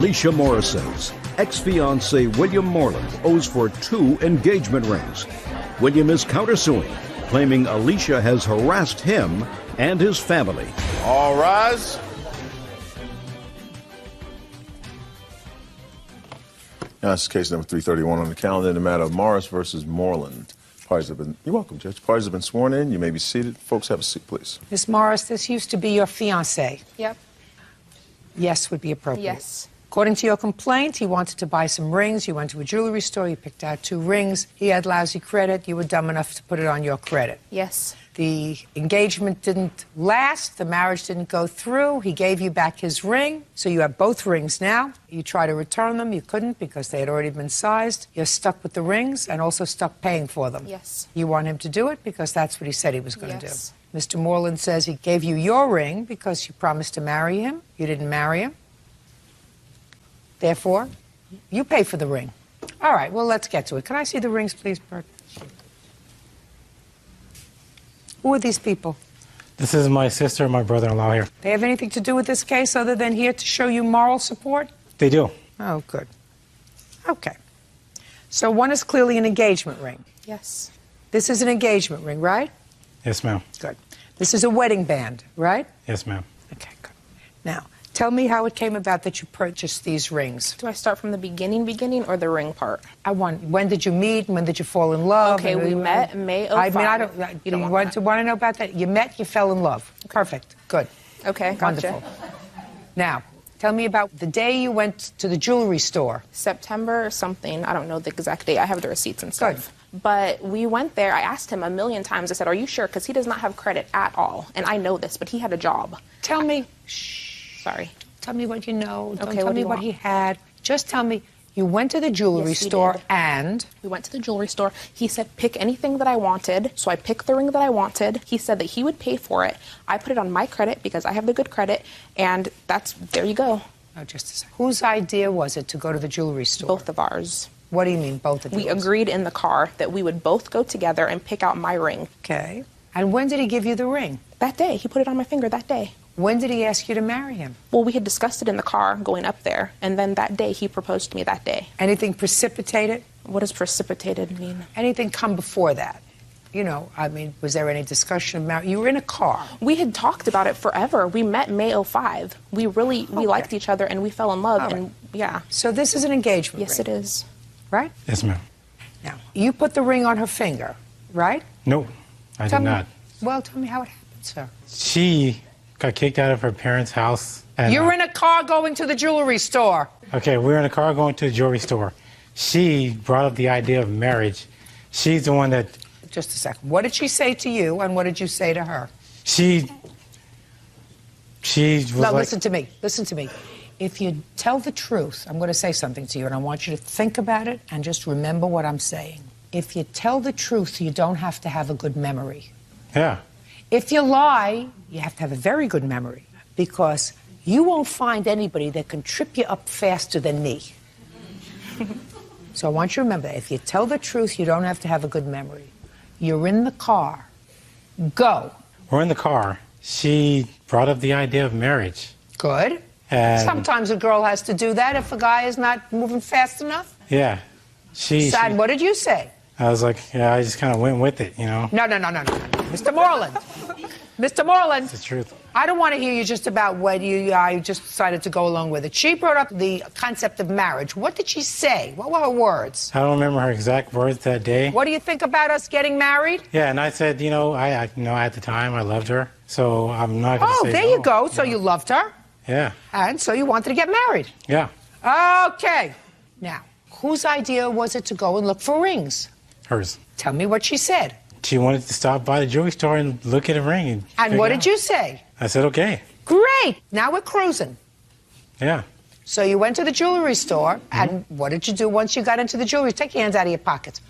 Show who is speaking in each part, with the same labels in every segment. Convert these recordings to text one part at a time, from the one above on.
Speaker 1: Alicia Morris says ex-fiancé William Moreland owes for 2 engagement rings. William is countersuing, claiming Alicia has harassed him and his family.
Speaker 2: All rise. Now, this is case number 331 on the calendar in the matter of Morris versus Moreland. You're welcome, Judge. Parties have been sworn in. You may be seated. Folks, have a seat, please.
Speaker 3: Miss Morris, this used to be your fiancé.
Speaker 4: Yep.
Speaker 3: Yes would be appropriate.
Speaker 4: Yes.
Speaker 3: According to your complaint, he wanted to buy some rings. You went to a jewelry store. You picked out 2 rings. He had lousy credit. You were dumb enough to put it on your credit.
Speaker 4: Yes.
Speaker 3: The engagement didn't last. The marriage didn't go through. He gave you back his ring. So you have both rings now. You try to return them. You couldn't because they had already been sized. You're stuck with the rings and also stuck paying for them.
Speaker 4: Yes.
Speaker 3: You want him to do it because that's what he said he was going to do.
Speaker 4: Yes.
Speaker 3: Mr. Moreland says he gave you your ring because you promised to marry him. You didn't marry him. Therefore, you pay for the ring. All right, well, let's get to it. Can I see the rings, please, Bert? Who are these people?
Speaker 5: This is my sister and my brother-in-law here.
Speaker 3: They have anything to do with this case other than here to show you moral support?
Speaker 5: They do.
Speaker 3: Oh, good. Okay. So one is clearly an engagement ring.
Speaker 4: Yes.
Speaker 3: This is an engagement ring, right?
Speaker 5: Yes, ma'am.
Speaker 3: Good. This is a wedding band, right?
Speaker 5: Yes, ma'am.
Speaker 3: Okay, good. Now, tell me how it came about that you purchased these rings.
Speaker 4: Do I start from the beginning, or the ring part?
Speaker 3: When did you meet? When did you fall in love?
Speaker 4: Okay, we met in May 05.
Speaker 3: You don't want to know about that? You met, you fell in love. Okay. Perfect. Good.
Speaker 4: Okay, gotcha.
Speaker 3: Wonderful. Now, tell me about the day you went to the jewelry store.
Speaker 4: September something. I don't know the exact date. I have the receipts and stuff.
Speaker 3: Good.
Speaker 4: But we went there. I asked him a million times. I said, are you sure? Because he does not have credit at all. And I know this, but he had a job.
Speaker 3: Tell me.
Speaker 4: Sorry.
Speaker 3: Tell me what you know. Don't
Speaker 4: Okay,
Speaker 3: tell
Speaker 4: what do
Speaker 3: me
Speaker 4: you
Speaker 3: what
Speaker 4: want?
Speaker 3: he had. Just tell me you went to the jewelry
Speaker 4: Yes, we
Speaker 3: store
Speaker 4: did.
Speaker 3: and...
Speaker 4: We went to the jewelry store. He said, pick anything that I wanted. So I picked the ring that I wanted. He said that he would pay for it. I put it on my credit because I have the good credit. And there you go.
Speaker 3: Oh, just a second. Whose idea was it to go to the jewelry store?
Speaker 4: Both of ours.
Speaker 3: What do you mean, both of you?
Speaker 4: We agreed in the car that we would both go together and pick out my ring.
Speaker 3: Okay. And when did he give you the ring?
Speaker 4: That day. He put it on my finger that day.
Speaker 3: When did he ask you to marry him?
Speaker 4: Well, we had discussed it in the car going up there, and then that day he proposed to me that day.
Speaker 3: Anything precipitated?
Speaker 4: What does precipitated mean?
Speaker 3: Anything come before that? You know, I mean, was there any discussion of marriage? You were in a car.
Speaker 4: We had talked about it forever. We met May 05. We liked each other, and we fell in love, and yeah.
Speaker 3: So this is an engagement ring?
Speaker 4: Yes, it is.
Speaker 3: Right?
Speaker 5: Yes, ma'am.
Speaker 3: Now, you put the ring on her finger, right?
Speaker 5: No, I did not.
Speaker 3: Well, tell me how it happened, sir.
Speaker 5: She got kicked out of her parents' house. And,
Speaker 3: You're in a car going to the jewelry store.
Speaker 5: Okay, we were in a car going to the jewelry store. She brought up the idea of marriage. She's the one that...
Speaker 3: Just a second. What did she say to you, and what did you say to her?
Speaker 5: She was
Speaker 3: no,
Speaker 5: like...
Speaker 3: listen to me. Listen to me. If you tell the truth, I'm going to say something to you, and I want you to think about it and just remember what I'm saying. If you tell the truth, you don't have to have a good memory.
Speaker 5: Yeah.
Speaker 3: If you lie, you have to have a very good memory, because you won't find anybody that can trip you up faster than me. So I want you to remember that. If you tell the truth, you don't have to have a good memory. You're in the car. Go.
Speaker 5: We're in the car. She brought up the idea of marriage.
Speaker 3: Good.
Speaker 5: And
Speaker 3: sometimes a girl has to do that if a guy is not moving fast enough.
Speaker 5: Yeah.
Speaker 3: Sad. What did you say?
Speaker 5: I was like, yeah, I just kind of went with it, you know?
Speaker 3: No. Mr. Moreland. Mr. Moreland.
Speaker 5: It's the truth.
Speaker 3: I don't want to hear you just about when you just decided to go along with it. She brought up the concept of marriage. What did she say? What were her words?
Speaker 5: I don't remember her exact words that day.
Speaker 3: What do you think about us getting married?
Speaker 5: Yeah, and I said, I at the time I loved her, so I'm not going to say
Speaker 3: Oh, there
Speaker 5: no,
Speaker 3: you go. So you loved her.
Speaker 5: Yeah.
Speaker 3: And so you wanted to get married.
Speaker 5: Yeah.
Speaker 3: Okay. Now, whose idea was it to go and look for rings?
Speaker 5: Hers.
Speaker 3: Tell me what she said.
Speaker 5: She wanted to stop by the jewelry store and look at a ring.
Speaker 3: And what did you say?
Speaker 5: I said, okay.
Speaker 3: Great. Now we're cruising.
Speaker 5: Yeah.
Speaker 3: So you went to the jewelry store, and what did you do once you got into the jewelry? Take your hands out of your pockets.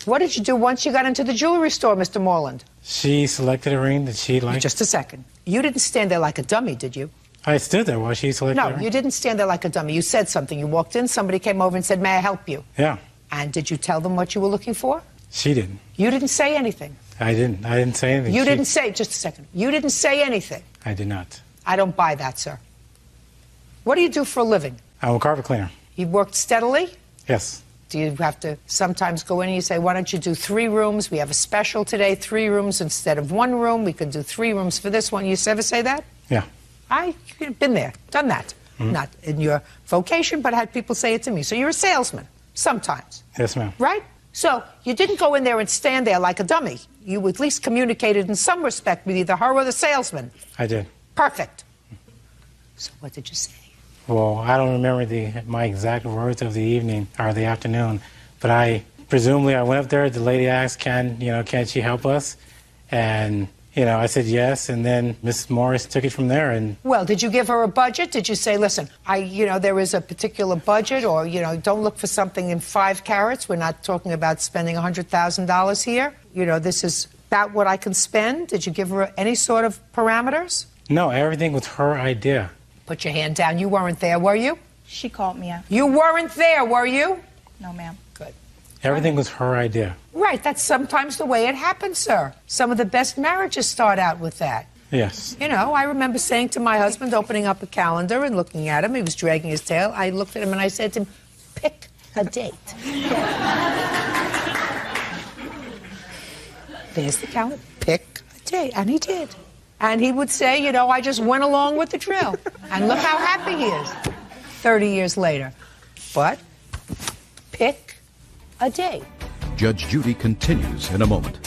Speaker 3: What did you do once you got into the jewelry store, Mr. Moreland?
Speaker 5: She selected a ring that she liked.
Speaker 3: Just a second. You didn't stand there like a dummy, did you?
Speaker 5: I stood there while she selected a ring.
Speaker 3: No, you didn't stand there like a dummy. You said something. You walked in, somebody came over and said, may I help you?
Speaker 5: Yeah.
Speaker 3: And did you tell them what you were looking for?
Speaker 5: She didn't.
Speaker 3: You didn't say anything.
Speaker 5: I didn't say anything.
Speaker 3: You didn't say, just a second. You didn't say anything.
Speaker 5: I did not.
Speaker 3: I don't buy that, sir. What do you do for a living?
Speaker 5: I'm a carpet cleaner.
Speaker 3: You worked steadily?
Speaker 5: Yes.
Speaker 3: Do you have to sometimes go in and you say, why don't you do 3 rooms? We have a special today, 3 rooms instead of 1 room. We could do 3 rooms for this one. You ever say that?
Speaker 5: Yeah.
Speaker 3: I've been there, done that. Not in your vocation, but had people say it to me. So you're a salesman, sometimes.
Speaker 5: Yes, ma'am.
Speaker 3: Right? So you didn't go in there and stand there like a dummy. You at least communicated in some respect with either her or the salesman.
Speaker 5: I did.
Speaker 3: Perfect. So what did you say?
Speaker 5: Well, I don't remember my exact words of the evening or the afternoon, but I went up there. The lady asked, can she help us? And I said yes, and then Mrs. Morris took it from there. And
Speaker 3: well, did you give her a budget? Did you say, listen, there is a particular budget, or don't look for something in 5 carats. We're not talking about spending $100,000 here. This is about what I can spend. Did you give her any sort of parameters?
Speaker 5: No, everything was her idea.
Speaker 3: Put your hand down. You weren't there, were you?
Speaker 6: She called me out.
Speaker 3: You weren't there, were you?
Speaker 6: No, ma'am.
Speaker 3: Good.
Speaker 5: Everything was her idea.
Speaker 3: Right, that's sometimes the way it happens, sir. Some of the best marriages start out with that.
Speaker 5: Yes.
Speaker 3: I remember saying to my husband, opening up a calendar and looking at him, he was dragging his tail. I looked at him and I said to him, pick a date. There's the calendar, pick a date. And he did. And he would say, I just went along with the drill. And look how happy he is 30 years later. But pick a date.
Speaker 1: Judge Judy continues in a moment.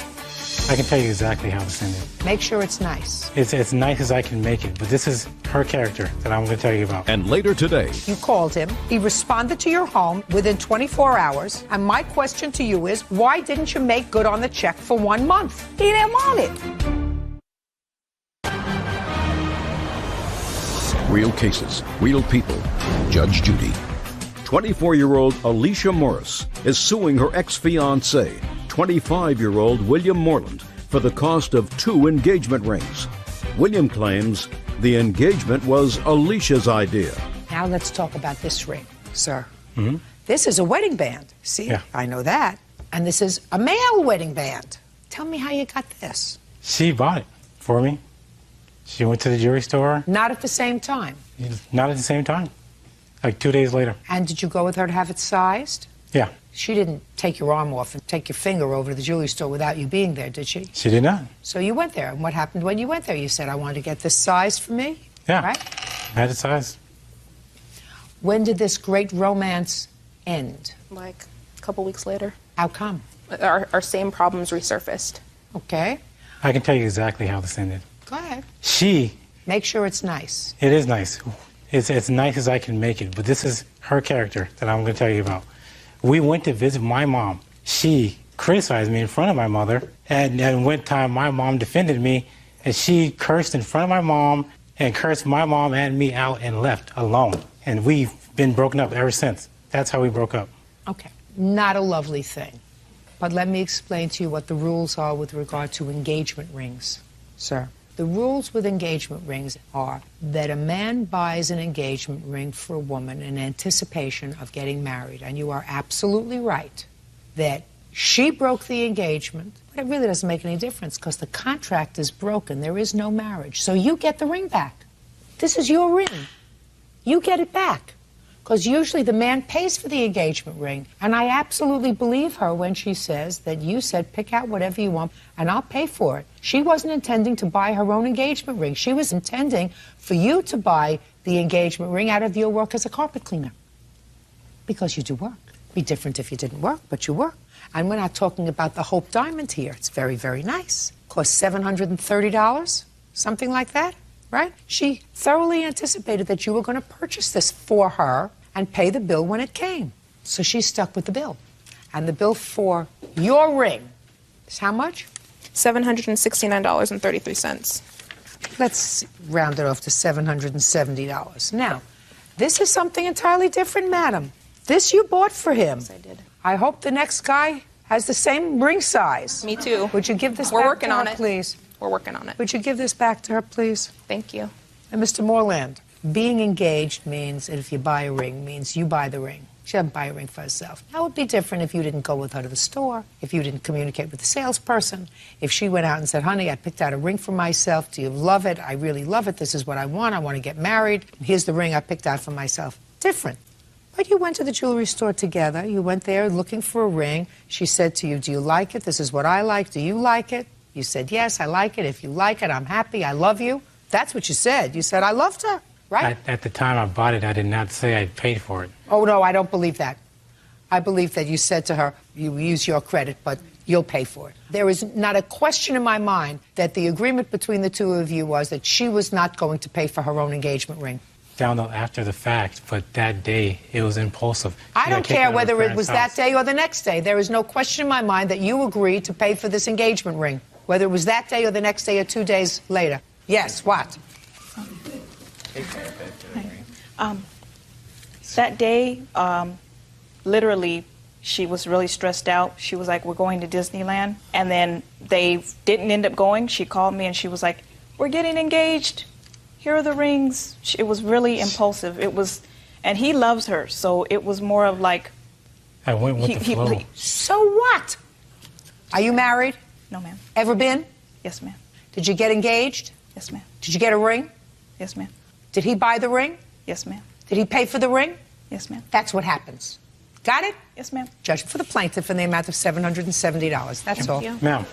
Speaker 5: I can tell you exactly how this ended.
Speaker 3: Make sure it's nice.
Speaker 5: It's nice as I can make it, but this is her character that I'm going to tell you about.
Speaker 1: And later today,
Speaker 3: You called him. He responded to your home within 24 hours. And my question to you is, why didn't you make good on the check for 1 month? He didn't want it.
Speaker 1: real cases, real people. Judge Judy. 24-year-old Alicia Morris is suing her ex-fiancé, 25-year-old William Moreland, for the cost of 2 engagement rings. William claims the engagement was Alicia's idea.
Speaker 3: Now let's talk about this ring, sir. Mm-hmm. This is a wedding band. See,
Speaker 5: yeah.
Speaker 3: I know that. And this is a male wedding band. Tell me how you got this.
Speaker 5: She bought it for me. She went to the jewelry store.
Speaker 3: Not at the same time?
Speaker 5: Not at the same time. Like 2 days later.
Speaker 3: And did you go with her to have it sized?
Speaker 5: Yeah.
Speaker 3: She didn't take your arm off and take your finger over to the jewelry store without you being there, did she?
Speaker 5: She did not.
Speaker 3: So you went there. And what happened when you went there? You said, I want to get this sized for me?
Speaker 5: Yeah.
Speaker 3: Right?
Speaker 5: I had it sized.
Speaker 3: When did this great romance end?
Speaker 4: Like a couple weeks later.
Speaker 3: How come?
Speaker 4: Our same problems resurfaced.
Speaker 3: Okay.
Speaker 5: I can tell you exactly how this ended.
Speaker 3: Go ahead.
Speaker 5: She...
Speaker 3: Make sure it's nice.
Speaker 5: It is nice. It's nice as I can make it, but this is her character that I'm going to tell you about. We went to visit my mom. She criticized me in front of my mother, and one time my mom defended me, and she cursed in front of my mom and cursed my mom and me out and left alone. And we've been broken up ever since. That's how we broke up.
Speaker 3: Okay. Not a lovely thing. But let me explain to you what the rules are with regard to engagement rings, sir. The rules with engagement rings are that a man buys an engagement ring for a woman in anticipation of getting married. And you are absolutely right that she broke the engagement, but it really doesn't make any difference because the contract is broken. There is no marriage. So you get the ring back. This is your ring. You get it back. Because usually the man pays for the engagement ring. And I absolutely believe her when she says that you said, pick out whatever you want, and I'll pay for it. She wasn't intending to buy her own engagement ring. She was intending for you to buy the engagement ring out of your work as a carpet cleaner. Because you do work. It'd be different if you didn't work, but you work. And we're not talking about the Hope Diamond here. It's very, very nice. Cost $730, something like that. Right? She thoroughly anticipated that you were going to purchase this for her and pay the bill when it came. So she stuck with the bill. And the bill for your ring is how much?
Speaker 4: $769.33.
Speaker 3: Let's round it off to $770. Now, this is something entirely different, madam. This you bought for him.
Speaker 4: Yes, I did.
Speaker 3: I hope the next guy has the same ring size.
Speaker 4: Me too.
Speaker 3: Would you give this
Speaker 4: We're
Speaker 3: back
Speaker 4: working
Speaker 3: to her,
Speaker 4: on it.
Speaker 3: please?
Speaker 4: We're working on it.
Speaker 3: Would you give this back to her, please?
Speaker 4: Thank you.
Speaker 3: And Mr. Moreland, being engaged means that if you buy a ring, means you buy the ring. She doesn't buy a ring for herself. That would be different if you didn't go with her to the store, if you didn't communicate with the salesperson, if she went out and said, honey, I picked out a ring for myself. Do you love it? I really love it. This is what I want. I want to get married. Here's the ring I picked out for myself. different. But you went to the jewelry store together. You went there looking for a ring. She said to you, do you like it? This is what I like. Do you like it? You said, yes, I like it. If you like it, I'm happy. I love you. That's what you said. You said, I loved her, right?
Speaker 5: At the time I bought it, I did not say I paid for it.
Speaker 3: Oh, no, I don't believe that. I believe that you said to her, you use your credit, but you'll pay for it. There is not a question in my mind that the agreement between the two of you was that she was not going to pay for her own engagement ring.
Speaker 5: Found out after the fact, but that day it was impulsive.
Speaker 3: I
Speaker 5: She
Speaker 3: don't
Speaker 5: got kicked
Speaker 3: care
Speaker 5: out of
Speaker 3: whether
Speaker 5: her
Speaker 3: it was
Speaker 5: parents'
Speaker 3: that day or the next day. There is no question in my mind that you agreed to pay for this engagement ring, whether it was that day or the next day or 2 days later. Yes, what?
Speaker 6: That day, literally, she was really stressed out. She was like, we're going to Disneyland. And then they didn't end up going. She called me and she was like, we're getting engaged. Here are the rings. It was really impulsive. It was, and he loves her. So it was more of like.
Speaker 5: I went with the flow.
Speaker 3: So what? Are you married?
Speaker 6: No, ma'am.
Speaker 3: Ever been?
Speaker 6: Yes, ma'am.
Speaker 3: Did you get engaged?
Speaker 6: Yes, ma'am.
Speaker 3: Did you get a ring?
Speaker 6: Yes, ma'am.
Speaker 3: Did he buy the ring?
Speaker 6: Yes, ma'am.
Speaker 3: Did he pay for the ring?
Speaker 6: Yes, ma'am.
Speaker 3: That's what happens. Got it?
Speaker 6: Yes, ma'am.
Speaker 3: Judgment for the plaintiff in the amount of $770. That's all.
Speaker 6: you.
Speaker 5: Ma'am,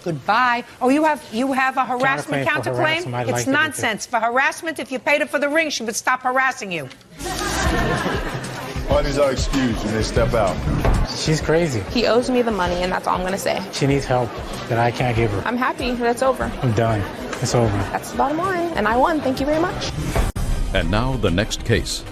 Speaker 3: Goodbye. Oh, you have a harassment
Speaker 5: Counterclaim for
Speaker 3: counterclaim?
Speaker 5: harassment, I'd
Speaker 3: It's
Speaker 5: like to get
Speaker 3: nonsense. For harassment, if you paid her for the ring, she would stop harassing you.
Speaker 2: Parties are excused. You may step out.
Speaker 5: she's crazy.
Speaker 4: He owes me the money, and that's all I'm going to say.
Speaker 5: She needs help that I can't give her.
Speaker 4: I'm happy that it's over.
Speaker 5: I'm done. It's over.
Speaker 4: That's the bottom line, and I won. Thank you very much.
Speaker 1: And now the next case.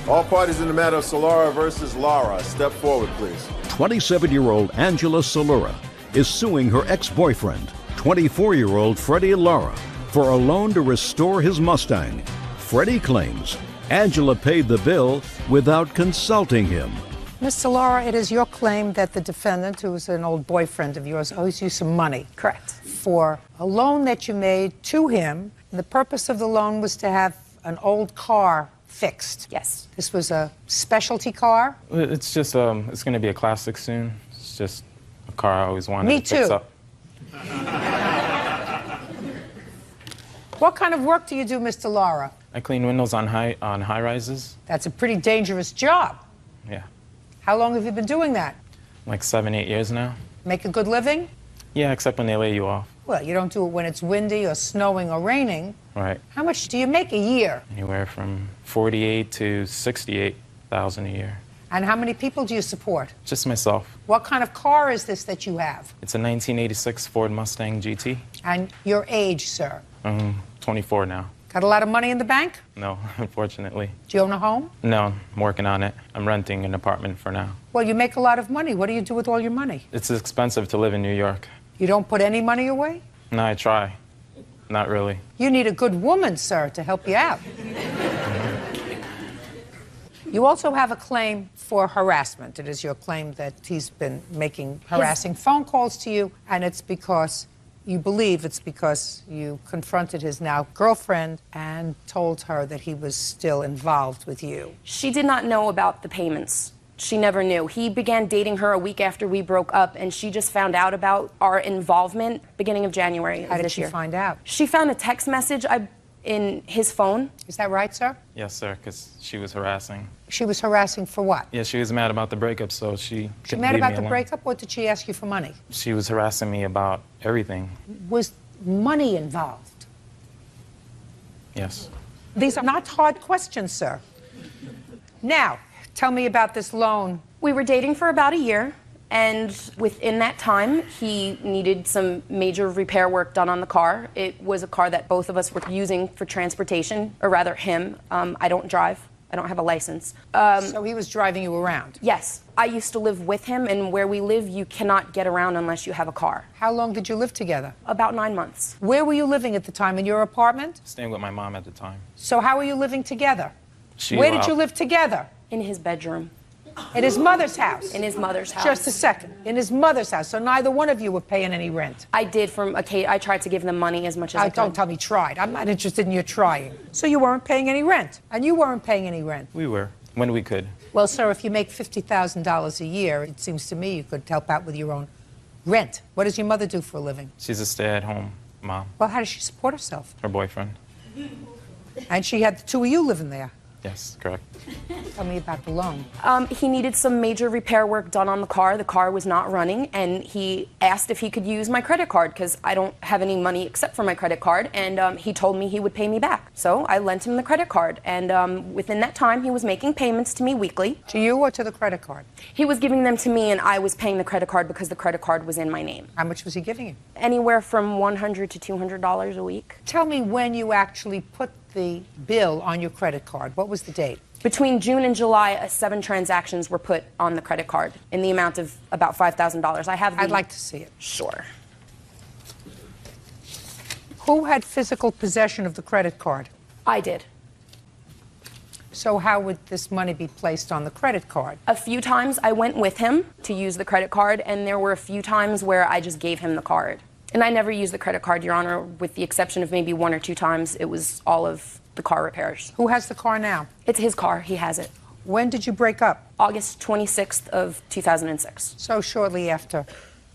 Speaker 2: All parties in the matter of Solara versus Lara, step forward, please.
Speaker 1: 27-year-old Angela Solura is suing her ex-boyfriend, 24-year-old Freddie Lara, for a loan to restore his Mustang. Freddie claims Angela paid the bill without consulting him.
Speaker 3: Ms. Laura, it is your claim that the defendant, who is an old boyfriend of yours, owes you some money.
Speaker 7: Correct.
Speaker 3: For a loan that you made to him. And the purpose of the loan was to have an old car fixed.
Speaker 7: Yes.
Speaker 3: This was a specialty car.
Speaker 8: It's just, it's going to be a classic soon. It's just a car I always wanted
Speaker 3: Me
Speaker 8: to fix
Speaker 3: too.
Speaker 8: up.
Speaker 3: What kind of work do you do, Mr. Lara?
Speaker 8: I clean windows on high rises.
Speaker 3: That's a pretty dangerous job.
Speaker 8: Yeah,
Speaker 3: How long have you been doing that?
Speaker 8: like 7, 8 years now.
Speaker 3: Make a good living?
Speaker 8: Yeah, except when they lay you off.
Speaker 3: Well, you don't do it when it's windy or snowing or raining.
Speaker 8: Right.
Speaker 3: How much do you make a year?
Speaker 8: Anywhere from 48 to 68,000 a year.
Speaker 3: And how many people do you support?
Speaker 8: Just myself.
Speaker 3: What kind of car is this that you have?
Speaker 8: It's a 1986 Ford Mustang GT.
Speaker 3: And your age, sir?
Speaker 8: I'm 24 now.
Speaker 3: Got a lot of money in the bank?
Speaker 8: No, unfortunately.
Speaker 3: Do you own a home?
Speaker 8: No, I'm working on it. I'm renting an apartment for now.
Speaker 3: Well, you make a lot of money. What do you do with all your money?
Speaker 8: It's expensive to live in New York.
Speaker 3: You don't put any money away?
Speaker 8: No, I try. Not really.
Speaker 3: You need a good woman, sir, to help you out. You also have a claim for harassment. It is your claim that he's been making harassing phone calls to you, and it's because you believe it's because you confronted his now girlfriend and told her that he was still involved with you.
Speaker 7: She did not know about the payments. She never knew. He began dating her a week after we broke up, and she just found out about our involvement beginning of January
Speaker 3: How
Speaker 7: of
Speaker 3: did
Speaker 7: this
Speaker 3: she
Speaker 7: year.
Speaker 3: find out?
Speaker 7: She found a text message in his phone.
Speaker 3: Is that right, sir?
Speaker 8: Yes, sir, because she was harassing.
Speaker 3: She was harassing for what?
Speaker 8: Yeah, she was mad about the breakup, so she
Speaker 3: She
Speaker 8: couldn't
Speaker 3: mad
Speaker 8: leave
Speaker 3: about
Speaker 8: me
Speaker 3: the
Speaker 8: alone.
Speaker 3: breakup, or did she ask you for money?
Speaker 8: She was harassing me about everything.
Speaker 3: Was money involved?
Speaker 8: Yes.
Speaker 3: These are not hard questions, sir. Now, tell me about this loan.
Speaker 7: We were dating for about a year, and within that time, he needed some major repair work done on the car. It was a car that both of us were using for transportation, or rather him. I don't drive. I don't have a license.
Speaker 3: So he was driving you around.
Speaker 7: Yes, I used to live with him, and where we live, you cannot get around unless you have a car.
Speaker 3: How long did you live together?
Speaker 7: About 9 months.
Speaker 3: Where were you living at the time? In your apartment?
Speaker 8: Staying with my mom at the time.
Speaker 3: So how were you living together?
Speaker 8: She
Speaker 3: Where did you live together?
Speaker 7: In his bedroom.
Speaker 3: At his mother's house?
Speaker 7: In his mother's house.
Speaker 3: Just a second. In his mother's house. So neither one of you were paying any rent.
Speaker 7: I did I tried to give them money as much as I could.
Speaker 3: Don't tell me tried. I'm not interested in your trying. So you weren't paying any rent. And you weren't paying any rent.
Speaker 8: We were, when we could.
Speaker 3: Well, sir, if you make $50,000 a year, it seems to me you could help out with your own rent. What does your mother do for a living?
Speaker 8: She's a stay-at-home mom.
Speaker 3: Well, how does she support herself?
Speaker 8: Her boyfriend.
Speaker 3: And she had the two of you living there.
Speaker 8: Yes, correct.
Speaker 3: Tell me about the loan.
Speaker 7: He needed some major repair work done on the car. The car was not running, and he asked if he could use my credit card because I don't have any money except for my credit card, and he told me he would pay me back. So I lent him the credit card, and within that time, he was making payments to me weekly.
Speaker 3: To you or to the credit card?
Speaker 7: He was giving them to me, and I was paying the credit card because the credit card was in my name.
Speaker 3: How much was he giving you?
Speaker 7: Anywhere from $100 to $200 a week.
Speaker 3: Tell me when you actually put the bill on your credit card. What was the date?
Speaker 7: Between June and July, 7 transactions were put on the credit card in the amount of about $5,000.
Speaker 3: I'd like to see it.
Speaker 7: Sure.
Speaker 3: Who had physical possession of the credit card?
Speaker 7: I did.
Speaker 3: So how would this money be placed on the credit card?
Speaker 7: A few times I went with him to use the credit card, and there were a few times where I just gave him the card. And I never used the credit card, Your Honor, with the exception of maybe 1 or 2 times. It was all of the car repairs.
Speaker 3: Who has the car now?
Speaker 7: It's his car. He has it.
Speaker 3: When did you break up?
Speaker 7: August 26th of 2006.
Speaker 3: So shortly after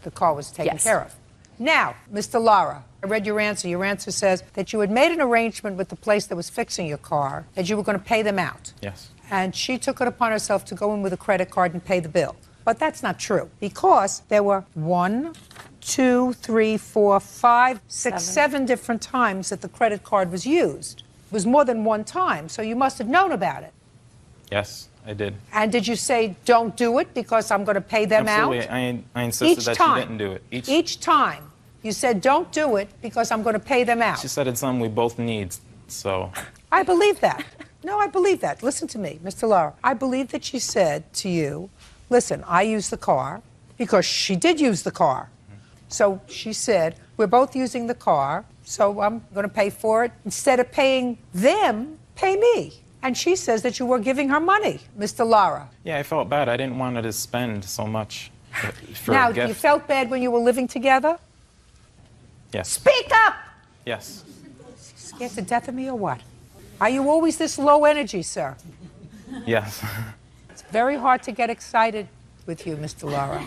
Speaker 3: the car was taken
Speaker 7: Yes.
Speaker 3: care of. Now, Mr. Lara, I read your answer. Your answer says that you had made an arrangement with the place that was fixing your car, that you were going to pay them out.
Speaker 8: Yes.
Speaker 3: And she took it upon herself to go in with a credit card and pay the bill. But that's not true, because there were 1, 2, 3, 4, 5, 6, 7 different times that the credit card was used. It was more than one time, so you must have known about it.
Speaker 8: Yes, I did.
Speaker 3: And did you say, don't do it because I'm going to pay them
Speaker 8: Absolutely.
Speaker 3: out?
Speaker 8: I insisted that she didn't do it.
Speaker 3: Each time you said, don't do it because I'm going to pay them out.
Speaker 8: She said it's something we both need, so.
Speaker 3: I believe that. No, I believe that. Listen to me, Mr. Lara. I believe that she said to you, listen, I use the car, because she did use the car. So she said, we're both using the car, so I'm going to pay for it. Instead of paying them, pay me. And she says that you were giving her money, Mr. Lara.
Speaker 8: Yeah, I felt bad. I didn't want her to spend so much for
Speaker 3: Now,
Speaker 8: a gift.
Speaker 3: you felt bad when you were living together?
Speaker 8: Yes.
Speaker 3: Speak up!
Speaker 8: Yes.
Speaker 3: Scared to death of me or what? Are you always this low energy, sir?
Speaker 8: Yes.
Speaker 3: It's very hard to get excited with you, Mr. Lara.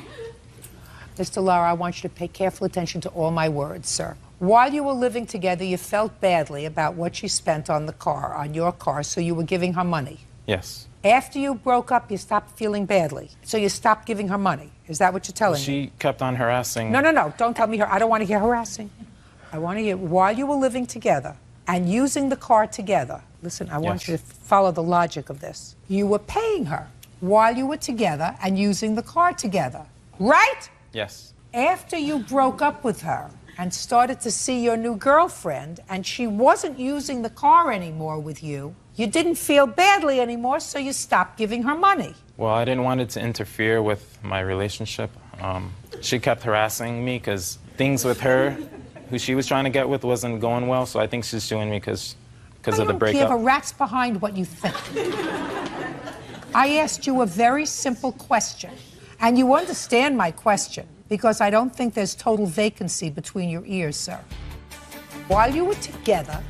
Speaker 3: Mr. Lara, I want you to pay careful attention to all my words, sir. While you were living together, you felt badly about what she spent on the car, on your car, so you were giving her money.
Speaker 8: Yes.
Speaker 3: After you broke up, you stopped feeling badly, so you stopped giving her money. Is that what you're telling me?
Speaker 8: She kept on harassing.
Speaker 3: No, don't tell me her. I don't want to hear harassing. I want to hear, while you were living together and using the car together, listen, I want you to follow the logic of this. You were paying her while you were together and using the car together, right?
Speaker 8: Yes.
Speaker 3: After you broke up with her and started to see your new girlfriend and she wasn't using the car anymore with you, you didn't feel badly anymore, so you stopped giving her money.
Speaker 8: Well, I didn't want it to interfere with my relationship. She kept harassing me because things with her, who she was trying to get with, wasn't going well, so I think she's suing me because of the breakup.
Speaker 3: I don't give a rat's behind what you think. I asked you a very simple question, and you understand my question, because I don't think there's total vacancy between your ears, sir. While you were together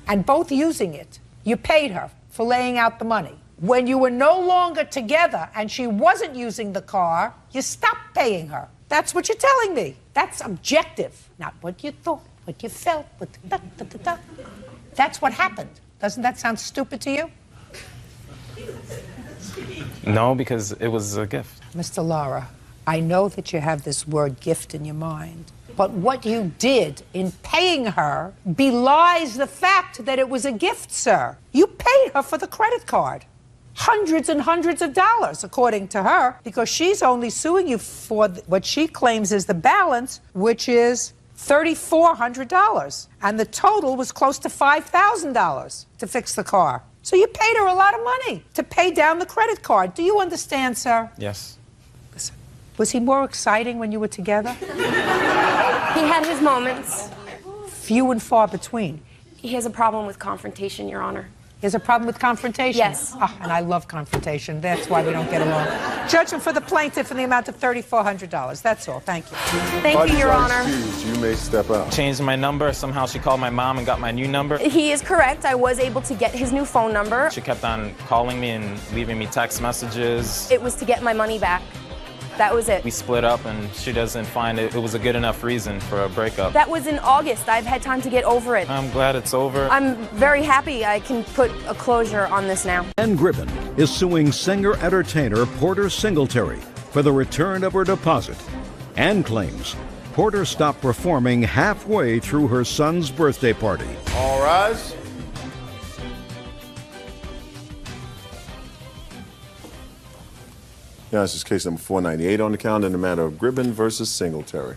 Speaker 3: and both using it, you paid her for laying out the money. When you were no longer together and she wasn't using the car, you stopped paying her. That's what you're telling me. That's objective, not what you thought, what you felt. That's what happened. Doesn't that sound stupid to you?
Speaker 8: No, because it was a gift.
Speaker 3: Mr. Lara, I know that you have this word gift in your mind, but what you did in paying her belies the fact that it was a gift, sir. You paid her for the credit card. Hundreds and hundreds of dollars, according to her, because she's only suing you for what she claims is the balance, which is $3,400. And the total was close to $5,000 to fix the car. So you paid her a lot of money to pay down the credit card. Do you understand, sir?
Speaker 8: Yes.
Speaker 3: Listen, was he more exciting when you were together?
Speaker 7: He had his moments.
Speaker 3: Few and far between.
Speaker 7: He has a problem with confrontation, Your Honor.
Speaker 3: He has a problem with confrontation?
Speaker 7: Yes.
Speaker 3: Oh, and I love confrontation. That's why we don't get along. Judgment for the plaintiff in the amount of $3,400. That's all. Thank you.
Speaker 7: Thank you, Your Honor.
Speaker 2: You may step out.
Speaker 8: Changed my number. Somehow she called my mom and got my new number.
Speaker 7: He is correct. I was able to get his new phone number.
Speaker 8: She kept on calling me and leaving me text messages.
Speaker 7: It was to get my money back. That was it.
Speaker 8: We split up, and she doesn't find it was a good enough reason for a breakup.
Speaker 7: That was in August. I've had time to get over it.
Speaker 8: I'm glad it's over.
Speaker 7: I'm very happy I can put a closure on this now.
Speaker 1: Ann Gribben is suing singer-entertainer Porter Singletary for the return of her deposit. Ann claims Porter stopped performing halfway through her son's birthday party.
Speaker 2: All rise. Yeah, this is case number 498 on the calendar in the matter of Gribben versus Singletary.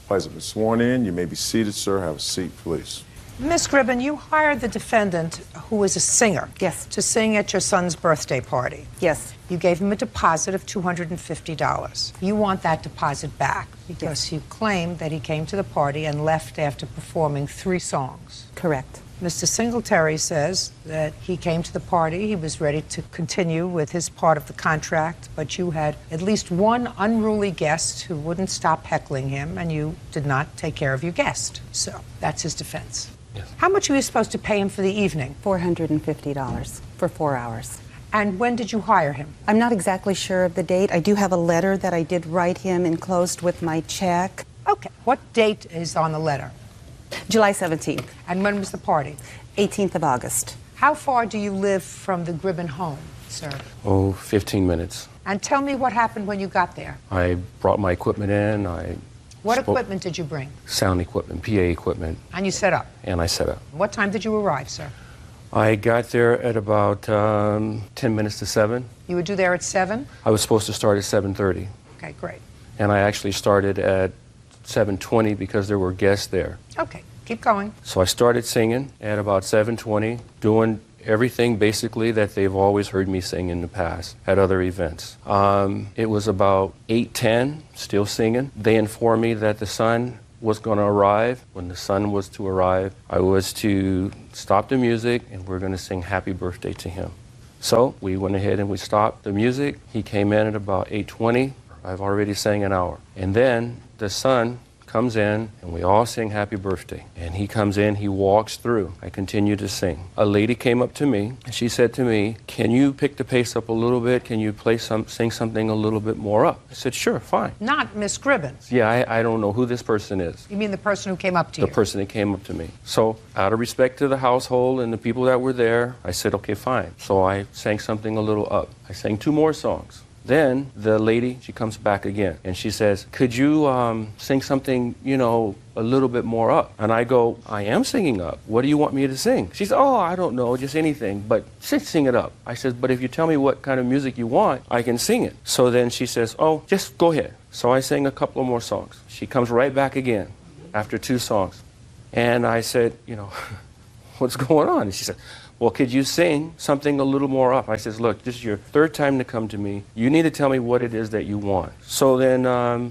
Speaker 2: Parties have been sworn in. You may be seated, sir. Have a seat, please.
Speaker 3: Miss Gribben, you hired the defendant, who was a singer,
Speaker 9: Yes.
Speaker 3: to sing at your son's birthday party.
Speaker 9: Yes.
Speaker 3: You gave him a deposit of $250. You want that deposit back because you claim that he came to the party and left after performing 3 songs.
Speaker 9: Correct.
Speaker 3: Mr. Singletary says that he came to the party, he was ready to continue with his part of the contract, but you had at least one unruly guest who wouldn't stop heckling him, and you did not take care of your guest. So that's his defense.
Speaker 10: Yes.
Speaker 3: How much were you supposed to pay him for the evening?
Speaker 9: $450 for 4 hours.
Speaker 3: And when did you hire him?
Speaker 9: I'm not exactly sure of the date. I do have a letter that I did write him enclosed with my check.
Speaker 3: Okay. What date is on the letter?
Speaker 9: July 17th,
Speaker 3: And when was the party?
Speaker 9: 18th of August.
Speaker 3: How far do you live from the Gribben home, sir?
Speaker 10: Oh, 15 minutes.
Speaker 3: And tell me what happened when you got there.
Speaker 10: I brought my equipment in.
Speaker 3: What equipment did you bring?
Speaker 10: Sound equipment, PA equipment,
Speaker 3: And you set up.
Speaker 10: and I set up.
Speaker 3: What time did you arrive, sir?
Speaker 10: I got there at about 10 minutes to 7.
Speaker 3: You would do there at 7?
Speaker 10: I was supposed to start at 7:30,
Speaker 3: Okay, great.
Speaker 10: and I actually started at 7:20 because there were guests there.
Speaker 3: Okay, keep going.
Speaker 10: So I started singing at about 7:20, doing everything basically that they've always heard me sing in the past at other events. It was about 8:10, still singing. They informed me that the son was going to arrive. When the son was to arrive, I was to stop the music and we're going to sing happy birthday to him. So we went ahead and we stopped the music. He came in at about 8:20. I've already sang an hour. And then the son comes in and we all sing happy birthday. And he comes in, he walks through. I continue to sing. A lady came up to me and she said to me, "Can you pick the pace up a little bit? Can you sing something a little bit more up?" I said, "Sure, fine."
Speaker 3: Not Miss Gribben.
Speaker 10: Yeah, I don't know who this person is.
Speaker 3: You mean the person who came up to you?
Speaker 10: The person that came up to me. So out of respect to the household and the people that were there, I said, "Okay, fine." So I sang something a little up. I sang 2 more songs. Then the lady, she comes back again and she says, "Could you sing something, a little bit more up?" And I go, "I am singing up. What do you want me to sing?" She says, "Oh, I don't know, just anything, but sing it up." I said, "But if you tell me what kind of music you want, I can sing it." So then she says, "Oh, just go ahead." So I sang a couple of more songs. She comes right back again after 2 songs. And I said, "What's going on?" And she said, "Well, could you sing something a little more up?" I says, "Look, this is your 3rd time to come to me. You need to tell me what it is that you want." So then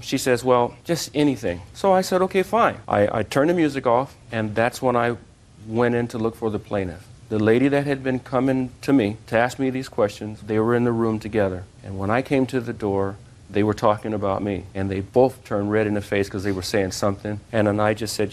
Speaker 10: she says, "Well, just anything." So I said, "Okay, fine." I turned the music off, and that's when I went in to look for the plaintiff. The lady that had been coming to me to ask me these questions, they were in the room together. And when I came to the door, they were talking about me, and they both turned red in the face because they were saying something. And then I just said,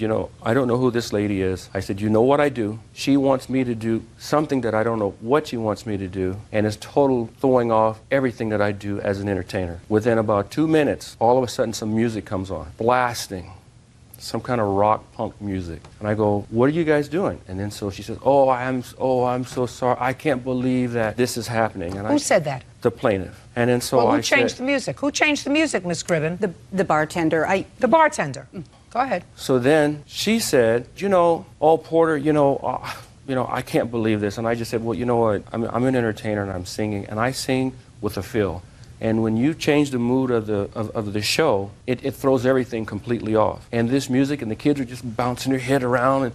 Speaker 10: "I don't know who this lady is." I said, "You know what I do? She wants me to do something that I don't know what she wants me to do, and it's total throwing off everything that I do as an entertainer." Within about 2 minutes, all of a sudden some music comes on, blasting. Some kind of rock punk music. And I go, "What are you guys doing?" And then so she says, "Oh, I'm so sorry. I can't believe that this is happening." And
Speaker 3: Who said that?
Speaker 10: The plaintiff. And then so
Speaker 3: Well,
Speaker 10: I
Speaker 3: who changed
Speaker 10: said,
Speaker 3: the music? Who changed the music, Miss Gribben?
Speaker 9: The bartender.
Speaker 3: The bartender. Go ahead.
Speaker 10: So then she said, "Oh, Porter, I can't believe this." And I just said, "Well, you know what? I'm an entertainer and I'm singing, and I sing with a feel. And when you change the mood of the show, it throws everything completely off. And this music, and the kids are just bouncing their head around, and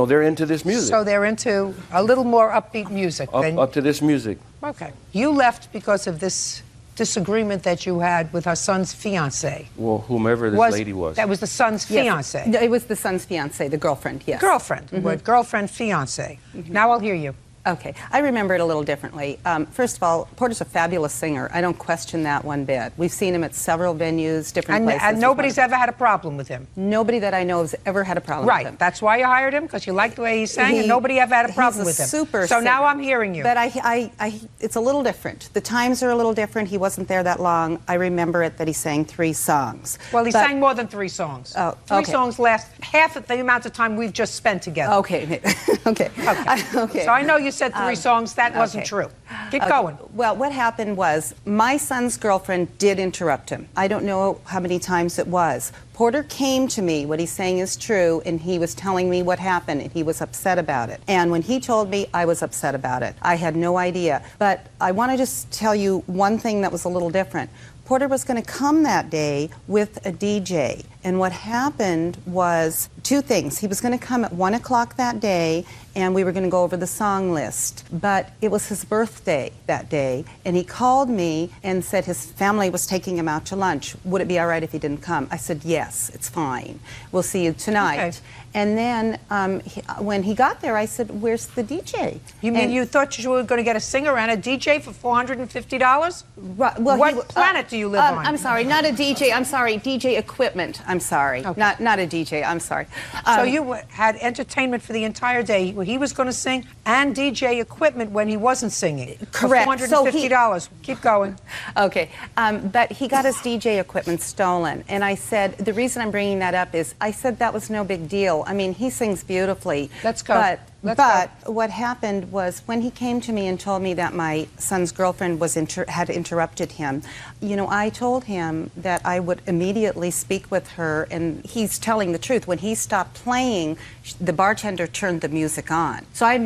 Speaker 10: they're into this music.
Speaker 3: So they're into a little more upbeat music.
Speaker 10: Up to this music."
Speaker 3: Okay. You left because of this disagreement that you had with her son's fiancée.
Speaker 10: Well, whomever this lady was.
Speaker 3: That was the son's
Speaker 9: Yes.
Speaker 3: fiancée.
Speaker 9: It was the son's fiancée, the girlfriend, yes.
Speaker 3: Girlfriend. Girlfriend, fiancée. Now I'll hear you.
Speaker 9: Okay, I remember it a little differently. First of all, Porter's a fabulous singer. I don't question that one bit. We've seen him at several venues, different places.
Speaker 3: And nobody's ever had a problem with him?
Speaker 9: Nobody that I know has ever had a problem with him.
Speaker 3: Right, that's why you hired him, because you liked the way he sang, and nobody ever had a problem with him.
Speaker 9: He's a super
Speaker 3: So
Speaker 9: singer.
Speaker 3: now I'm hearing you.
Speaker 9: But it's a little different. The times are a little different. He wasn't there that long. I remember it that he sang 3 songs.
Speaker 3: Well, he sang more than 3 songs.
Speaker 9: Oh,
Speaker 3: Three
Speaker 9: okay.
Speaker 3: songs last half of the amount of time we've just spent together.
Speaker 9: Okay, okay. Okay.
Speaker 3: So I know you said 3 songs. That wasn't
Speaker 9: okay.
Speaker 3: true. Keep going.
Speaker 9: Well, what happened was my son's girlfriend did interrupt him. I don't know how many times it was. Porter came to me, what he's saying is true, and he was telling me what happened, and he was upset about it. And when he told me, I was upset about it. I had no idea. But I want to just tell you one thing that was a little different. Porter was going to come that day with a DJ. And what happened was 2 things. He was going to come at 1 o'clock that day, and we were going to go over the song list. But it was his birthday that day, and he called me and said his family was taking him out to lunch. Would it be all right if he didn't come? I said, yes, it's fine. We'll see you tonight.
Speaker 3: Okay.
Speaker 9: And then when he got there, I said, where's the DJ?
Speaker 3: You mean you thought you were going to get a singer and a DJ for $450?
Speaker 9: Well,
Speaker 3: what planet do you live on?
Speaker 9: I'm sorry, not a DJ. I'm sorry, DJ equipment. I'm sorry,
Speaker 3: Okay.
Speaker 9: not a DJ. I'm sorry.
Speaker 3: So you had entertainment for the entire day. He was going to sing and DJ equipment when he wasn't singing.
Speaker 9: Correct.
Speaker 3: For $450. Keep going.
Speaker 9: Okay, but he got his DJ equipment stolen, and I said the reason I'm bringing that up is I said that was no big deal. I mean, he sings beautifully.
Speaker 3: Let's go.
Speaker 9: But what happened was when he came to me and told me that my son's girlfriend was had interrupted him, you know, I told him that I would immediately speak with her, and he's telling the truth. When he stopped playing, the bartender turned the music on. So I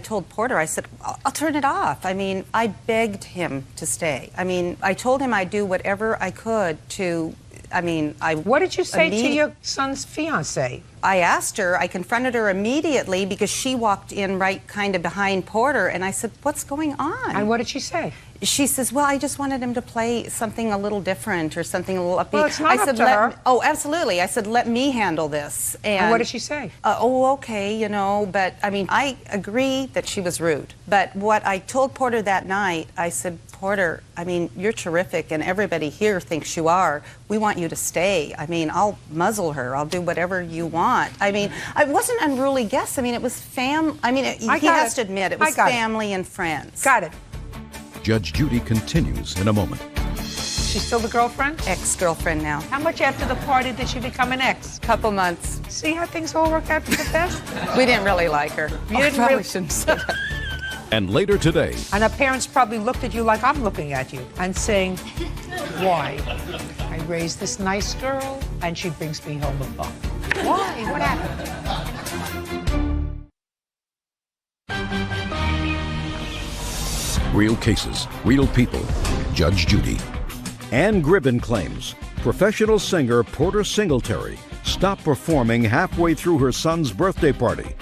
Speaker 9: told Porter, I said, I'll turn it off. I mean, I begged him to stay. I mean, I told him I'd do whatever I could to,
Speaker 3: What did you say to your son's fiancée?
Speaker 9: I asked her, I confronted her immediately because she walked in right kind of behind Porter, and I said, what's going on?
Speaker 3: And what did she say?
Speaker 9: She says, well, I just wanted him to play something a little different or something a little upbeat.
Speaker 3: Well, it's not
Speaker 9: I said,
Speaker 3: up to her.
Speaker 9: Oh, absolutely. I said, let me handle this.
Speaker 3: And what did she say?
Speaker 9: Oh, okay, you know, but I mean, I agree that she was rude. But what I told Porter that night, I said, Porter, I mean, you're terrific, and everybody here thinks you are. We want you to stay. I mean, I'll muzzle her. I'll do whatever you want. I mean, it wasn't unruly guests. I mean, it was he has to admit, it was family and friends.
Speaker 3: Got it.
Speaker 1: Judge Judy continues in a moment.
Speaker 3: She's still the girlfriend?
Speaker 9: Ex-girlfriend now.
Speaker 3: How much after the party did she become an ex?
Speaker 9: Couple months.
Speaker 3: See how things all work out for the best?
Speaker 9: We didn't really like her.
Speaker 3: You didn't really...
Speaker 9: shouldn't say that.
Speaker 1: And later today,
Speaker 3: And her parents probably looked at you like I'm looking at you and saying, why? I raised this nice girl and she brings me home a bum. Why? What happened?
Speaker 1: real cases, real people. Judge Judy. Ann Gribben claims professional singer Porter Singletary stopped performing halfway through her son's birthday party.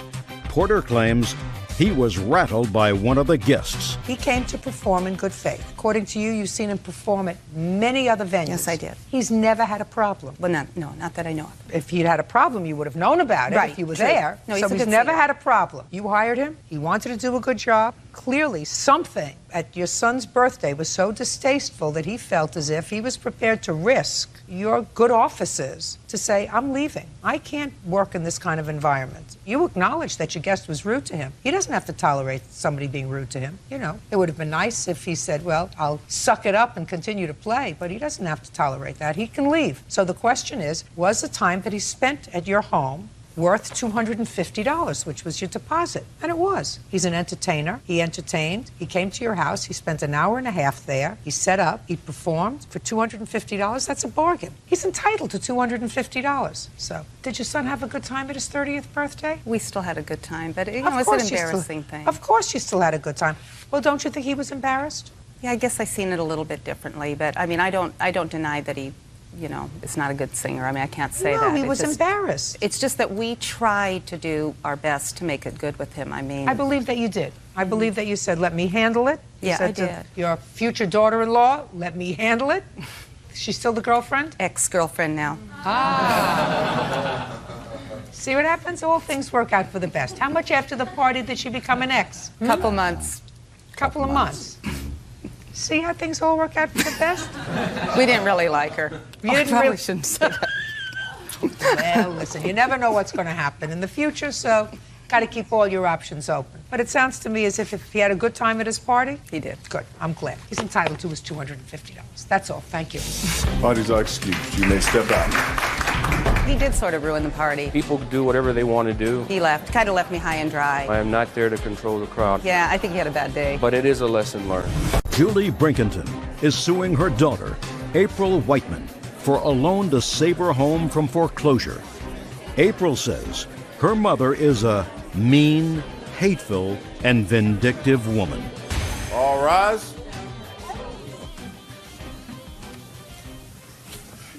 Speaker 1: Porter claims he was rattled by one of the guests.
Speaker 3: He came to perform in good faith. According to you, you've seen him perform at many other venues.
Speaker 9: Yes, I did.
Speaker 3: He's never had a problem.
Speaker 9: Well, not that I know of.
Speaker 3: If he'd had a problem, you would have known about it
Speaker 9: Right,
Speaker 3: if you were
Speaker 9: true.
Speaker 3: there.
Speaker 9: No,
Speaker 3: so
Speaker 9: he's a
Speaker 3: he's
Speaker 9: good
Speaker 3: never
Speaker 9: singer.
Speaker 3: had a problem. You hired him. He wanted to do a good job. Clearly, something at your son's birthday was so distasteful that he felt as if he was prepared to risk your good offices to say, I'm leaving. I can't work in this kind of environment. You acknowledge that your guest was rude to him. He doesn't have to tolerate somebody being rude to him. You know, it would have been nice if he said, well, I'll suck it up and continue to play, but he doesn't have to tolerate that. He can leave. So the question is, was the time that he spent at your home worth $250, which was your deposit? And it was. He's an entertainer. He entertained. He came to your house. He spent an hour and a half there. He set up. He performed for $250. That's a bargain. He's entitled to $250. So, did your son have a good time at his 30th birthday?
Speaker 9: We still had a good time, but it was an embarrassing thing.
Speaker 3: Of course you still had a good time. Well, don't you think he was embarrassed?
Speaker 9: Yeah, I guess I've seen it a little bit differently, but I mean, I don't deny that he, you know, is not a good singer. I mean, I can't say that.
Speaker 3: No, he was embarrassed.
Speaker 9: It's just that we tried to do our best to make it good with him. I mean,
Speaker 3: I believe that you did. I believe that you said, let me handle it. You
Speaker 9: Yeah,
Speaker 3: said
Speaker 9: I
Speaker 3: to
Speaker 9: did.
Speaker 3: your future daughter-in-law, let me handle it. She's still the girlfriend?
Speaker 9: ex-girlfriend now.
Speaker 3: See what happens? All things work out for the best. How much after the party did she become an ex?
Speaker 9: Couple months.
Speaker 3: Couple of months. See how things all work out for the best?
Speaker 9: We didn't really like her.
Speaker 3: You
Speaker 9: I
Speaker 3: didn't
Speaker 9: probably
Speaker 3: really-
Speaker 9: shouldn't say that.
Speaker 3: Well, listen, you never know what's going to happen in the future, so got to keep all your options open. But it sounds to me as if he had a good time at his party.
Speaker 9: He did.
Speaker 3: Good. I'm glad. He's entitled to his $250. That's all. Thank you.
Speaker 2: Parties are excused. You may step out.
Speaker 9: He did sort of ruin the party.
Speaker 10: People do whatever they want to do.
Speaker 9: He left, kind of left me high and dry.
Speaker 10: I am not there to control the crowd.
Speaker 9: Yeah, I think he had a bad day.
Speaker 10: But it is a lesson learned.
Speaker 1: Julie Brinkington is suing her daughter, April Whiteman, for a loan to save her home from foreclosure. April says her mother is a mean, hateful, and vindictive woman.
Speaker 2: All rise.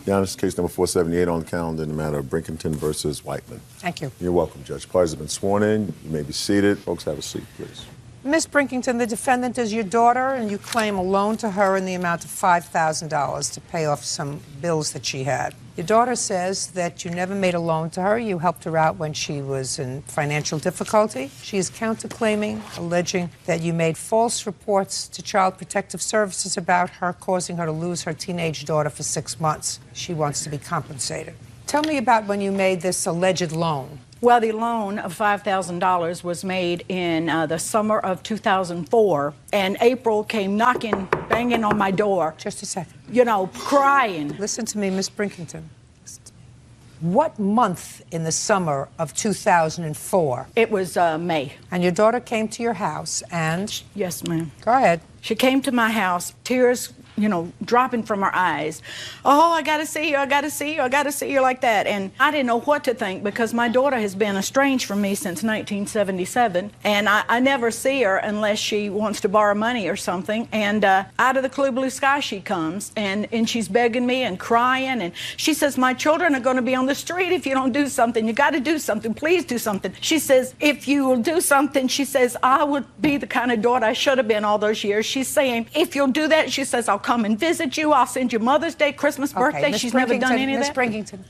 Speaker 2: Now, this is case number 478 on the calendar in the matter of Brinkington versus Whiteman.
Speaker 3: Thank you.
Speaker 2: You're welcome, Judge. Parties have been sworn in. You may be seated. Folks, have a seat, please.
Speaker 3: Miss Brinkington, the defendant is your daughter, and you claim a loan to her in the amount of $5,000 to pay off some bills that she had. Your daughter says that you never made a loan to her. You helped her out when she was in financial difficulty. She is counterclaiming, alleging that you made false reports to Child Protective Services about her, causing her to lose her teenage daughter for 6 months. She wants to be compensated. Tell me about when you made this alleged loan.
Speaker 11: Well, the loan of $5,000 was made in the summer of 2004, and April came knocking, banging on my door.
Speaker 3: Just a second.
Speaker 11: You know, crying.
Speaker 3: Listen to me, Miss Brinkington. Listen to me. What month in the summer of 2004?
Speaker 11: It was May.
Speaker 3: And your daughter came to your house and...
Speaker 11: Yes, ma'am.
Speaker 3: Go ahead.
Speaker 11: She came to my house, tears, you know, dropping from her eyes. Oh, I gotta see you, I gotta see you, I gotta see you, like that. And I didn't know what to think because my daughter has been estranged from me since 1977. And I never see her unless she wants to borrow money or something. And out of the clear blue sky she comes, and she's begging me and crying. And she says, my children are gonna be on the street if you don't do something. You gotta do something, please do something. She says, if you will do something, she says, I would be the kind of daughter I should have been all those years. She's saying, if you'll do that, she says, I'll come and visit you. I'll send you Mother's Day, Christmas, birthday.
Speaker 3: Miss
Speaker 11: She's never done any of
Speaker 3: Miss
Speaker 11: that.
Speaker 3: Brinkington.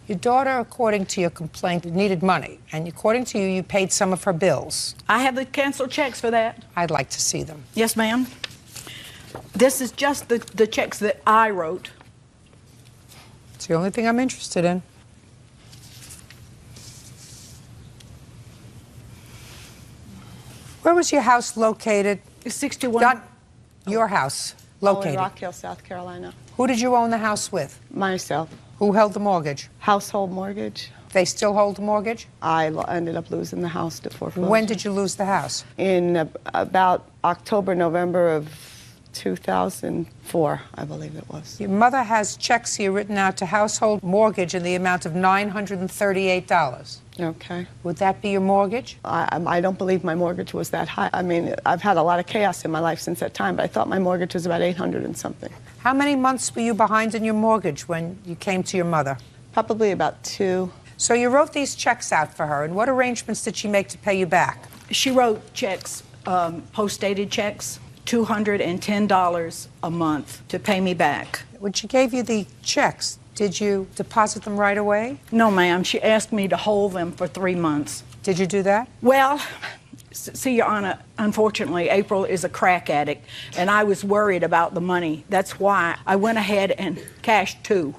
Speaker 3: Your daughter, according to your complaint, needed money. And according to you, you paid some of her bills.
Speaker 11: I have the canceled checks for that.
Speaker 3: I'd like to see them.
Speaker 11: Yes, ma'am. This is just the checks that I wrote.
Speaker 3: It's the only thing I'm interested in. Where was your house located?
Speaker 11: 61.
Speaker 3: Not your house located.
Speaker 12: In Rock Hill, South Carolina.
Speaker 3: Who did you own the house with?
Speaker 12: Myself.
Speaker 3: Who held the mortgage?
Speaker 12: Household mortgage.
Speaker 3: They still hold the mortgage?
Speaker 12: I ended up losing the house to foreclosure.
Speaker 3: When did you lose the house?
Speaker 12: In about October, November of 2004, I believe it was.
Speaker 3: Your mother has checks here written out to household mortgage in the amount of $938.
Speaker 12: Okay.
Speaker 3: Would that be your mortgage?
Speaker 12: I don't believe my mortgage was that high. I mean, I've had a lot of chaos in my life since that time, but I thought my mortgage was about 800 and something.
Speaker 3: How many months were you behind in your mortgage when you came to your mother?
Speaker 12: Probably about 2.
Speaker 3: So you wrote these checks out for her, and what arrangements did she make to pay you back?
Speaker 11: She wrote checks, post-dated checks, $210 a month to pay me back.
Speaker 3: When she gave you the checks, did you deposit them right away?
Speaker 11: No, ma'am. She asked me to hold them for 3 months.
Speaker 3: Did you do that?
Speaker 11: Well, see, Your Honor, unfortunately, April is a crack addict, and I was worried about the money. That's why I went ahead and cashed 2.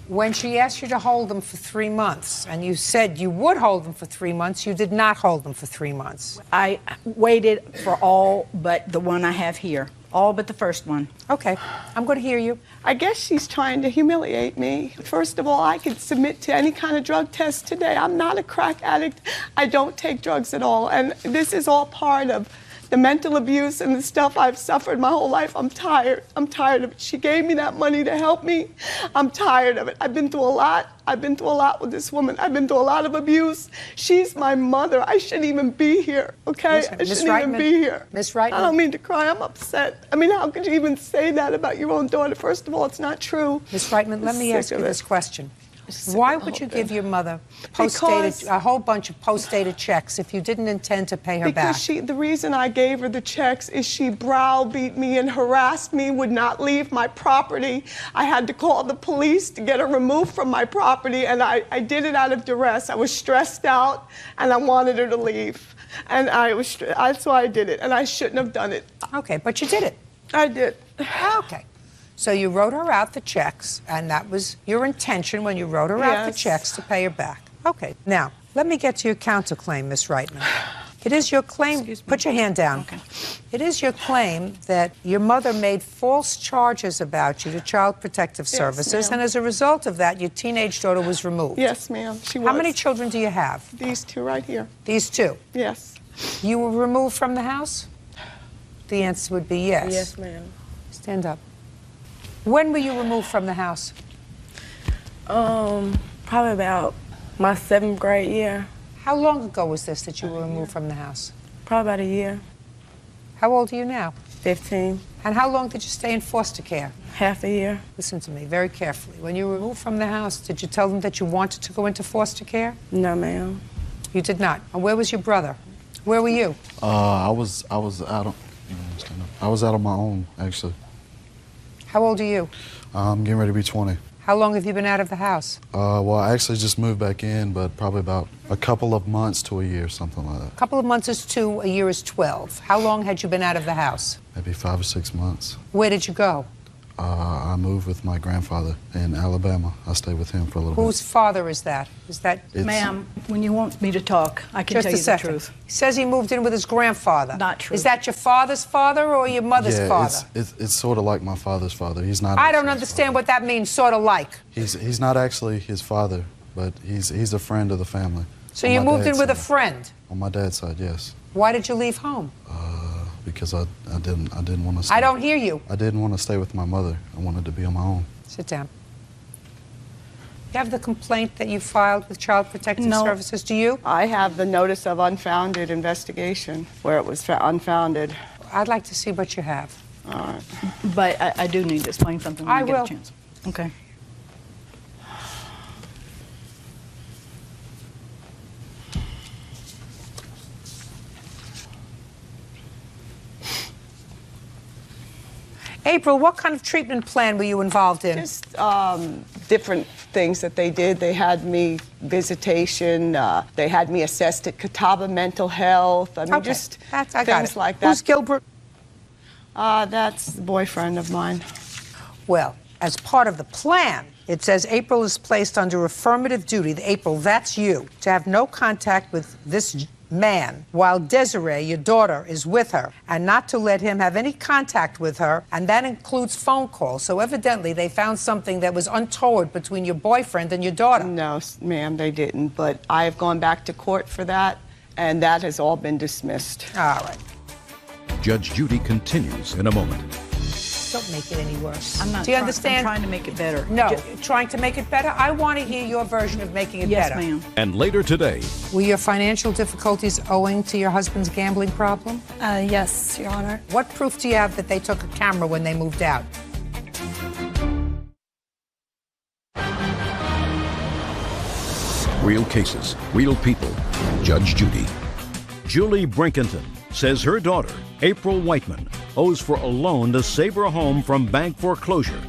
Speaker 3: When she asked you to hold them for 3 months, and you said you would hold them for 3 months, you did not hold them for 3 months.
Speaker 11: I waited for all but the one I have here. All but the first one.
Speaker 3: Okay, I'm going to hear you.
Speaker 12: I guess she's trying to humiliate me. First of all, I could submit to any kind of drug test today. I'm not a crack addict. I don't take drugs at all. And this is all part of the mental abuse and the stuff I've suffered my whole life. I'm tired. I'm tired of it. She gave me that money to help me. I'm tired of it. I've been through a lot. I've been through a lot with this woman. I've been through a lot of abuse. She's my mother. I shouldn't even be here, okay? I shouldn't even be here.
Speaker 3: Miss Reitman.
Speaker 12: I don't mean to cry. I'm upset. I mean, how could you even say that about your own daughter? First of all, it's not true.
Speaker 3: Miss Reitman, let me ask you this question. Why would you give your mother a whole bunch of post-dated checks if you didn't intend to pay her back?
Speaker 12: Because the reason I gave her the checks is she browbeat me and harassed me, would not leave my property. I had to call the police to get her removed from my property, and I did it out of duress. I was stressed out, and I wanted her to leave. And that's why I did it, and I shouldn't have done it.
Speaker 3: Okay, but you did it.
Speaker 12: I did.
Speaker 3: Okay. So you wrote her out the checks, and that was your intention when you wrote her out the checks to pay her back. Okay. Now, let me get to your counterclaim, Miss Reitman. It is your claim. Put your hand down. Okay. It is your claim that your mother made false charges about you to Child Protective Services, and as a result of that, your teenage daughter was removed.
Speaker 12: Yes, ma'am. She was.
Speaker 3: How many children do you have?
Speaker 12: These two right here.
Speaker 3: These two?
Speaker 12: Yes.
Speaker 3: You were removed from the house? The answer would be yes.
Speaker 13: Yes, ma'am.
Speaker 3: Stand up. When were you removed from the house?
Speaker 13: Probably about my 7th grade year.
Speaker 3: How long ago was this that you were removed from the house?
Speaker 13: Probably about a year.
Speaker 3: How old are you now?
Speaker 13: 15.
Speaker 3: And how long did you stay in foster care?
Speaker 13: Half a year.
Speaker 3: Listen to me very carefully. When you were removed from the house, did you tell them that you wanted to go into foster care?
Speaker 13: No, ma'am.
Speaker 3: You did not. And where was your brother? Where were you?
Speaker 14: I was out on my own, actually.
Speaker 3: How old are you?
Speaker 14: I'm getting ready to be 20.
Speaker 3: How long have you been out of the house?
Speaker 14: Well, I actually just moved back in, but probably about a couple of months to a year, something like that.
Speaker 3: A couple of months is 2, a year is 12. How long had you been out of the house?
Speaker 14: Maybe 5 or 6 months.
Speaker 3: Where did you go?
Speaker 14: I moved with my grandfather in Alabama. I stayed with him for a little bit.
Speaker 3: Whose father is that?
Speaker 11: Ma'am, when you want me to talk, I can
Speaker 3: Just
Speaker 11: tell
Speaker 3: a
Speaker 11: you
Speaker 3: second.
Speaker 11: the truth.
Speaker 3: He says he moved in with his grandfather.
Speaker 11: Not true.
Speaker 3: Is that your father's father or your mother's father?
Speaker 14: It's sort of like my father's father. He's not.
Speaker 3: I don't understand what that means, sort of like.
Speaker 14: He's not actually his father, but he's a friend of the family.
Speaker 3: So you moved in with a friend?
Speaker 14: On my dad's side, yes.
Speaker 3: Why did you leave home?
Speaker 14: Because I didn't want to stay.
Speaker 3: I don't hear you.
Speaker 14: I didn't want to stay with my mother. I wanted to be on my own.
Speaker 3: Sit down. You have the complaint that you filed with Child Protective Services, do you?
Speaker 12: I have the notice of unfounded investigation where it was unfounded.
Speaker 3: I'd like to see what you have.
Speaker 12: All right.
Speaker 11: But I do need to explain something when I get a chance. Okay.
Speaker 3: April, what kind of treatment plan were you involved in?
Speaker 12: Just different things that they did. They had me visitation. They had me assessed at Catawba Mental Health. I mean, just things like that.
Speaker 3: Who's Gilbert?
Speaker 12: That's the boyfriend of mine.
Speaker 3: Well, as part of the plan, it says April is placed under affirmative duty. April, that's you, to have no contact with this man while Desiree, your daughter, is with her, and not to let him have any contact with her, and that includes phone calls. So evidently they found something that was untoward between your boyfriend and your daughter.
Speaker 12: No, ma'am, they didn't. But I have gone back to court for that, and that has all been dismissed.
Speaker 3: All right.
Speaker 1: Judge Judy continues in a moment.
Speaker 3: Don't make it any worse.
Speaker 11: I'm not.
Speaker 3: Do you understand?
Speaker 11: I'm trying to make it better.
Speaker 3: No, trying to make it better? I want to hear your version of making it better.
Speaker 11: Yes, ma'am.
Speaker 1: And later today,
Speaker 3: were your financial difficulties owing to your husband's gambling problem?
Speaker 15: Yes, Your Honor.
Speaker 3: What proof do you have that they took a camera when they moved out?
Speaker 1: real cases, real people. Judge Judy. Julie Brinkenton says her daughter, April Whiteman, owes for a loan to save her home from bank foreclosure.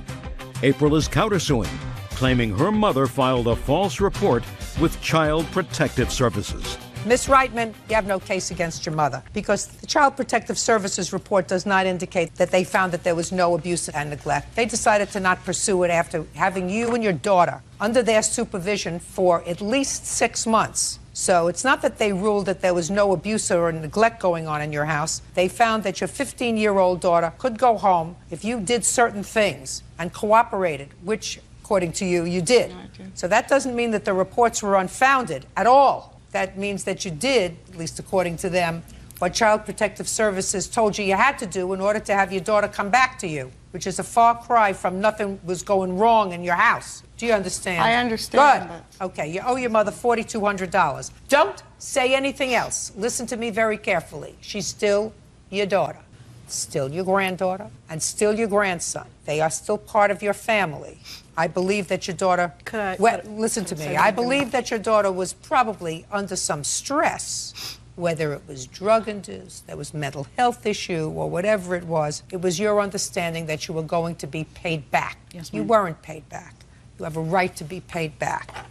Speaker 1: April is countersuing, claiming her mother filed a false report with Child Protective Services.
Speaker 3: Miss Reitman, you have no case against your mother because the Child Protective Services report does not indicate that they found that there was no abuse and neglect. They decided to not pursue it after having you and your daughter under their supervision for at least 6 months. So it's not that they ruled that there was no abuse or neglect going on in your house. They found that your 15-year-old daughter could go home if you did certain things and cooperated, which, according to you, you did. So that doesn't mean that the reports were unfounded at all. That means that you did, at least according to them, what Child Protective Services told you you had to do in order to have your daughter come back to you, which is a far cry from nothing was going wrong in your house. Do you understand?
Speaker 12: I understand.
Speaker 3: Good. Okay, you owe your mother $4,200. Don't say anything else. Listen to me very carefully. She's still your daughter, still your granddaughter, and still your grandson. They are still part of your family. I believe that your daughter. Listen to me. I believe that your daughter was probably under some stress, whether it was drug-induced, there was mental health issue, or whatever it was. It was your understanding that you were going to be paid back.
Speaker 11: Yes,
Speaker 3: you
Speaker 11: ma'am.
Speaker 3: weren't paid back. You have a right to be paid back.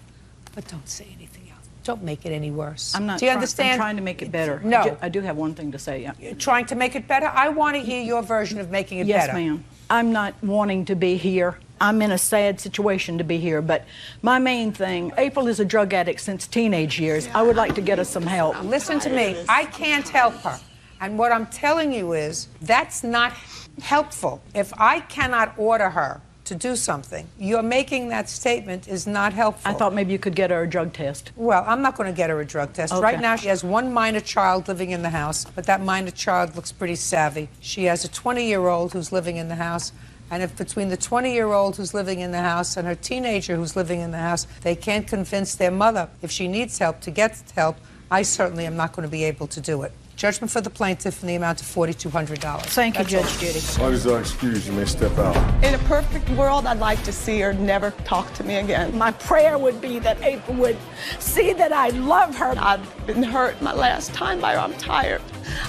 Speaker 3: But don't say anything else. Don't make it any worse.
Speaker 11: I'm not.
Speaker 3: Do you understand?
Speaker 11: I'm trying to make it better.
Speaker 3: No.
Speaker 11: I do have one thing to say. Yeah.
Speaker 3: You're trying to make it better? I want to hear your version of making it
Speaker 11: Yes,
Speaker 3: better.
Speaker 11: ma'am. I'm not wanting to be here. I'm in a sad situation to be here, but my main thing, April is a drug addict since teenage years. I would like to get her some help.
Speaker 3: Listen to me. I can't help her. And what I'm telling you is that's not helpful. If I cannot order her to do something, you're making that statement is not helpful.
Speaker 11: I thought maybe you could get her a drug test.
Speaker 3: Well, I'm not going to get her a drug test.
Speaker 11: Okay.
Speaker 3: Right now, she has one minor child living in the house, but that minor child looks pretty savvy. She has a 20-year-old who's living in the house. And if between the 20-year-old who's living in the house and her teenager who's living in the house, they can't convince their mother, if she needs help, to get help, I certainly am not going to be able to do it. Judgment for the plaintiff in the amount of $4,200.
Speaker 11: Thank you,
Speaker 3: That's all.
Speaker 11: Judge Judy.
Speaker 2: As long as you're excused, you may step out.
Speaker 12: In a perfect world, I'd like to see her never talk to me again.
Speaker 11: My prayer would be that April would see that I love her.
Speaker 12: I've been hurt my last time by her. I'm tired.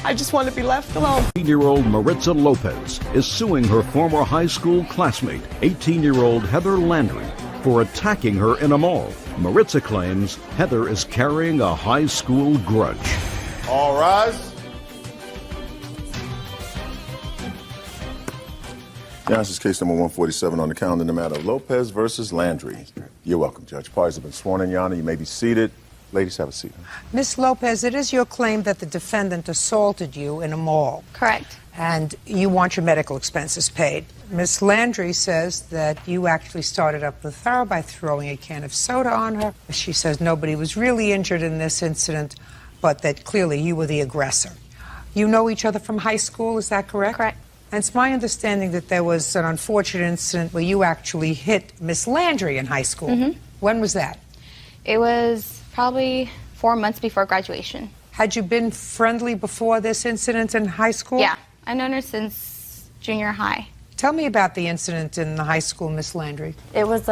Speaker 12: I just want to be left alone.
Speaker 1: 18-year-old Maritza Lopez is suing her former high school classmate, 18-year-old Heather Landry, for attacking her in a mall. Maritza claims Heather is carrying a high school grudge.
Speaker 2: All rise. Now, this is case number 147 on the calendar in the matter of Lopez versus Landry. You're welcome, Judge. Parties have been sworn in, Your Honor. You may be seated. Ladies, have a seat.
Speaker 3: Miss Lopez, it is your claim that the defendant assaulted you in a mall.
Speaker 15: Correct.
Speaker 3: And you want your medical expenses paid. Miss Landry says that you actually started up with her by throwing a can of soda on her. She says nobody was really injured in this incident, but that clearly you were the aggressor. You know each other from high school, is that correct?
Speaker 15: Correct.
Speaker 3: And it's my understanding that there was an unfortunate incident where you actually hit Miss Landry in high school.
Speaker 15: Mm-hmm.
Speaker 3: When was that?
Speaker 15: It was probably 4 months before graduation.
Speaker 3: Had you been friendly before this incident in high school?
Speaker 15: Yeah, I've known her since junior high.
Speaker 3: Tell me about the incident in the high school, Miss Landry.
Speaker 16: It was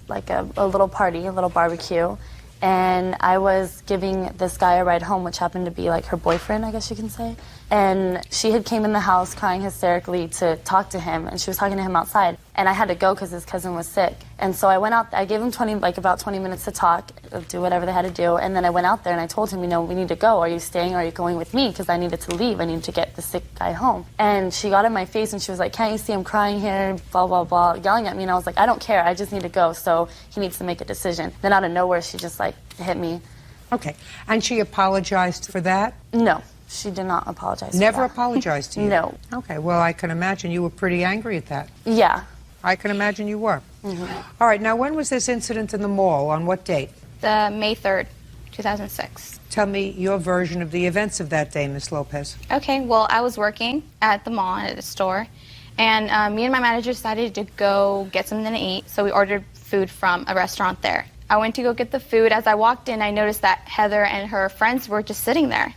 Speaker 16: like a little party, a little barbecue, and I was giving this guy a ride home, which happened to be like her boyfriend, I guess you can say. And she had came in the house crying hysterically to talk to him, and she was talking to him outside. And I had to go because his cousin was sick. And so I went out, I gave him about 20 minutes to talk, do whatever they had to do. And then I went out there and I told him, you know, we need to go. Are you staying or are you going with me? Because I needed to leave. I needed to get the sick guy home. And she got in my face and she was like, can't you see I'm crying here? Blah, blah, blah, yelling at me. And I was like, I don't care. I just need to go. So he needs to make a decision. Then out of nowhere, she just like hit me.
Speaker 3: Okay. And she apologized for that?
Speaker 16: No. She did not apologize.
Speaker 3: Never
Speaker 16: for that.
Speaker 3: apologized to you?
Speaker 16: No.
Speaker 3: Okay, well, I can imagine you were pretty angry at that.
Speaker 16: Yeah.
Speaker 3: I can imagine you were.
Speaker 16: Mm-hmm.
Speaker 3: All right, now when was this incident in the mall? On what date?
Speaker 15: May 3rd, 2006.
Speaker 3: Tell me your version of the events of that day, Miss Lopez.
Speaker 15: Okay, well, I was working at the mall at a store, and me and my manager decided to go get something to eat, so we ordered food from a restaurant there. I went to go get the food. As I walked in, I noticed that Heather and her friends were just sitting there.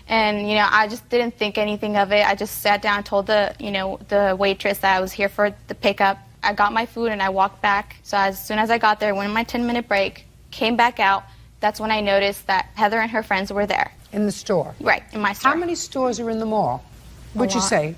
Speaker 15: And, you know, I just didn't think anything of it. I just sat down and told the waitress that I was here for the pickup. I got my food and I walked back. So as soon as I got there, went on my 10-minute break, came back out. That's when I noticed that Heather and her friends were there.
Speaker 3: In the store?
Speaker 15: Right, in my store.
Speaker 3: How many stores are in the mall? Would you
Speaker 15: lot.
Speaker 3: say?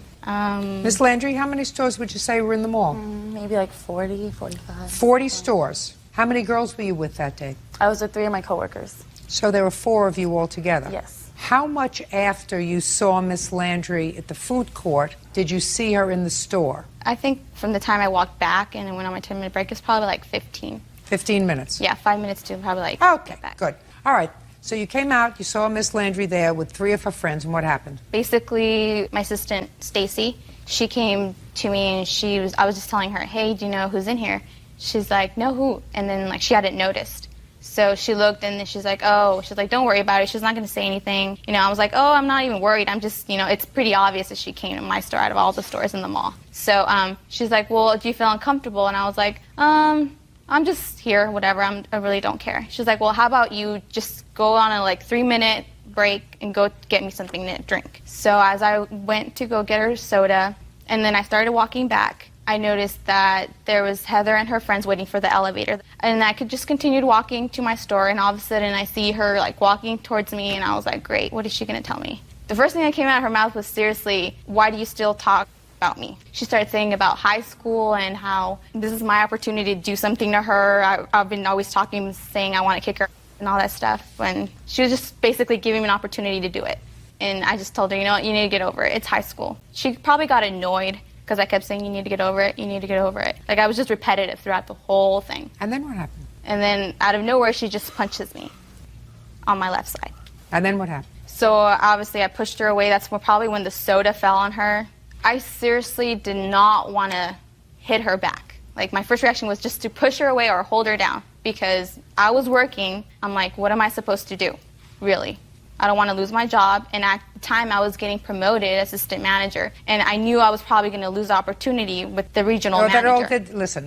Speaker 3: Miss Landry, how many stores would you say were in the mall?
Speaker 16: Maybe like 40, 45.
Speaker 3: 40 stores. How many girls were you with that day?
Speaker 16: I was with 3 of my coworkers.
Speaker 3: So there were 4 of you all together?
Speaker 16: Yes.
Speaker 3: How much after you saw Miss Landry at the food court did you see her in the store?
Speaker 15: I think from the time I walked back and I went on my 10-minute break, it's probably like 15.
Speaker 3: 15 minutes?
Speaker 15: Yeah, 5 minutes to probably like
Speaker 3: Okay,
Speaker 15: get back.
Speaker 3: good. All right. So you came out, you saw Miss Landry there with 3 of her friends, and what happened?
Speaker 15: Basically, my assistant, Stacy, she came to me and I was just telling her, hey, do you know who's in here? She's like, no, who? And then like she hadn't noticed. So she looked and then she's like, don't worry about it. She's not going to say anything. You know, I was like, oh, I'm not even worried. I'm just, you know, it's pretty obvious that she came to my store out of all the stores in the mall. So she's like, well, do you feel uncomfortable? And I was like, I'm just here, whatever. I really don't care. She's like, well, how about you just go on a 3-minute break and go get me something to drink. So as I went to go get her soda, and then I started walking back, I noticed that there was Heather and her friends waiting for the elevator. And I could just continue walking to my store, and all of a sudden I see her like walking towards me, and I was like, great, what is she going to tell me? The first thing that came out of her mouth was, seriously, why do you still talk about me? She started saying about high school and how this is my opportunity to do something to her. I've been always talking, saying I want to kick her and all that stuff. And she was just basically giving me an opportunity to do it. And I just told her, you know what, you need to get over it. It's high school. She probably got annoyed because I kept saying, you need to get over it, you need to get over it. Like, I was just repetitive throughout the whole thing.
Speaker 3: And then what happened?
Speaker 15: And then out of nowhere, she just punches me on my left side.
Speaker 3: And then what happened?
Speaker 15: So obviously I pushed her away. That's probably when the soda fell on her. I seriously did not want to hit her back. Like, my first reaction was just to push her away or hold her down, because I was working. I'm like, what am I supposed to do? Really? I don't want to lose my job. And at the time, I was getting promoted assistant manager, and I knew I was probably going to lose opportunity with the regional manager.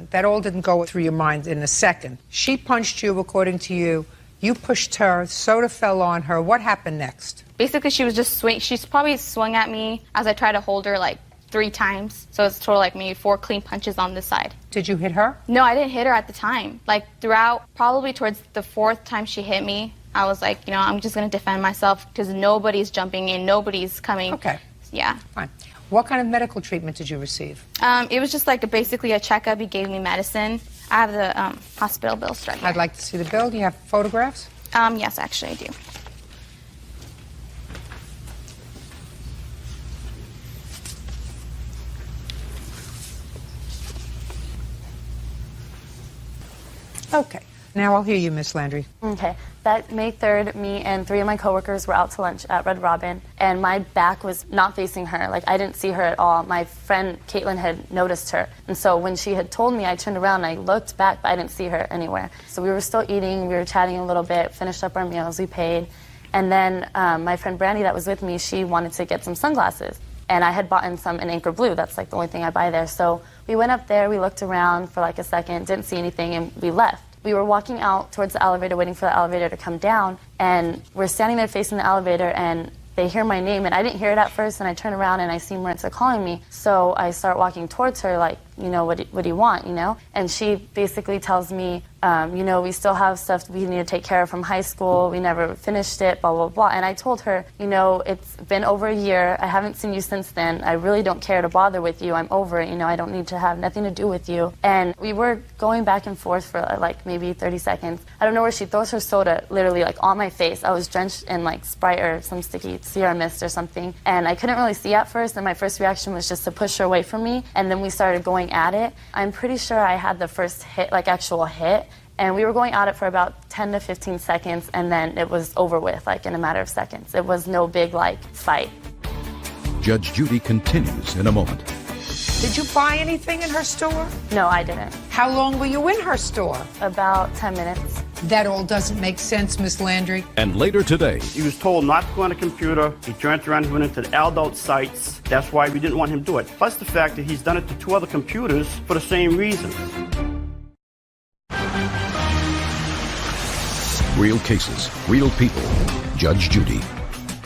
Speaker 3: That all didn't go through your mind in a second. She punched you, according to you. You pushed her, soda fell on her. What happened next?
Speaker 15: Basically, she was just she's probably swung at me as I tried to hold her like 3 times. So it's total like maybe 4 clean punches on this side.
Speaker 3: Did you hit her?
Speaker 15: No, I didn't hit her at the time. Like, throughout, probably towards the 4th time she hit me, I was like, you know, I'm just going to defend myself because nobody's jumping in, nobody's coming.
Speaker 3: Okay.
Speaker 15: Yeah.
Speaker 3: Fine. What kind of medical treatment did you receive?
Speaker 15: It was just like basically a checkup. He gave me medicine. I have the hospital bills right here.
Speaker 3: I'd like to see the bill. Do you have photographs?
Speaker 15: Yes, actually I do.
Speaker 3: Okay. Now I'll hear you, Miss Landry.
Speaker 16: Okay. That May 3rd, me and 3 of my coworkers were out to lunch at Red Robin, and my back was not facing her. Like, I didn't see her at all. My friend Caitlin had noticed her. And so when she had told me, I turned around and I looked back, but I didn't see her anywhere. So we were still eating, we were chatting a little bit, finished up our meals, we paid. And then my friend Brandy that was with me, she wanted to get some sunglasses. And I had bought in some in Anchor Blue. That's like the only thing I buy there. So we went up there, we looked around for like a second, didn't see anything, and we left. We were walking out towards the elevator, waiting for the elevator to come down, and we're standing there facing the elevator, and they hear my name, and I didn't hear it at first, and I turn around and I see Maritza calling me. So I start walking towards her like, you know, what do you want, you know? And she basically tells me, you know, we still have stuff we need to take care of from high school. We never finished it, blah, blah, blah. And I told her, you know, it's been over a year. I haven't seen you since then. I really don't care to bother with you. I'm over it. You know, I don't need to have nothing to do with you. And we were going back and forth for like maybe 30 seconds. I don't know where she throws her soda literally like on my face. I was drenched in like Sprite or some sticky Sierra Mist or something. And I couldn't really see at first. And my first reaction was just to push her away from me. And then we started going at it. I'm pretty sure I had the first hit, like actual hit. And we were going at it for about 10 to 15 seconds, and then it was over with, like in a matter of seconds. It was no big, like, fight.
Speaker 1: Judge Judy continues in a moment.
Speaker 3: Did you buy anything in her store?
Speaker 16: No, I didn't.
Speaker 3: How long were you in her store?
Speaker 16: About 10 minutes.
Speaker 3: That all doesn't make sense, Miss Landry.
Speaker 1: And later today,
Speaker 17: he was told not to go on the computer. He turned around and went into the adult sites. That's why we didn't want him to do it. Plus the fact that he's done it to 2 other computers for the same reason.
Speaker 1: real cases, real people. Judge Judy.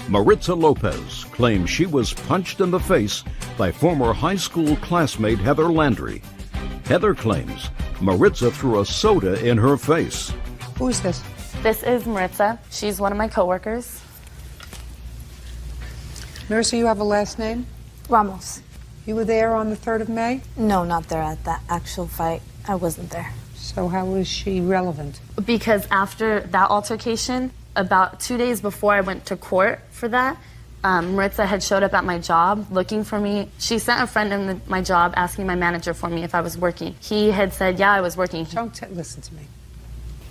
Speaker 1: Maritza Lopez claims she was punched in the face by former high school classmate Heather Landry. Heather claims Maritza threw a soda in her face.
Speaker 3: Who is this?
Speaker 16: This is Maritza. She's one of my coworkers.
Speaker 3: Maritza, you have a last name?
Speaker 18: Ramos.
Speaker 3: You were there on the 3rd of May?
Speaker 18: No, not there at that actual fight. I wasn't there.
Speaker 3: So how was she relevant?
Speaker 16: Because after that altercation, about 2 days before I went to court for that, Maritza had showed up at my job looking for me. She sent a friend in my job asking my manager for me if I was working. He had said, yeah, I was working.
Speaker 3: Don't listen to me.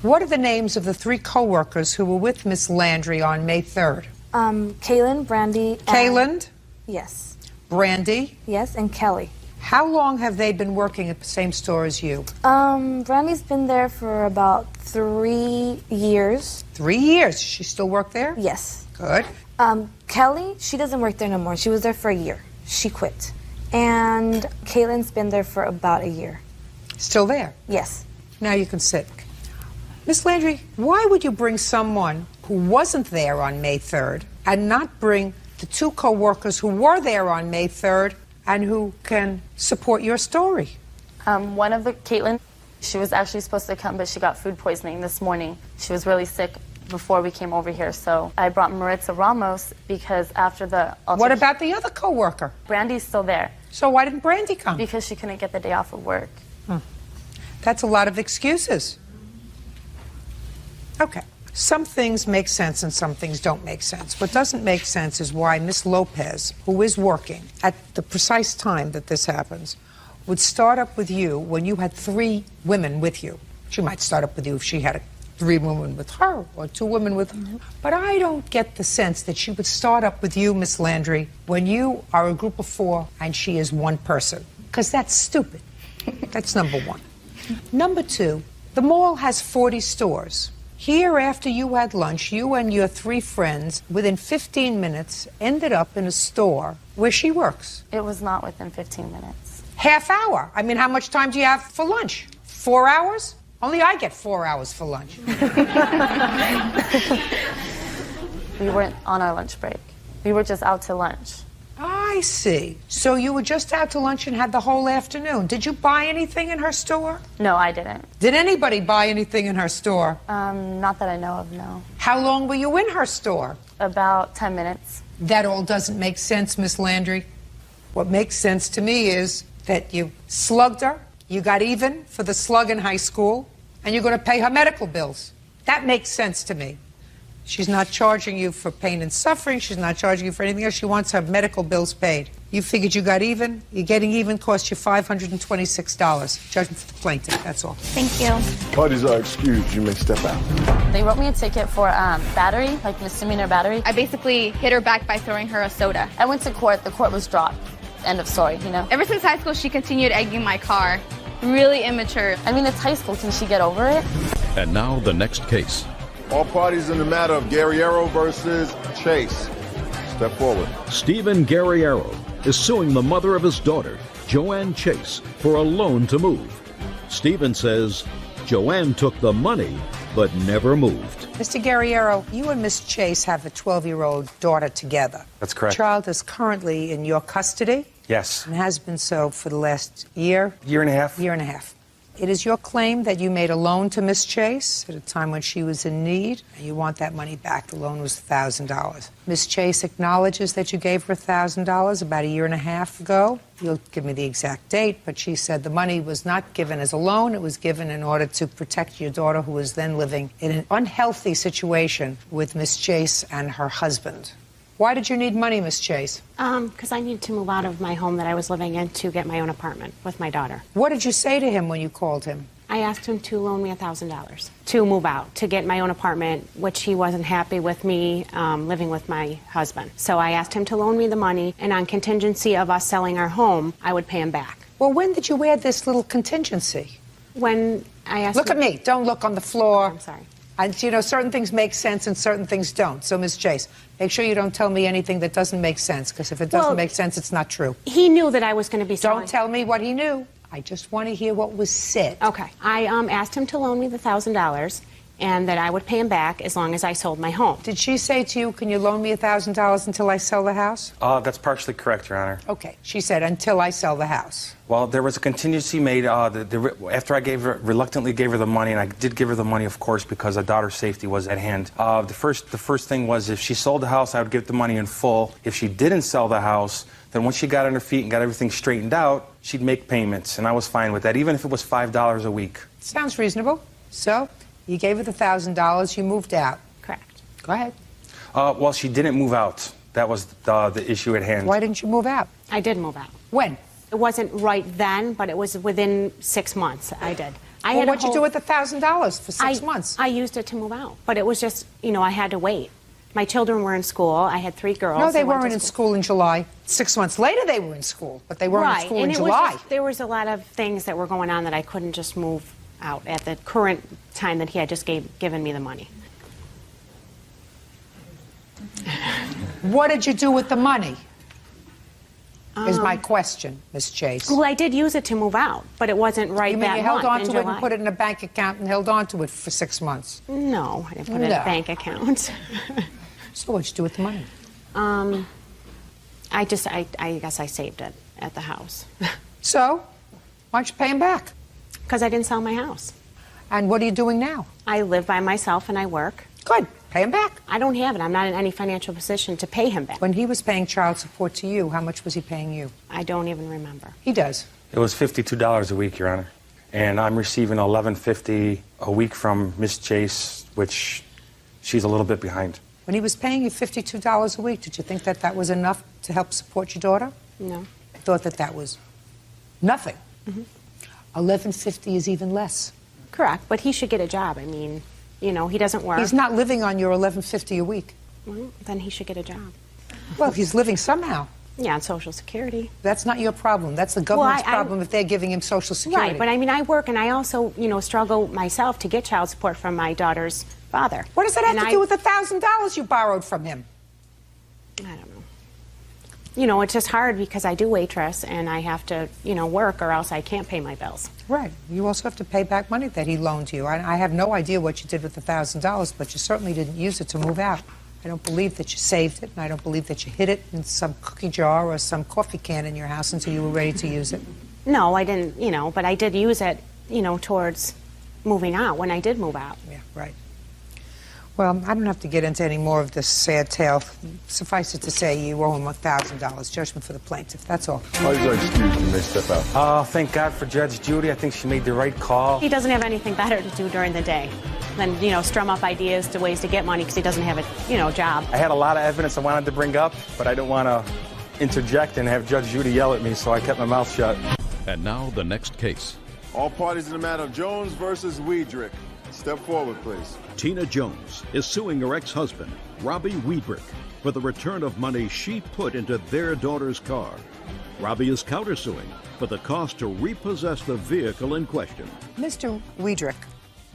Speaker 3: What are the names of the 3 co-workers who were with Miss Landry on May 3rd?
Speaker 18: Kaylin, Brandy, and...
Speaker 3: Kaylin?
Speaker 18: Yes.
Speaker 3: Brandy?
Speaker 18: Yes, and Kelly.
Speaker 3: How long have they been working at the same store as you?
Speaker 18: Brandy's been there for about 3 years.
Speaker 3: 3 years? She still work there?
Speaker 18: Yes.
Speaker 3: Good.
Speaker 18: Kelly, she doesn't work there no more. She was there for a year. She quit. And Kaylin's been there for about a year.
Speaker 3: Still there?
Speaker 18: Yes.
Speaker 3: Now you can sit. Miss Landry, why would you bring someone who wasn't there on May 3rd and not bring the 2 co-workers who were there on May 3rd and who can support your story.
Speaker 16: One of the, Caitlin, she was actually supposed to come, but she got food poisoning this morning. She was really sick before we came over here, so I brought Maritza Ramos because after the...
Speaker 3: What about the other co-worker?
Speaker 16: Brandy's still there.
Speaker 3: So why didn't Brandy come?
Speaker 16: Because she couldn't get the day off of work.
Speaker 3: That's a lot of excuses. Okay. Some things make sense and some things don't make sense. What doesn't make sense is why Miss Lopez, who is working at the precise time that this happens, would start up with you when you had 3 women with you. She might start up with you if she had 3 women with her or 2 women with her. But I don't get the sense that she would start up with you, Miss Landry, when you are a group of 4 and she is 1 person. Because that's stupid. That's number 1. Number 2, the mall has 40 stores. Here, after you had lunch, you and your 3 friends, within 15 minutes, ended up in a store where she works.
Speaker 16: It was not within 15 minutes.
Speaker 3: Half hour. I mean, how much time do you have for lunch? 4 hours? Only I get 4 hours for lunch.
Speaker 16: We weren't on our lunch break. We were just out to lunch.
Speaker 3: I see. So you were just out to lunch and had the whole afternoon. Did you buy anything in her store?
Speaker 16: No, I didn't.
Speaker 3: Did anybody buy anything in her store?
Speaker 16: Not that I know of, no.
Speaker 3: How long were you in her store?
Speaker 16: About 10 minutes.
Speaker 3: That all doesn't make sense, Miss Landry. What makes sense to me is that you slugged her, you got even for the slug in high school, and you're going to pay her medical bills. That makes sense to me. She's not charging you for pain and suffering. She's not charging you for anything else. She wants her medical bills paid. You figured you got even. You're getting even cost you $526. Judgment for the plaintiff, that's all.
Speaker 15: Thank you.
Speaker 2: Parties are excused. You may step out.
Speaker 16: They wrote me a ticket for battery, like misdemeanor battery.
Speaker 15: I basically hit her back by throwing her a soda.
Speaker 16: I went to court. The court was dropped. End of story, you know?
Speaker 15: Ever since high school, she continued egging my car. Really immature.
Speaker 16: I mean, it's high school. Can she get over it?
Speaker 1: And now the next case.
Speaker 2: All parties in the matter of Guerriero versus Chase. Step forward.
Speaker 1: Stephen Guerriero is suing the mother of his daughter, Joanne Chase, for a loan to move. Stephen says Joanne took the money but never moved.
Speaker 3: Mr. Guerriero, you and Miss Chase have a 12-year-old daughter together.
Speaker 19: That's correct.
Speaker 3: The child is currently in your custody.
Speaker 19: Yes.
Speaker 3: And has been so for the last year.
Speaker 19: Year and a half.
Speaker 3: Year and a half. It is your claim that you made a loan to Miss Chase at a time when she was in need, and you want that money back. The loan was $1,000. Miss Chase acknowledges that you gave her $1,000 about a year and a half ago. You'll give me the exact date, but she said the money was not given as a loan. It was given in order to protect your daughter, who was then living in an unhealthy situation with Miss Chase and her husband. Why did you need money, Miss Chase?
Speaker 20: Because I needed to move out of my home that I was living in to get my own apartment with my daughter.
Speaker 3: What did you say to him when you called him?
Speaker 20: I asked him to loan me $1,000 to move out, to get my own apartment, which he wasn't happy with me living with my husband. So I asked him to loan me the money, and on contingency of us selling our home, I would pay him back.
Speaker 3: Well, when did you add this little contingency?
Speaker 20: When I asked
Speaker 3: Look
Speaker 20: him...
Speaker 3: at me. Don't look on the floor.
Speaker 20: I'm sorry.
Speaker 3: And, you know, certain things make sense and certain things don't. So, Ms. Chase, make sure you don't tell me anything that doesn't make sense, because if it doesn't make sense, it's not true.
Speaker 20: He knew that I was going to be selling.
Speaker 3: Don't tell me what he knew. I just want to hear what was said.
Speaker 20: Okay. I asked him to loan me the $1,000 and that I would pay him back as long as I sold my home.
Speaker 3: Did she say to you, can you loan me $1,000 until I sell the house?
Speaker 19: That's partially correct, Your Honor.
Speaker 3: Okay. She said, until I sell the house.
Speaker 19: Well, there was a contingency made after I reluctantly gave her the money, and I did give her the money, of course, because our daughter's safety was at hand. The first thing was, if she sold the house, I would give the money in full. If she didn't sell the house, then once she got on her feet and got everything straightened out, she'd make payments, and I was fine with that, even if it was $5 a week.
Speaker 3: Sounds reasonable. So, you gave her the $1,000, you moved out.
Speaker 20: Correct.
Speaker 3: Go ahead.
Speaker 19: Well, she didn't move out. That was the issue at hand.
Speaker 3: Why didn't you move out?
Speaker 20: I did move out.
Speaker 3: When?
Speaker 20: It wasn't right then, but it was within 6 months. I did.
Speaker 3: Well, what'd you do with the $1,000 for 6 months?
Speaker 20: I used it to move out, but it was just, you know, I had to wait. My children were in school. I had 3 girls.
Speaker 3: No, they weren't in school in July. 6 months later, they were in school, but they weren't in school in July.
Speaker 20: There was a lot of things that were going on that I couldn't just move out at the current time that he had just given me the money.
Speaker 3: What did you do with the money? Is my question, Ms. Chase.
Speaker 20: Well, I did use it to move out, but it wasn't right
Speaker 3: You mean
Speaker 20: that
Speaker 3: you held on
Speaker 20: month
Speaker 3: to
Speaker 20: in
Speaker 3: it
Speaker 20: July.
Speaker 3: and put it in a bank account and held on to it for 6 months?
Speaker 20: No, I didn't put it in a bank account.
Speaker 3: So what'd you do with the money?
Speaker 20: I guess I saved it. at the house.
Speaker 3: So, why don't you pay him back?
Speaker 20: Because I didn't sell my house.
Speaker 3: And what are you doing now?
Speaker 20: I live by myself and I work.
Speaker 3: Good. Pay him back.
Speaker 20: I don't have it. I'm not in any financial position to pay him back.
Speaker 3: When he was paying child support to you, how much was he paying you?
Speaker 20: I don't even remember.
Speaker 3: He does.
Speaker 19: It was $52 a week, Your Honor. And I'm receiving $11.50 a week from Miss Chase, which she's a little bit behind.
Speaker 3: When he was paying you $52 a week, did you think that that was enough to help support your daughter?
Speaker 20: No.
Speaker 3: I thought that that was nothing. $11.50 is even less.
Speaker 20: Correct, but he should get a job. I mean, you know, he doesn't work.
Speaker 3: He's not living on your $11.50 a week.
Speaker 20: Well, then he should get a job.
Speaker 3: Well, he's living somehow.
Speaker 20: Yeah, on Social Security.
Speaker 3: That's not your problem. That's the government's problem if they're giving him Social Security.
Speaker 20: Right, but I mean, I work and I also, you know, struggle myself to get child support from my daughter's father.
Speaker 3: What does that have to do with the $1,000 you borrowed from him?
Speaker 20: I don't know. You know, it's just hard because I do waitress and I have to, you know, work or else I can't pay my bills.
Speaker 3: Right. You also have to pay back money that he loaned you. I have no idea what you did with the $1,000, but you certainly didn't use it to move out. I don't believe that you saved it, and I don't believe that you hid it in some cookie jar or some coffee can in your house until you were ready to use it.
Speaker 20: No, I didn't, you know, but I did use it, you know, towards moving out when I did move out.
Speaker 3: Yeah, right. Well, I don't have to get into any more of this sad tale. Suffice it to say, you owe him $1,000, judgment for the plaintiff. That's all.
Speaker 2: Why is your excuse when they step out?
Speaker 19: Oh, thank God for Judge Judy. I think she made the right call.
Speaker 20: He doesn't have anything better to do during the day than, you know, strum up ideas to ways to get money because he doesn't have a, you know, job.
Speaker 19: I had a lot of evidence I wanted to bring up, but I didn't want to interject and have Judge Judy yell at me, so I kept my mouth shut.
Speaker 1: And now the next case.
Speaker 2: All parties in the matter of Jones versus Weidrich. Step forward, please.
Speaker 1: Tina Jones is suing her ex-husband, Robbie Weidrich, for the return of money she put into their daughter's car. Robbie is countersuing for the cost to repossess the vehicle in question.
Speaker 3: Mr. Weidrich,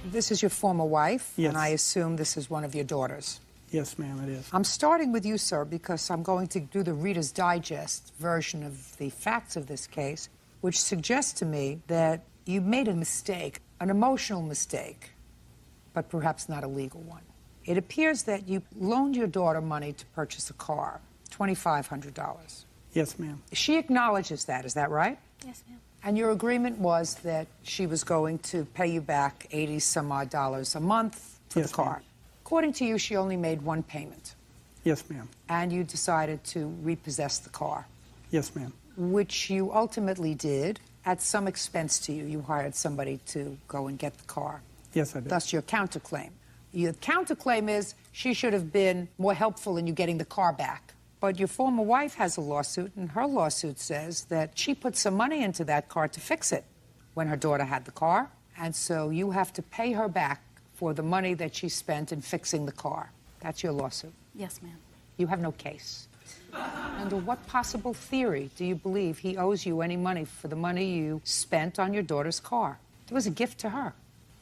Speaker 3: this is your former wife,
Speaker 21: Yes.
Speaker 3: and I assume this is one of your daughters.
Speaker 21: Yes, ma'am, it is.
Speaker 3: I'm starting with you, sir, because I'm going to do the Reader's Digest version of the facts of this case, which suggests to me that you made a mistake, an emotional mistake, but perhaps not a legal one. It appears that you loaned your daughter money to purchase a car, $2,500.
Speaker 21: Yes, ma'am.
Speaker 3: She acknowledges that, is that right?
Speaker 15: Yes, ma'am.
Speaker 3: And your agreement was that she was going to pay you back $80-some-odd a month for
Speaker 21: Yes,
Speaker 3: the car.
Speaker 21: ma'am.
Speaker 3: According to you, she only made one payment,
Speaker 21: Yes, ma'am.
Speaker 3: and you decided to repossess the car,
Speaker 21: Yes, ma'am.
Speaker 3: which you ultimately did at some expense to you. You hired somebody to go and get the car.
Speaker 21: Yes, I did.
Speaker 3: Thus, your counterclaim. Your counterclaim is she should have been more helpful in you getting the car back. But your former wife has a lawsuit, and her lawsuit says that she put some money into that car to fix it when her daughter had the car, and so you have to pay her back for the money that she spent in fixing the car. That's your lawsuit.
Speaker 16: Yes, ma'am.
Speaker 3: You have no case. Under what possible theory do you believe he owes you any money for the money you spent on your daughter's car? It was a gift to her.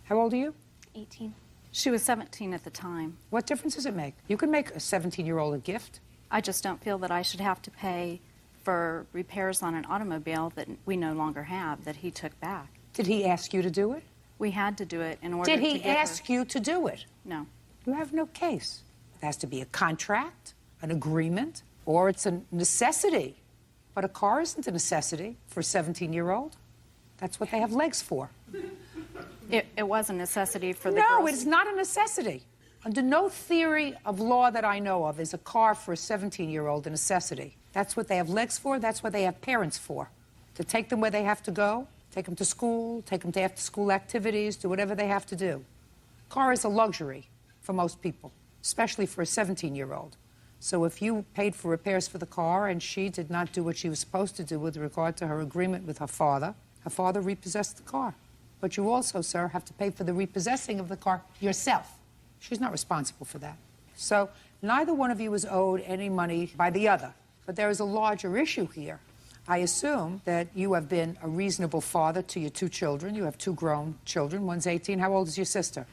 Speaker 3: How old are you?
Speaker 15: 18.
Speaker 22: She was 17 at the time.
Speaker 3: What difference does it make? You can make a 17-year-old a gift.
Speaker 22: I just don't feel that I should have to pay for repairs on an automobile that we no longer have, that he took back.
Speaker 3: Did he ask you to do it?
Speaker 22: We had to do it in order
Speaker 3: Did
Speaker 22: to
Speaker 3: he
Speaker 22: get
Speaker 3: ask you to do it?
Speaker 22: No.
Speaker 3: You have no case. It has to be a contract, an agreement, or it's a necessity. But a car isn't a necessity for a 17-year-old. That's what they have legs for.
Speaker 22: It was a necessity for the
Speaker 3: No,
Speaker 22: girls.
Speaker 3: it's not a necessity. Under no theory of law that I know of is a car for a 17-year-old a necessity. That's what they have legs for. That's what they have parents for. To take them where they have to go, take them to school, take them to after-school activities, do whatever they have to do. Car is a luxury for most people, especially for a 17-year-old. So if you paid for repairs for the car and she did not do what she was supposed to do with regard to her agreement with her father repossessed the car. But you also, sir, have to pay for the repossessing of the car yourself. She's not responsible for that. So neither one of you is owed any money by the other. But there is a larger issue here. I assume that you have been a reasonable father to your two children. You have two grown children. One's 18. How old is your sister?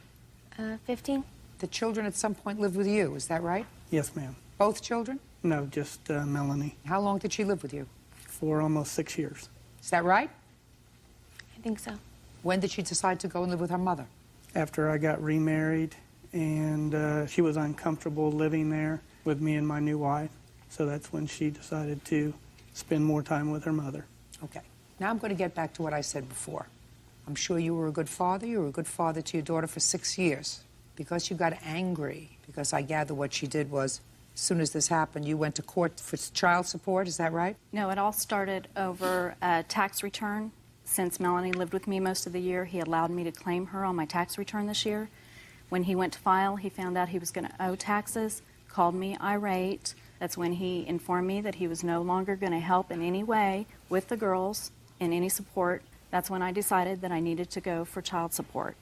Speaker 15: 15.
Speaker 3: The children at some point lived with you, is that right?
Speaker 21: Yes, ma'am.
Speaker 3: Both children?
Speaker 21: No, just Melanie.
Speaker 3: How long did she live with you?
Speaker 21: For almost 6 years.
Speaker 3: Is that right?
Speaker 15: I think so.
Speaker 3: When did she decide to go and live with her mother?
Speaker 21: After I got remarried, and she was uncomfortable living there with me and my new wife. So that's when she decided to spend more time with her mother.
Speaker 3: Okay. Now I'm going to get back to what I said before. I'm sure you were a good father. You were a good father to your daughter for 6 years. Because you got angry, because I gather what she did was, as soon as this happened, you went to court for child support, is that right?
Speaker 22: No, it all started over a tax return. Since Melanie lived with me most of the year, he allowed me to claim her on my tax return this year. When he went to file, he found out he was going to owe taxes, called me irate. That's when he informed me that he was no longer going to help in any way with the girls in any support. That's when I decided that I needed to go for child support.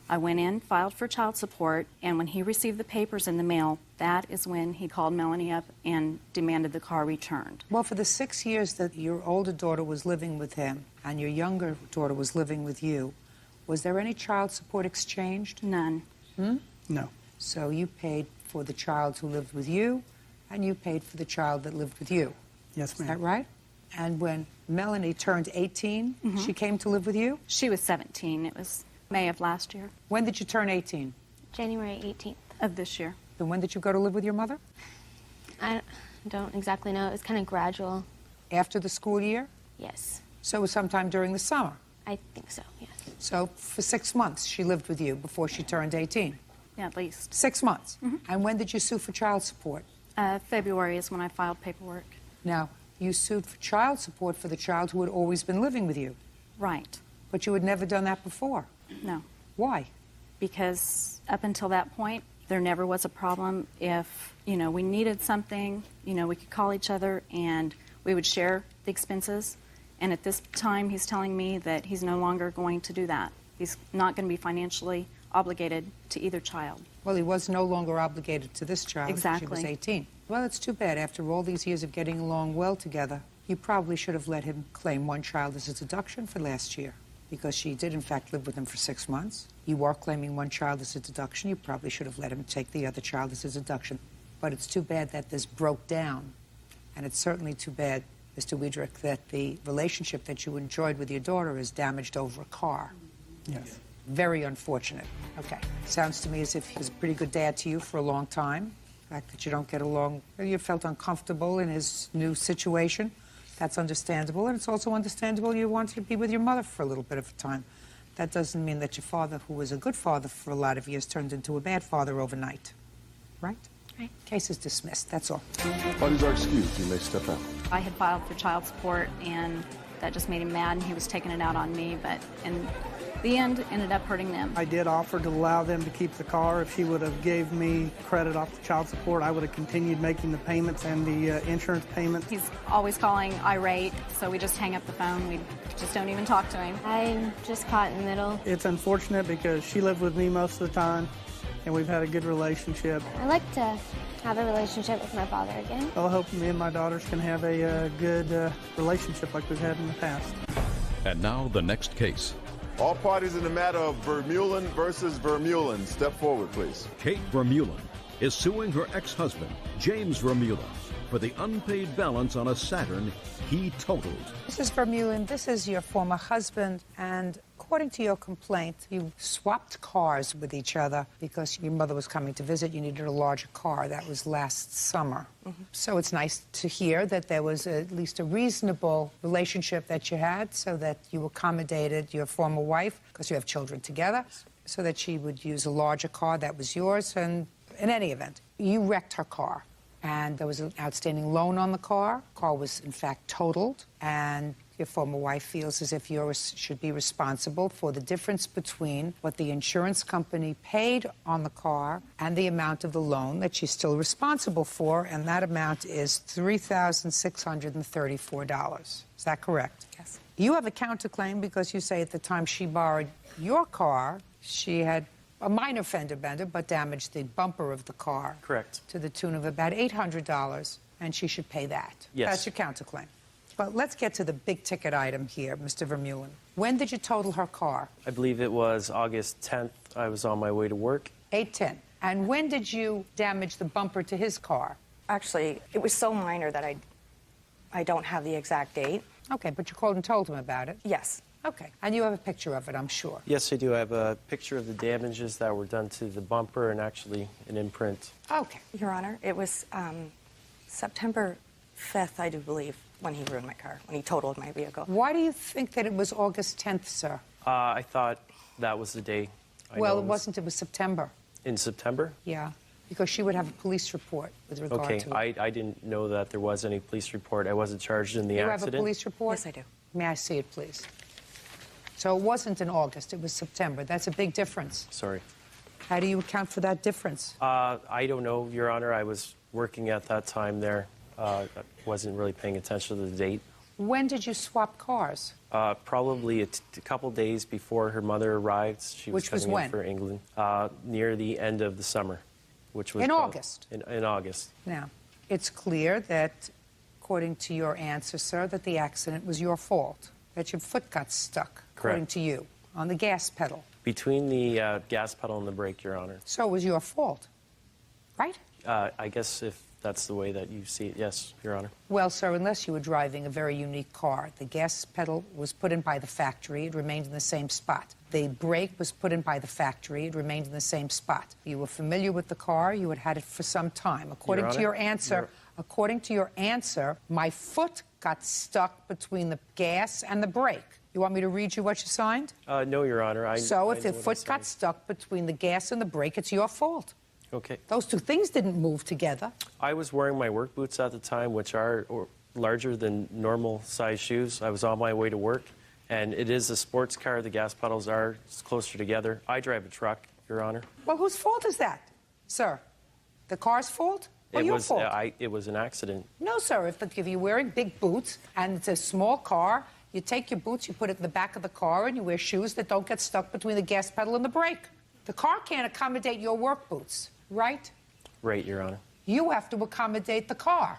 Speaker 22: I went in, filed for child support, and when he received the papers in the mail, that is when he called Melanie up and demanded the car returned.
Speaker 3: Well, for the 6 years that your older daughter was living with him and your younger daughter was living with you, was there any child support exchanged?
Speaker 22: None.
Speaker 21: No.
Speaker 3: So you paid for the child who lived with you, and you paid for the child that lived with you.
Speaker 21: Yes, ma'am.
Speaker 3: Is that right? And when Melanie turned 18, she came to live with you?
Speaker 22: She was 17. It was May of last year.
Speaker 3: When did you turn 18?
Speaker 15: January 18th.
Speaker 22: Of this year.
Speaker 3: Then when did you go to live with your mother?
Speaker 15: I don't exactly know. It was kind of gradual.
Speaker 3: After the school year?
Speaker 15: Yes.
Speaker 3: So it was sometime during the summer?
Speaker 15: I think so, yes.
Speaker 3: So for 6 months she lived with you before she turned 18?
Speaker 22: Yeah, at least.
Speaker 3: 6 months? And when did you sue for child support?
Speaker 22: February is when I filed paperwork.
Speaker 3: Now, you sued for child support for the child who had always been living with you.
Speaker 22: Right.
Speaker 3: But you had never done that before.
Speaker 22: No.
Speaker 3: Why?
Speaker 22: Because up until that point, there never was a problem. If, we needed something, we could call each other and we would share the expenses. And at this time, he's telling me that he's no longer going to do that. He's not going to be financially obligated to either child.
Speaker 3: Well, he was no longer obligated to this child.
Speaker 22: Exactly.
Speaker 3: She was 18. Well, it's too bad. After all these years of getting along well together, you probably should have let him claim one child as a deduction for last year, because she did, in fact, live with him for 6 months. You are claiming one child as a deduction. You probably should have let him take the other child as a deduction. But it's too bad that this broke down. And it's certainly too bad, Mr. Wiedrich, that the relationship that you enjoyed with your daughter is damaged over a car.
Speaker 21: Yes.
Speaker 3: Very unfortunate. Okay. Sounds to me as if he was a pretty good dad to you for a long time. The fact that you don't get along, you felt uncomfortable in his new situation. That's understandable. And it's also understandable you wanted to be with your mother for a little bit of a time. That doesn't mean that your father, who was a good father for a lot of years, turned into a bad father overnight. Right?
Speaker 15: Right.
Speaker 3: Case is dismissed. That's all.
Speaker 2: Parties are excused. You may step out.
Speaker 22: I had filed for child support, and that just made him mad, and he was taking it out on me. But in the end, ended up hurting them.
Speaker 21: I did offer to allow them to keep the car. If she would have gave me credit off the child support, I would have continued making the payments and the insurance payments.
Speaker 22: He's always calling irate, so we just hang up the phone. We just don't even talk to him.
Speaker 15: I'm just caught in the middle.
Speaker 21: It's unfortunate because she lived with me most of the time, and we've had a good relationship.
Speaker 15: I like to have a relationship with my father again.
Speaker 21: Well, I hope me and my daughters can have a good relationship like we've had in the past.
Speaker 1: And now the next case.
Speaker 2: All parties in the matter of Vermeulen versus Vermeulen, step forward, please.
Speaker 1: Kate Vermeulen is suing her ex-husband, James Vermeulen, for the unpaid balance on a Saturn he totaled.
Speaker 3: Mrs. Vermeulen, this is your former husband, and according to your complaint, you swapped cars with each other because your mother was coming to visit. You needed a larger car. That was last summer. So it's nice to hear that there was at least a reasonable relationship that you had, so that you accommodated your former wife, because you have children together, so that she would use a larger car that was yours. And in any event, you wrecked her car. And there was an outstanding loan on the car. The car was, in fact, totaled. And your former wife feels as if you should be responsible for the difference between what the insurance company paid on the car and the amount of the loan that she's still responsible for. And that amount is $3,634. Is that correct?
Speaker 22: Yes.
Speaker 3: You have a counterclaim because you say at the time she borrowed your car, she had a minor fender bender, but damaged the bumper of the car.
Speaker 5: Correct.
Speaker 3: To the tune of about $800, and she should pay that.
Speaker 5: Yes.
Speaker 3: That's your counterclaim. But let's get to the big ticket item here, Mr. Vermeulen. When did you total her car?
Speaker 5: I believe it was August 10th. I was on my way to work.
Speaker 3: 8/10. And when did you damage the bumper to his car?
Speaker 6: Actually, it was so minor that I don't have the exact date.
Speaker 3: Okay, but you called and told him about it?
Speaker 6: Yes.
Speaker 3: Okay. And you have a picture of it, I'm sure.
Speaker 5: Yes, I do. I have a picture of the damages that were done to the bumper and actually an imprint.
Speaker 3: Okay.
Speaker 6: Your Honor, it was September 5th, I do believe. when he ruined my car, when he totaled my vehicle.
Speaker 3: Why do you think that it was August 10th, sir?
Speaker 5: I thought that was the day.
Speaker 3: Well, it wasn't. It was September.
Speaker 5: In September?
Speaker 3: Yeah, because she would have a police report with regard
Speaker 5: Okay,
Speaker 3: to it.
Speaker 5: I didn't know that there was any police report. I wasn't charged in the
Speaker 3: You
Speaker 5: accident.
Speaker 3: have a police report?
Speaker 6: Yes, I do.
Speaker 3: May I see it, please? So it wasn't in August. It was September. That's a big difference.
Speaker 5: Sorry.
Speaker 3: How do you account for that difference?
Speaker 5: I don't know, Your Honor. I was working at that time there. I wasn't really paying attention to the date.
Speaker 3: When did you swap cars?
Speaker 5: Probably a couple days before her mother arrived. She was
Speaker 3: Which was
Speaker 5: coming
Speaker 3: when?
Speaker 5: in for England. Near the end of the summer, which was
Speaker 3: In August?
Speaker 5: In August.
Speaker 3: Now, it's clear that, according to your answer, sir, that the accident was your fault, that your foot got stuck, according
Speaker 5: Correct.
Speaker 3: to you, on the gas pedal.
Speaker 5: Between the gas pedal and the brake, Your Honor.
Speaker 3: So it was your fault, right?
Speaker 5: I guess if that's the way that you see it, yes, Your Honor.
Speaker 3: Well, sir, unless you were driving a very unique car. The gas pedal was put in by the factory. It remained in the same spot. The brake was put in by the factory. It remained in the same spot. You were familiar with the car. You had had it for some time. According to your answer, my foot got stuck between the gas and the brake. You want me to read you what you signed?
Speaker 5: No, Your Honor.
Speaker 3: So if
Speaker 5: I
Speaker 3: your
Speaker 5: know what
Speaker 3: foot
Speaker 5: I
Speaker 3: got
Speaker 5: signed.
Speaker 3: stuck between the gas and the brake, it's your fault.
Speaker 5: Okay.
Speaker 3: Those two things didn't move together.
Speaker 5: I was wearing my work boots at the time, which are larger than normal size shoes. I was on my way to work, and it is a sports car. The gas pedals are closer together. I drive a truck, Your Honor.
Speaker 3: Well, whose fault is that, sir? The car's fault or your fault?
Speaker 5: It was an accident.
Speaker 3: No, sir. If you're wearing big boots and it's a small car, you take your boots, you put it in the back of the car, and you wear shoes that don't get stuck between the gas pedal and the brake. The car can't accommodate your work boots, right?
Speaker 5: Right, Your Honor.
Speaker 3: You have to accommodate the car,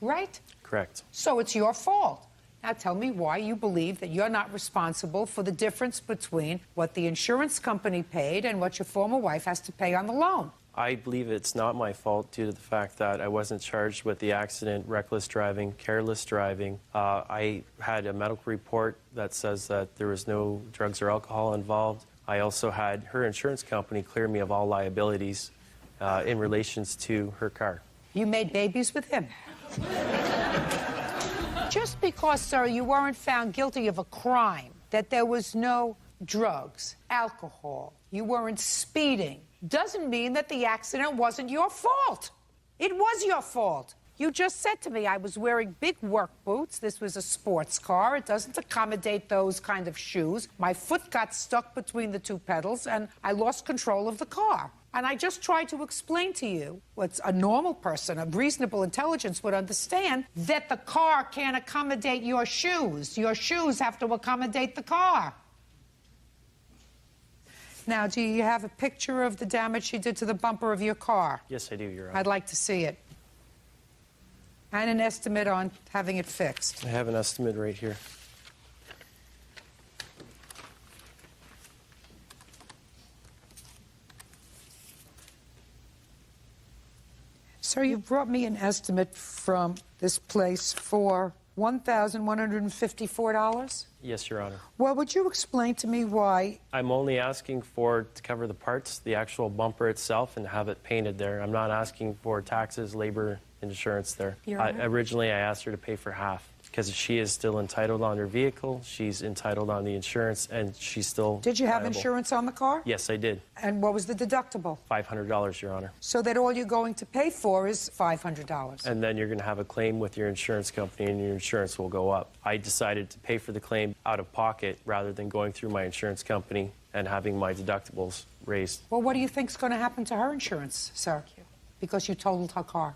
Speaker 3: right?
Speaker 5: Correct.
Speaker 3: So it's your fault. Now tell me why you believe that you're not responsible for the difference between what the insurance company paid and what your former wife has to pay on the loan.
Speaker 5: I believe it's not my fault due to the fact that I wasn't charged with the accident, reckless driving, careless driving. I had a medical report that says that there was no drugs or alcohol involved. I also had her insurance company clear me of all liabilities in relations to her car.
Speaker 3: You made babies with him. Just because, sir, you weren't found guilty of a crime, that there was no drugs, alcohol, you weren't speeding, doesn't mean that the accident wasn't your fault. It was your fault. You just said to me I was wearing big work boots. This was a sports car. It doesn't accommodate those kind of shoes. My foot got stuck between the two pedals and I lost control of the car. And I just tried to explain to you what a normal person of reasonable intelligence would understand, that the car can't accommodate your shoes. Your shoes have to accommodate the car. Now, do you have a picture of the damage she did to the bumper of your car?
Speaker 5: Yes, I do, Your Honor.
Speaker 3: I'd like to see it. And an estimate on having it fixed.
Speaker 5: I have an estimate right here.
Speaker 3: Sir, you brought me an estimate from this place for $1,154?
Speaker 5: Yes, Your Honor.
Speaker 3: Well, would you explain to me why?
Speaker 5: I'm only asking to cover the parts, the actual bumper itself, and have it painted there. I'm not asking for taxes, labor, insurance there.
Speaker 3: Your Honor?
Speaker 5: Originally, I asked her to pay for half because she is still entitled on her vehicle. She's entitled on the insurance, and she's still
Speaker 3: Did you have
Speaker 5: liable.
Speaker 3: insurance on the car?
Speaker 5: Yes, I did.
Speaker 3: And what was the deductible?
Speaker 5: $500, Your Honor.
Speaker 3: So that all you're going to pay for is $500.
Speaker 5: And then you're going to have a claim with your insurance company, and your insurance will go up. I decided to pay for the claim out of pocket rather than going through my insurance company and having my deductibles raised.
Speaker 3: Well, what do you think's going to happen to her insurance, sir? Because you totaled her car.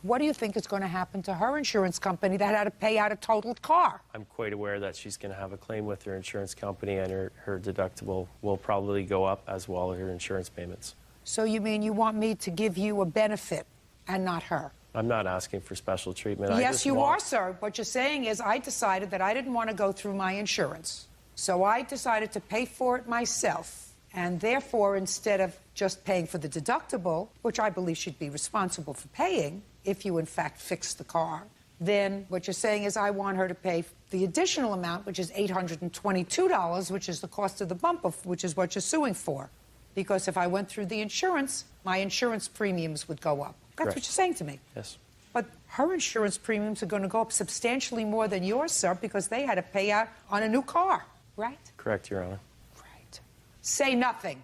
Speaker 3: What do you think is going to happen to her insurance company that had to pay out a totaled car?
Speaker 5: I'm quite aware that she's going to have a claim with her insurance company, and her deductible will probably go up as well as her insurance payments.
Speaker 3: So you mean you want me to give you a benefit and not her?
Speaker 5: I'm not asking for special treatment.
Speaker 3: Yes, you are, sir. What you're saying is I decided that I didn't want to go through my insurance. So I decided to pay for it myself. And therefore, instead of just paying for the deductible, which I believe should be responsible for paying, if you in fact fix the car, then what you're saying is I want her to pay the additional amount, which is $822, which is the cost of the bumper, which is what you're suing for. Because if I went through the insurance, my insurance premiums would go up. That's
Speaker 5: Correct.
Speaker 3: what you're saying to me.
Speaker 5: Yes.
Speaker 3: But Her insurance premiums are going to go up substantially more than yours, sir, because they had to pay out on a new car, right?
Speaker 5: Correct, Your Honor.
Speaker 3: Say nothing.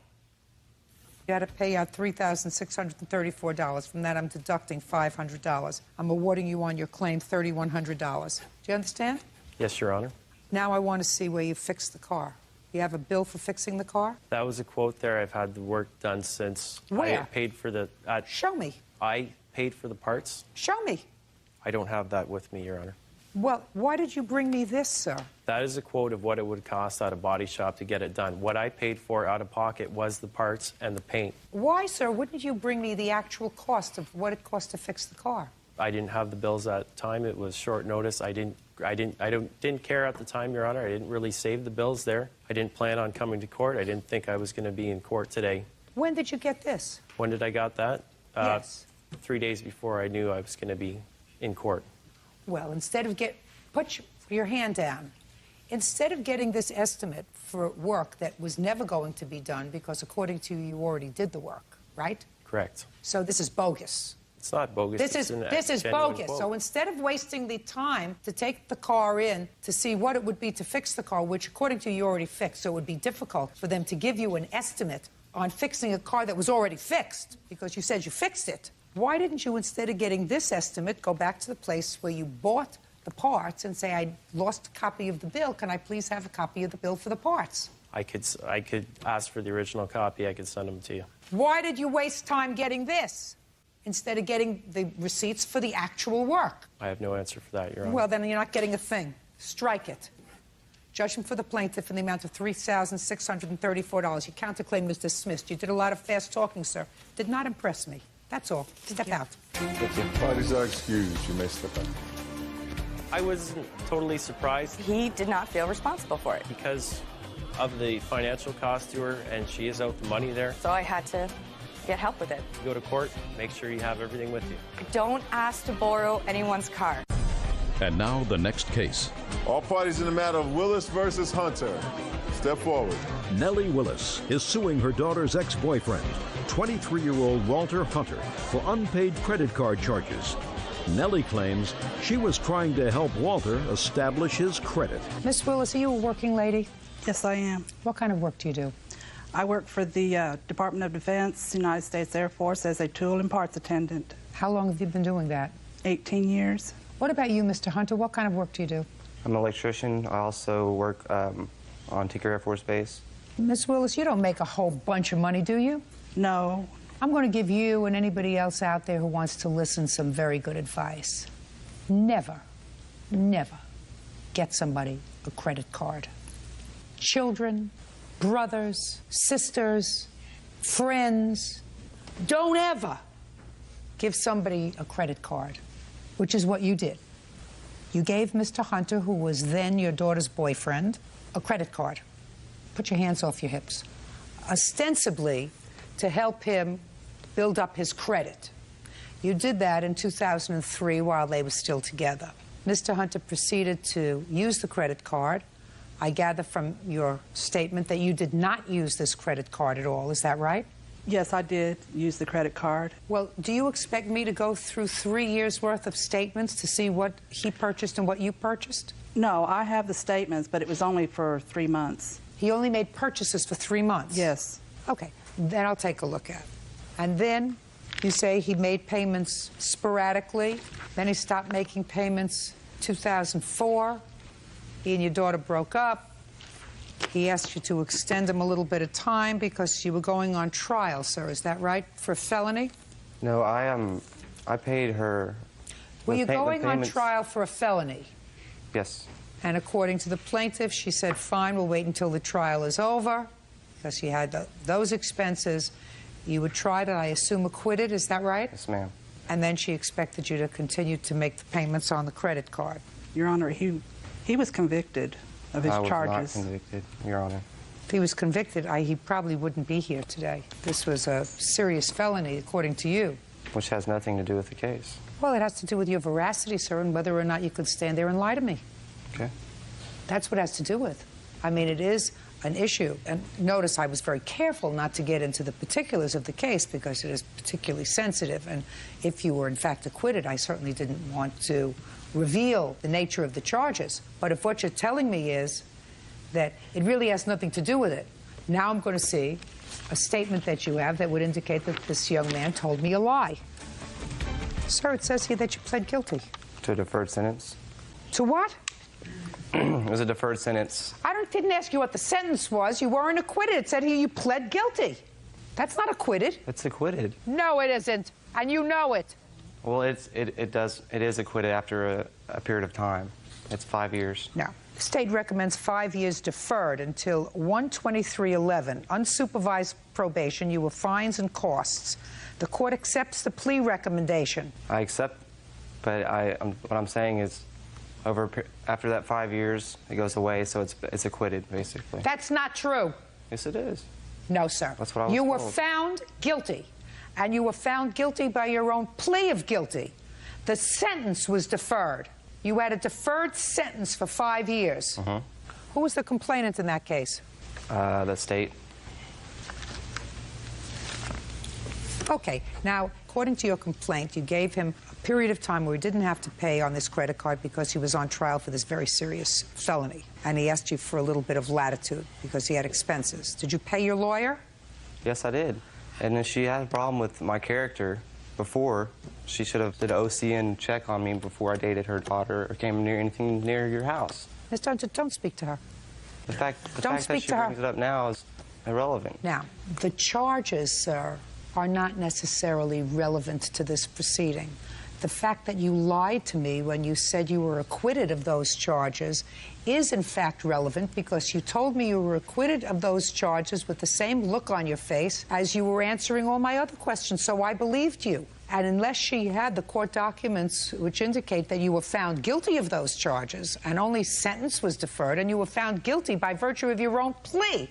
Speaker 3: You had to pay out $3,634. From that, I'm deducting $500. I'm awarding you on your claim $3,100. Do you understand?
Speaker 5: Yes, Your Honor.
Speaker 3: Now I want to see where you fixed the car. You have a bill for fixing the car?
Speaker 5: That was a quote there. I've had the work done since
Speaker 3: Where?
Speaker 5: I paid for the...
Speaker 3: Show me.
Speaker 5: I paid for the parts.
Speaker 3: Show me.
Speaker 5: I don't have that with me, Your Honor.
Speaker 3: Well, why did you bring me this, sir?
Speaker 5: That is a quote of what it would cost at a body shop to get it done. What I paid for out of pocket was the parts and the paint.
Speaker 3: Why, sir, wouldn't you bring me the actual cost of what it cost to fix the car?
Speaker 5: I didn't have the bills at the time. It was short notice. I didn't care at the time, Your Honor. I didn't really save the bills there. I didn't plan on coming to court. I didn't think I was going to be in court today.
Speaker 3: When did you get this?
Speaker 5: When did I got that?
Speaker 3: Yes.
Speaker 5: 3 days before I knew I was going to be in court.
Speaker 3: Well, put your hand down. Instead of getting this estimate for work that was never going to be done, because according to you already did the work, right?
Speaker 5: Correct.
Speaker 3: So this is bogus.
Speaker 5: It's not bogus.
Speaker 3: This is
Speaker 5: genuine
Speaker 3: bogus.
Speaker 5: quote.
Speaker 3: So instead of wasting the time to take the car in to see what it would be to fix the car, which according to you already fixed, so it would be difficult for them to give you an estimate on fixing a car that was already fixed, because you said you fixed it. Why didn't you, instead of getting this estimate, go back to the place where you bought the parts and say, I lost a copy of the bill. Can I please have a copy of the bill for the parts?
Speaker 5: I could ask for the original copy. I could send them to you.
Speaker 3: Why did you waste time getting this instead of getting the receipts for the actual work?
Speaker 5: I have no answer for that, Your Honor.
Speaker 3: Well, then you're not getting a thing. Strike it. Judgment for the plaintiff in the amount of $3,634. Your counterclaim is dismissed. You did a lot of fast talking, sir. Did not impress me. That's all. Step out.
Speaker 2: Parties are excused. You may step out.
Speaker 5: I wasn't totally surprised.
Speaker 6: He did not feel responsible for it.
Speaker 5: Because of the financial cost to her, and she is out the money there.
Speaker 6: So I had to get help with it.
Speaker 5: You go to court, make sure you have everything with you.
Speaker 6: Don't ask to borrow anyone's car.
Speaker 1: And now the next case.
Speaker 2: All parties in the matter of Willis versus Hunter. Step forward.
Speaker 1: Nellie Willis is suing her daughter's ex-boyfriend, 23-year-old Walter Hunter, for unpaid credit card charges. Nellie claims she was trying to help Walter establish his credit.
Speaker 3: Miss Willis, are you a working lady?
Speaker 4: Yes, I am.
Speaker 3: What kind of work do you do?
Speaker 4: I work for the Department of Defense, United States Air Force, as a tool and parts attendant.
Speaker 3: How long have you been doing that?
Speaker 4: 18 years.
Speaker 3: What about you, Mr. Hunter? What kind of work do you do?
Speaker 8: I'm an electrician. I also work on Tinker Air Force Base.
Speaker 3: Miss Willis, you don't make a whole bunch of money, do you?
Speaker 4: No.
Speaker 3: I'm going to give you and anybody else out there who wants to listen some very good advice. Never, never get somebody a credit card. Children, brothers, sisters, friends, don't ever give somebody a credit card, which is what you did. You gave Mr. Hunter, who was then your daughter's boyfriend, a credit card. Put your hands off your hips. Ostensibly, to help him build up his credit. You did that in 2003 while they were still together. Mr. Hunter proceeded to use the credit card. I gather from your statement that you did not use this credit card at all. Is that right?
Speaker 4: Yes, I did use the credit card.
Speaker 3: Well, do you expect me to go through 3 years' worth of statements to see what he purchased and what you purchased?
Speaker 4: No, I have the statements, but it was only for 3 months.
Speaker 3: He only made purchases for 3 months?
Speaker 4: Yes.
Speaker 3: Okay, then I'll take a look at it. And then you say he made payments sporadically, then he stopped making payments 2004. He and your daughter broke up. He asked you to extend him a little bit of time because you were going on trial, sir. Is that right? For a felony?
Speaker 8: No, I paid her.
Speaker 3: Were you going on
Speaker 8: payments.
Speaker 3: trial for a felony?
Speaker 8: Yes.
Speaker 3: And according to the plaintiff, she said, fine, we'll wait until the trial is over, because she had those expenses. You were tried and I assume acquitted, is that right?
Speaker 8: Yes, ma'am.
Speaker 3: And then she expected you to continue to make the payments on the credit card.
Speaker 4: Your Honor, he was convicted of his charges.
Speaker 8: I was not convicted, Your Honor.
Speaker 3: If he was convicted, he probably wouldn't be here today. This was a serious felony, according to you.
Speaker 8: Which has nothing to do with the case.
Speaker 3: Well, it has to do with your veracity, sir, and whether or not you could stand there and lie to me.
Speaker 8: Okay.
Speaker 3: That's what it has to do with. I mean, it is an issue. And notice I was very careful not to get into the particulars of the case because it is particularly sensitive. And if you were in fact acquitted, I certainly didn't want to reveal the nature of the charges. But if what you're telling me is that it really has nothing to do with it, now I'm going to see a statement that you have that would indicate that this young man told me a lie. Sir, it says here that you pled guilty.
Speaker 8: To a deferred sentence.
Speaker 3: To what?
Speaker 8: It was a deferred sentence.
Speaker 3: Didn't ask you what the sentence was. You weren't acquitted. It said here you pled guilty. That's not acquitted.
Speaker 8: It's acquitted.
Speaker 3: No, it isn't. And you know it.
Speaker 8: Well, it is acquitted after a period of time. It's 5 years.
Speaker 3: No. The state recommends 5 years deferred until 1/23/11. Unsupervised probation, you will fines and costs. The court accepts the plea recommendation.
Speaker 8: I accept, but what I'm saying is, after that 5 years, it goes away, so it's acquitted, basically.
Speaker 3: That's not true.
Speaker 8: Yes, it is.
Speaker 3: No, sir.
Speaker 8: That's what I was
Speaker 3: You were
Speaker 8: told.
Speaker 3: found guilty, and you were found guilty by your own plea of guilty. The sentence was deferred. You had a deferred sentence for 5 years. Who was the complainant in that case?
Speaker 8: The state.
Speaker 3: Okay. Now, according to your complaint, you gave him a period of time where he didn't have to pay on this credit card because he was on trial for this very serious felony. And he asked you for a little bit of latitude because he had expenses. Did you pay your lawyer?
Speaker 8: Yes, I did. And then she had a problem with my character before. She should have did an OCN check on me before I dated her daughter or came near anything near your house.
Speaker 3: Ms. Dunton, don't speak to her.
Speaker 8: The fact
Speaker 3: Don't
Speaker 8: that
Speaker 3: speak
Speaker 8: she
Speaker 3: to her.
Speaker 8: brings it up now is irrelevant.
Speaker 3: Now, the charges, sir, are not necessarily relevant to this proceeding. The fact that you lied to me when you said you were acquitted of those charges is in fact relevant because you told me you were acquitted of those charges with the same look on your face as you were answering all my other questions, so I believed you. And unless she had the court documents which indicate that you were found guilty of those charges and only sentence was deferred and you were found guilty by virtue of your own plea,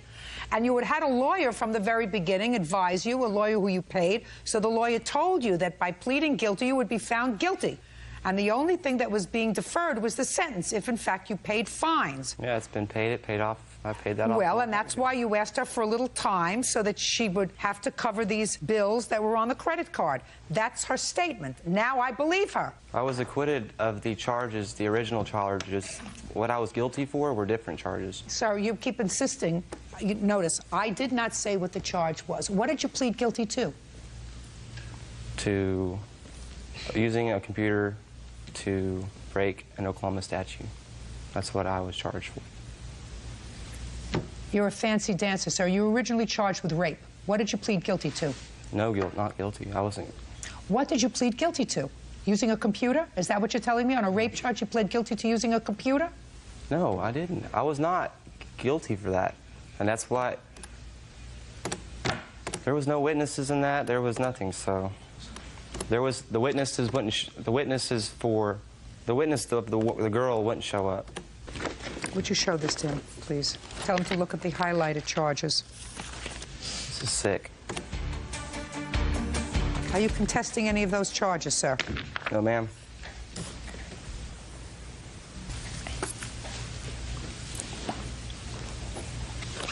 Speaker 3: and you had had a lawyer from the very beginning advise you, a lawyer who you paid, so the lawyer told you that by pleading guilty you would be found guilty. And the only thing that was being deferred was the sentence, if in fact you paid fines.
Speaker 8: Yeah, it's been paid. It paid off. I paid that off.
Speaker 3: Well, and that's why you asked her for a little time so that she would have to cover these bills that were on the credit card. That's her statement. Now I believe her.
Speaker 8: I was acquitted of the charges, the original charges. What I was guilty for were different charges.
Speaker 3: So you keep insisting. You notice, I did not say what the charge was. What did you plead guilty to?
Speaker 8: To using a computer to break an Oklahoma statute. That's what I was charged for.
Speaker 3: You're a fancy dancer, sir. You were originally charged with rape. What did you plead guilty to?
Speaker 8: No guilt, not guilty. I wasn't.
Speaker 3: What did you plead guilty to? Using a computer? Is that what you're telling me? On a rape charge, you pled guilty to using a computer?
Speaker 8: No, I didn't. I was not guilty for that. And that's why there was no witnesses in that. There was nothing. So there was the witnesses wouldn't. The witness of the girl wouldn't show up.
Speaker 3: Would you show this to him, please? Tell him to look at the highlighted charges.
Speaker 8: This is sick.
Speaker 3: Are you contesting any of those charges, sir?
Speaker 8: No, ma'am.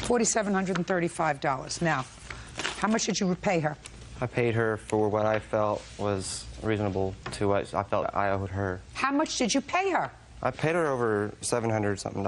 Speaker 3: $4,735. Now, how much did you repay her?
Speaker 8: I paid her for what I felt was reasonable to what I felt I owed her.
Speaker 3: How much did you pay her?
Speaker 8: I paid her over $700-something.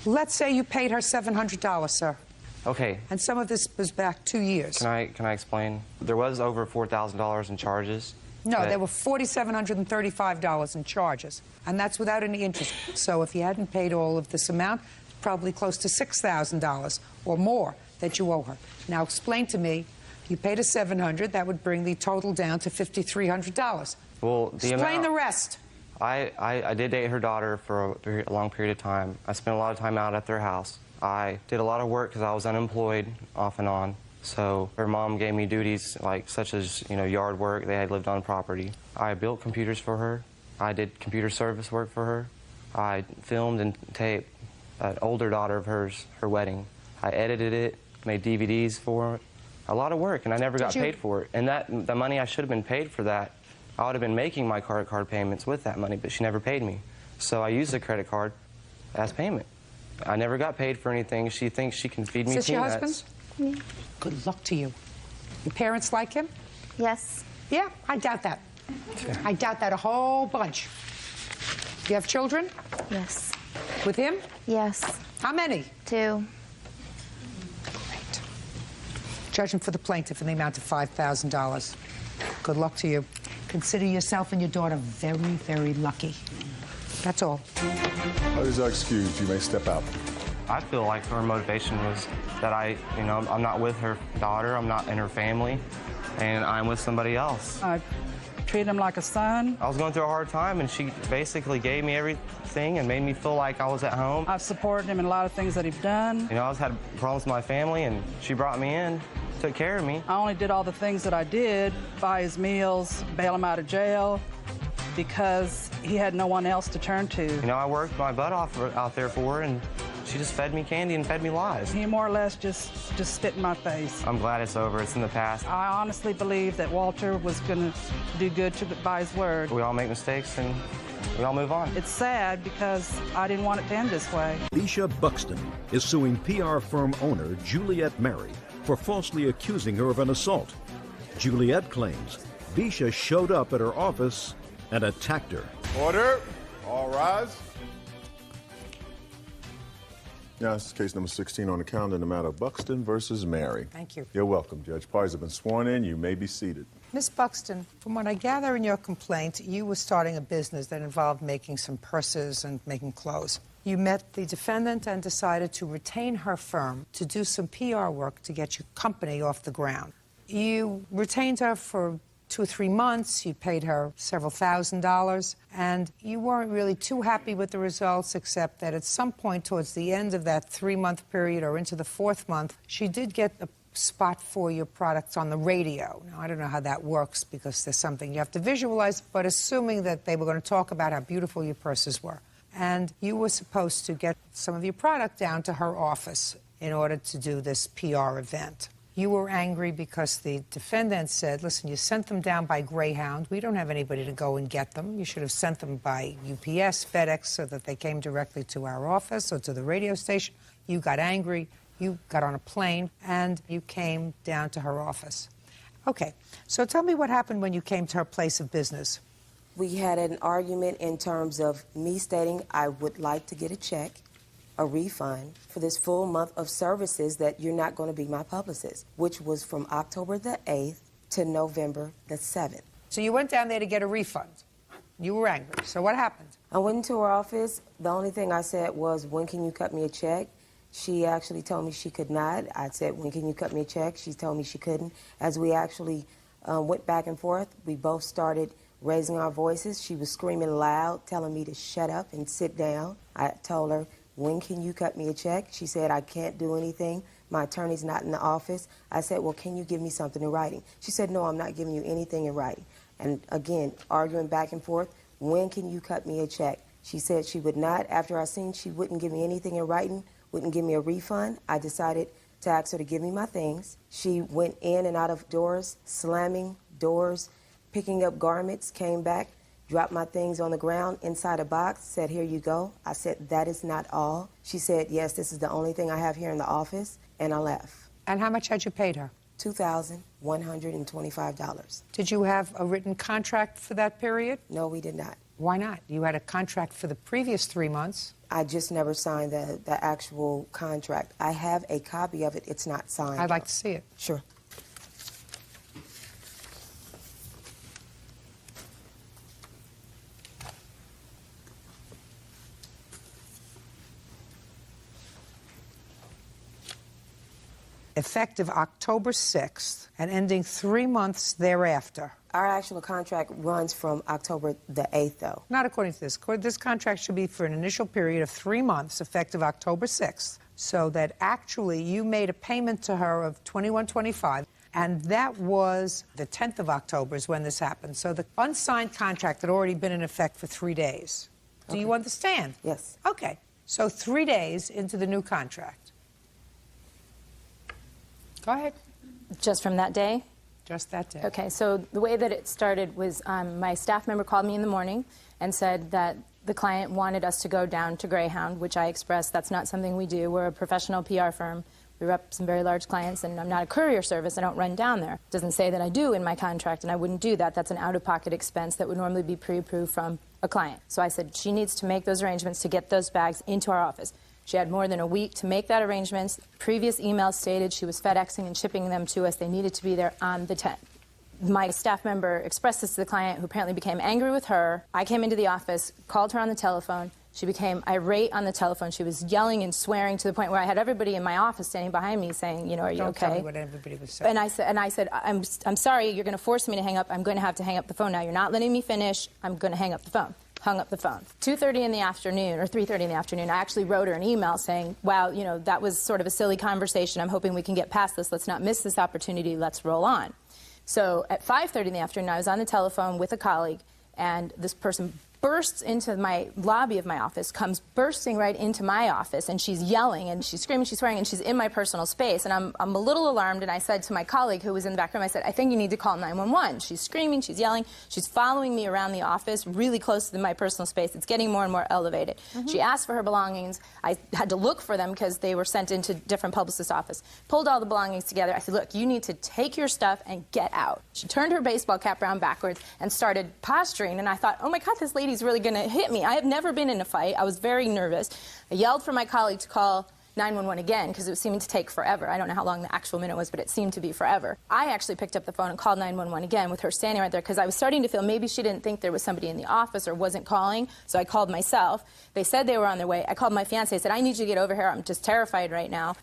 Speaker 3: Let's say you paid her $700, sir.
Speaker 8: Okay.
Speaker 3: And some of this was back 2 years.
Speaker 8: Can I explain? There was over $4,000 in charges.
Speaker 3: No, there were $4,735 in charges, and that's without any interest. So if you hadn't paid all of this amount, it's probably close to $6,000 or more that you owe her. Now explain to me, you paid her $700, that would bring the total down to $5,300.
Speaker 8: Well,
Speaker 3: Explain the rest.
Speaker 8: I did date her daughter for a long period of time. I spent a lot of time out at their house. I did a lot of work because I was unemployed off and on. So her mom gave me duties such as yard work. They had lived on property. I built computers for her. I did computer service work for her. I filmed and taped an older daughter of hers, her wedding. I edited it, made DVDs for it. A lot of work, and I never got paid for it. And the money I should have been paid for that, I would have been making my credit card payments with that money, but she never paid me. So I used the credit card as payment. I never got paid for anything. She thinks she can feed me
Speaker 3: Is this your
Speaker 8: peanuts.
Speaker 3: husband? Good luck to you. Your parents like him?
Speaker 15: Yes.
Speaker 3: Yeah, I doubt that. I doubt that a whole bunch. You have children?
Speaker 15: Yes.
Speaker 3: With him?
Speaker 15: Yes.
Speaker 3: How many?
Speaker 15: 2.
Speaker 3: Great. Judgment for the plaintiff in the amount of $5,000. Good luck to you. Consider yourself and your daughter very, very lucky. That's all.
Speaker 2: Others are excused. You may step out.
Speaker 8: I feel like her motivation was that I'm not with her daughter, I'm not in her family, and I'm with somebody else.
Speaker 4: I treat him like a son.
Speaker 8: I was going through a hard time, and she basically gave me everything and made me feel like I was at home.
Speaker 4: I've supported him in a lot of things that he's done.
Speaker 8: I was had problems with my family, and she brought me in, took care of me.
Speaker 4: I only did all the things that I did, buy his meals, bail him out of jail, because he had no one else to turn to.
Speaker 8: I worked my butt off out there for her, and she just fed me candy and fed me lies.
Speaker 4: He more or less just spit in my face.
Speaker 8: I'm glad it's over. It's in the past.
Speaker 4: I honestly believe that Walter was going to do good by his word.
Speaker 8: We all make mistakes, and we all move on.
Speaker 4: It's sad because I didn't want it to end this way.
Speaker 1: Alicia Buxton is suing PR firm owner Juliet Mary for falsely accusing her of an assault. Juliet claims Bisha showed up at her office and attacked her.
Speaker 2: Order. All rise. Now, this is case number 16 on the calendar in the matter of Buxton versus Mary.
Speaker 3: Thank you.
Speaker 2: You're welcome, Judge. Parties have been sworn in. You may be seated.
Speaker 3: Miss Buxton, from what I gather in your complaint, you were starting a business that involved making some purses and making clothes. You met the defendant and decided to retain her firm to do some PR work to get your company off the ground. You retained her for 2 or 3 months. You paid her several $1,000s, and you weren't really too happy with the results, except that at some point towards the end of that 3-month period or into the 4th month, she did get a spot for your products on the radio. Now, I don't know how that works because there's something you have to visualize, but assuming that they were going to talk about how beautiful your purses were. And you were supposed to get some of your product down to her office in order to do this PR event. You were angry because the defendant said, listen, you sent them down by Greyhound. We don't have anybody to go and get them. You should have sent them by UPS, FedEx, so that they came directly to our office or to the radio station. You got angry. You got on a plane, and you came down to her office. Okay, so tell me what happened when you came to her place of business.
Speaker 7: We had an argument in terms of me stating I would like to get a check, a refund for this full month of services that you're not going to be my publicist, which was from October the 8th to November the 7th.
Speaker 3: So you went down there to get a refund. You were angry. So what happened?
Speaker 7: I went into her office. The only thing I said was, when can you cut me a check? She actually told me she could not. I said, when can you cut me a check? She told me she couldn't. As we actually went back and forth, we both started raising our voices. She was screaming loud, telling me to shut up and sit down. I told her, when can you cut me a check? She said, I can't do anything. My attorney's not in the office. I said, well, can you give me something in writing? She said, no, I'm not giving you anything in writing. And again, arguing back and forth, when can you cut me a check? She said she would not. After I seen she wouldn't give me anything in writing, wouldn't give me a refund, I decided to ask her to give me my things. She went in and out of doors, slamming doors, picking up garments, came back, dropped my things on the ground inside a box, said, here you go. I said, that is not all. She said, yes, this is the only thing I have here in the office, and I left.
Speaker 3: And how much had you paid her?
Speaker 7: $2,125.
Speaker 3: Did you have a written contract for that period?
Speaker 7: No, we did not.
Speaker 3: Why not? You had a contract for the previous 3 months.
Speaker 7: I just never signed the actual contract. I have a copy of it. It's not signed.
Speaker 3: I'd like to see it.
Speaker 7: Sure.
Speaker 3: Effective October 6th and ending 3 months thereafter.
Speaker 7: Our actual contract runs from October the 8th, though.
Speaker 3: Not according to this. This contract should be for an initial period of 3 months, effective October 6th, so that actually you made a payment to her of $21.25, and that was the 10th of October is when this happened. So the unsigned contract had already been in effect for 3 days. Do you understand?
Speaker 7: Yes.
Speaker 3: Okay. So 3 days into the new contract. Go ahead.
Speaker 9: Just from that day?
Speaker 3: Just that day.
Speaker 9: Okay, so the way that it started was my staff member called me in the morning and said that The client wanted us to go down to Greyhound, which I expressed that's not something we do. We're a professional PR firm. We rep some very large clients, and I'm not a courier service. I don't run down there. It doesn't say that I do in my contract, and I wouldn't do that. That's an out-of-pocket expense that would normally be pre-approved from a client. So I said she needs to make those arrangements to get those bags into our office. She had more than a week to make that arrangement. Previous emails stated she was FedExing and shipping them to us. They needed to be there on the 10th. My staff member expressed this to the client, who apparently became angry with her. I came into the office, called her on the telephone. She became irate on the telephone. She was yelling and swearing to the point where I had everybody in my office standing behind me saying, you know, are you
Speaker 3: Don't
Speaker 9: okay?
Speaker 3: tell me what everybody was saying.
Speaker 9: And I said, I'm sorry, you're going to force me to hang up. I'm going to have to hang up the phone now. You're not letting me finish. I'm going to hang up the phone. Hung up the phone. 2:30 in the afternoon, or 3:30 in the afternoon, I actually wrote her an email saying, wow, you know, that was sort of a silly conversation. I'm hoping we can get past this. Let's not miss this opportunity. Let's roll on. So at 5:30 in the afternoon, I was on the telephone with a colleague, and this person bursts into my lobby of my office, comes bursting right into my office, and she's yelling, and she's screaming, she's swearing, and she's in my personal space. And I'm a little alarmed, and I said to my colleague who was in the back room, I said, I think you need to call 911. She's screaming, she's yelling, she's following me around the office, really close to my personal space. It's getting more and more elevated. She asked for her belongings. I had to look for them because they were sent into different publicist office. Pulled all the belongings together. I said, look, you need to take your stuff and get out. She turned her baseball cap around backwards and started posturing, and I thought, oh my God, this lady's really going to hit me. I have never been in a fight. I was very nervous. I yelled for my colleague to call 911 again because it was seeming to take forever. I don't know how long the actual minute was, but it seemed to be forever. I actually picked up the phone and called 911 again with her standing right there because I was starting to feel maybe she didn't think there was somebody in the office or wasn't calling, so I called myself. They said they were on their way. I called my fiancé. I said, I need you to get over here. I'm just terrified right now.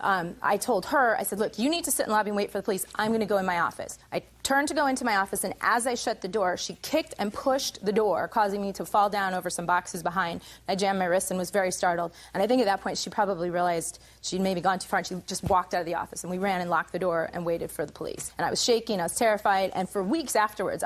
Speaker 9: I told her, I said, look, you need to sit in the lobby and wait for the police. I'm going to go in my office. I turned to go into my office, and as I shut the door, she kicked and pushed the door, causing me to fall down over some boxes behind. I jammed my wrist and was very startled. And I think at that point she probably realized she'd maybe gone too far, and she just walked out of the office. And we ran and locked the door and waited for the police. And I was shaking, I was terrified, and for weeks afterwards,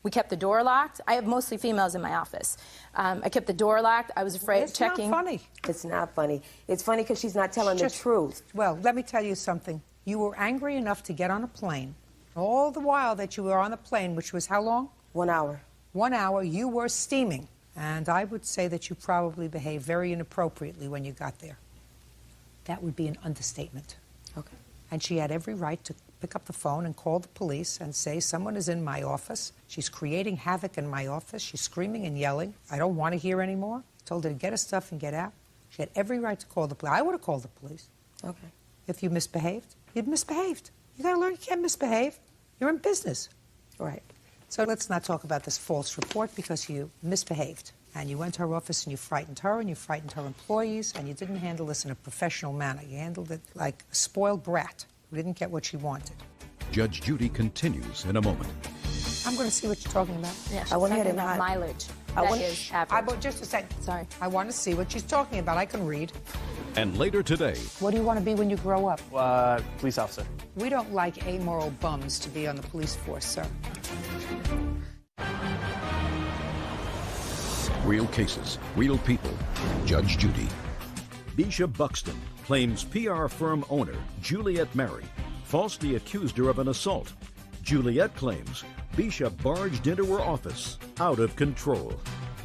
Speaker 9: we kept the door locked. I have mostly females in my office. I kept the door locked. I was afraid of checking.
Speaker 3: It's not funny.
Speaker 7: It's not funny. It's funny because she's not telling the truth.
Speaker 3: Well, let me tell you something. You were angry enough to get on a plane. All the while that you were on the plane, which was how long?
Speaker 7: 1 hour.
Speaker 3: 1 hour, you were steaming. And I would say that you probably behaved very inappropriately when you got there. That would be an understatement.
Speaker 7: Okay.
Speaker 3: And she had every right to pick up the phone and call the police and say, someone is in my office. She's creating havoc in my office. She's screaming and yelling. I don't want to hear anymore. Told her to get her stuff and get out. She had every right to call the police. I would have called the police.
Speaker 7: Okay.
Speaker 3: If you misbehaved. You'd misbehaved. You got to learn you can't misbehave. You're in business.
Speaker 7: Right.
Speaker 3: So let's not talk about this false report because you misbehaved. And you went to her office and you frightened her and you frightened her employees, and you didn't handle this in a professional manner. You handled it like a spoiled brat who didn't get what she wanted.
Speaker 1: Judge Judy continues in a moment.
Speaker 3: I'm going to see what you're talking about.
Speaker 9: Yeah, she's
Speaker 3: I want to
Speaker 9: talking
Speaker 3: hear
Speaker 9: about mileage. That is average.
Speaker 3: Just a second. Sorry. I want to see what she's talking about. I can read.
Speaker 1: And later today,
Speaker 3: What do you want to be when you grow up?
Speaker 5: Police officer.
Speaker 3: We don't like amoral bums to be on the police force, sir.
Speaker 1: real cases, real people. Judge Judy. Bisha Buxton claims PR firm owner Juliet Mary falsely accused her of an assault. Juliet claims Bisha barged into her office out of control.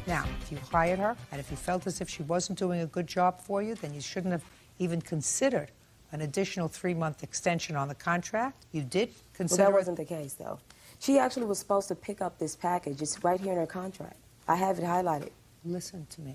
Speaker 3: Now, if you hired her, and if you felt as if she wasn't doing a good job for you, then you shouldn't have even considered an additional 3-month extension on the contract. You did consider...
Speaker 7: Well, that wasn't the case, though. She actually was supposed to pick up this package. It's right here in her contract. I have it highlighted.
Speaker 3: Listen to me.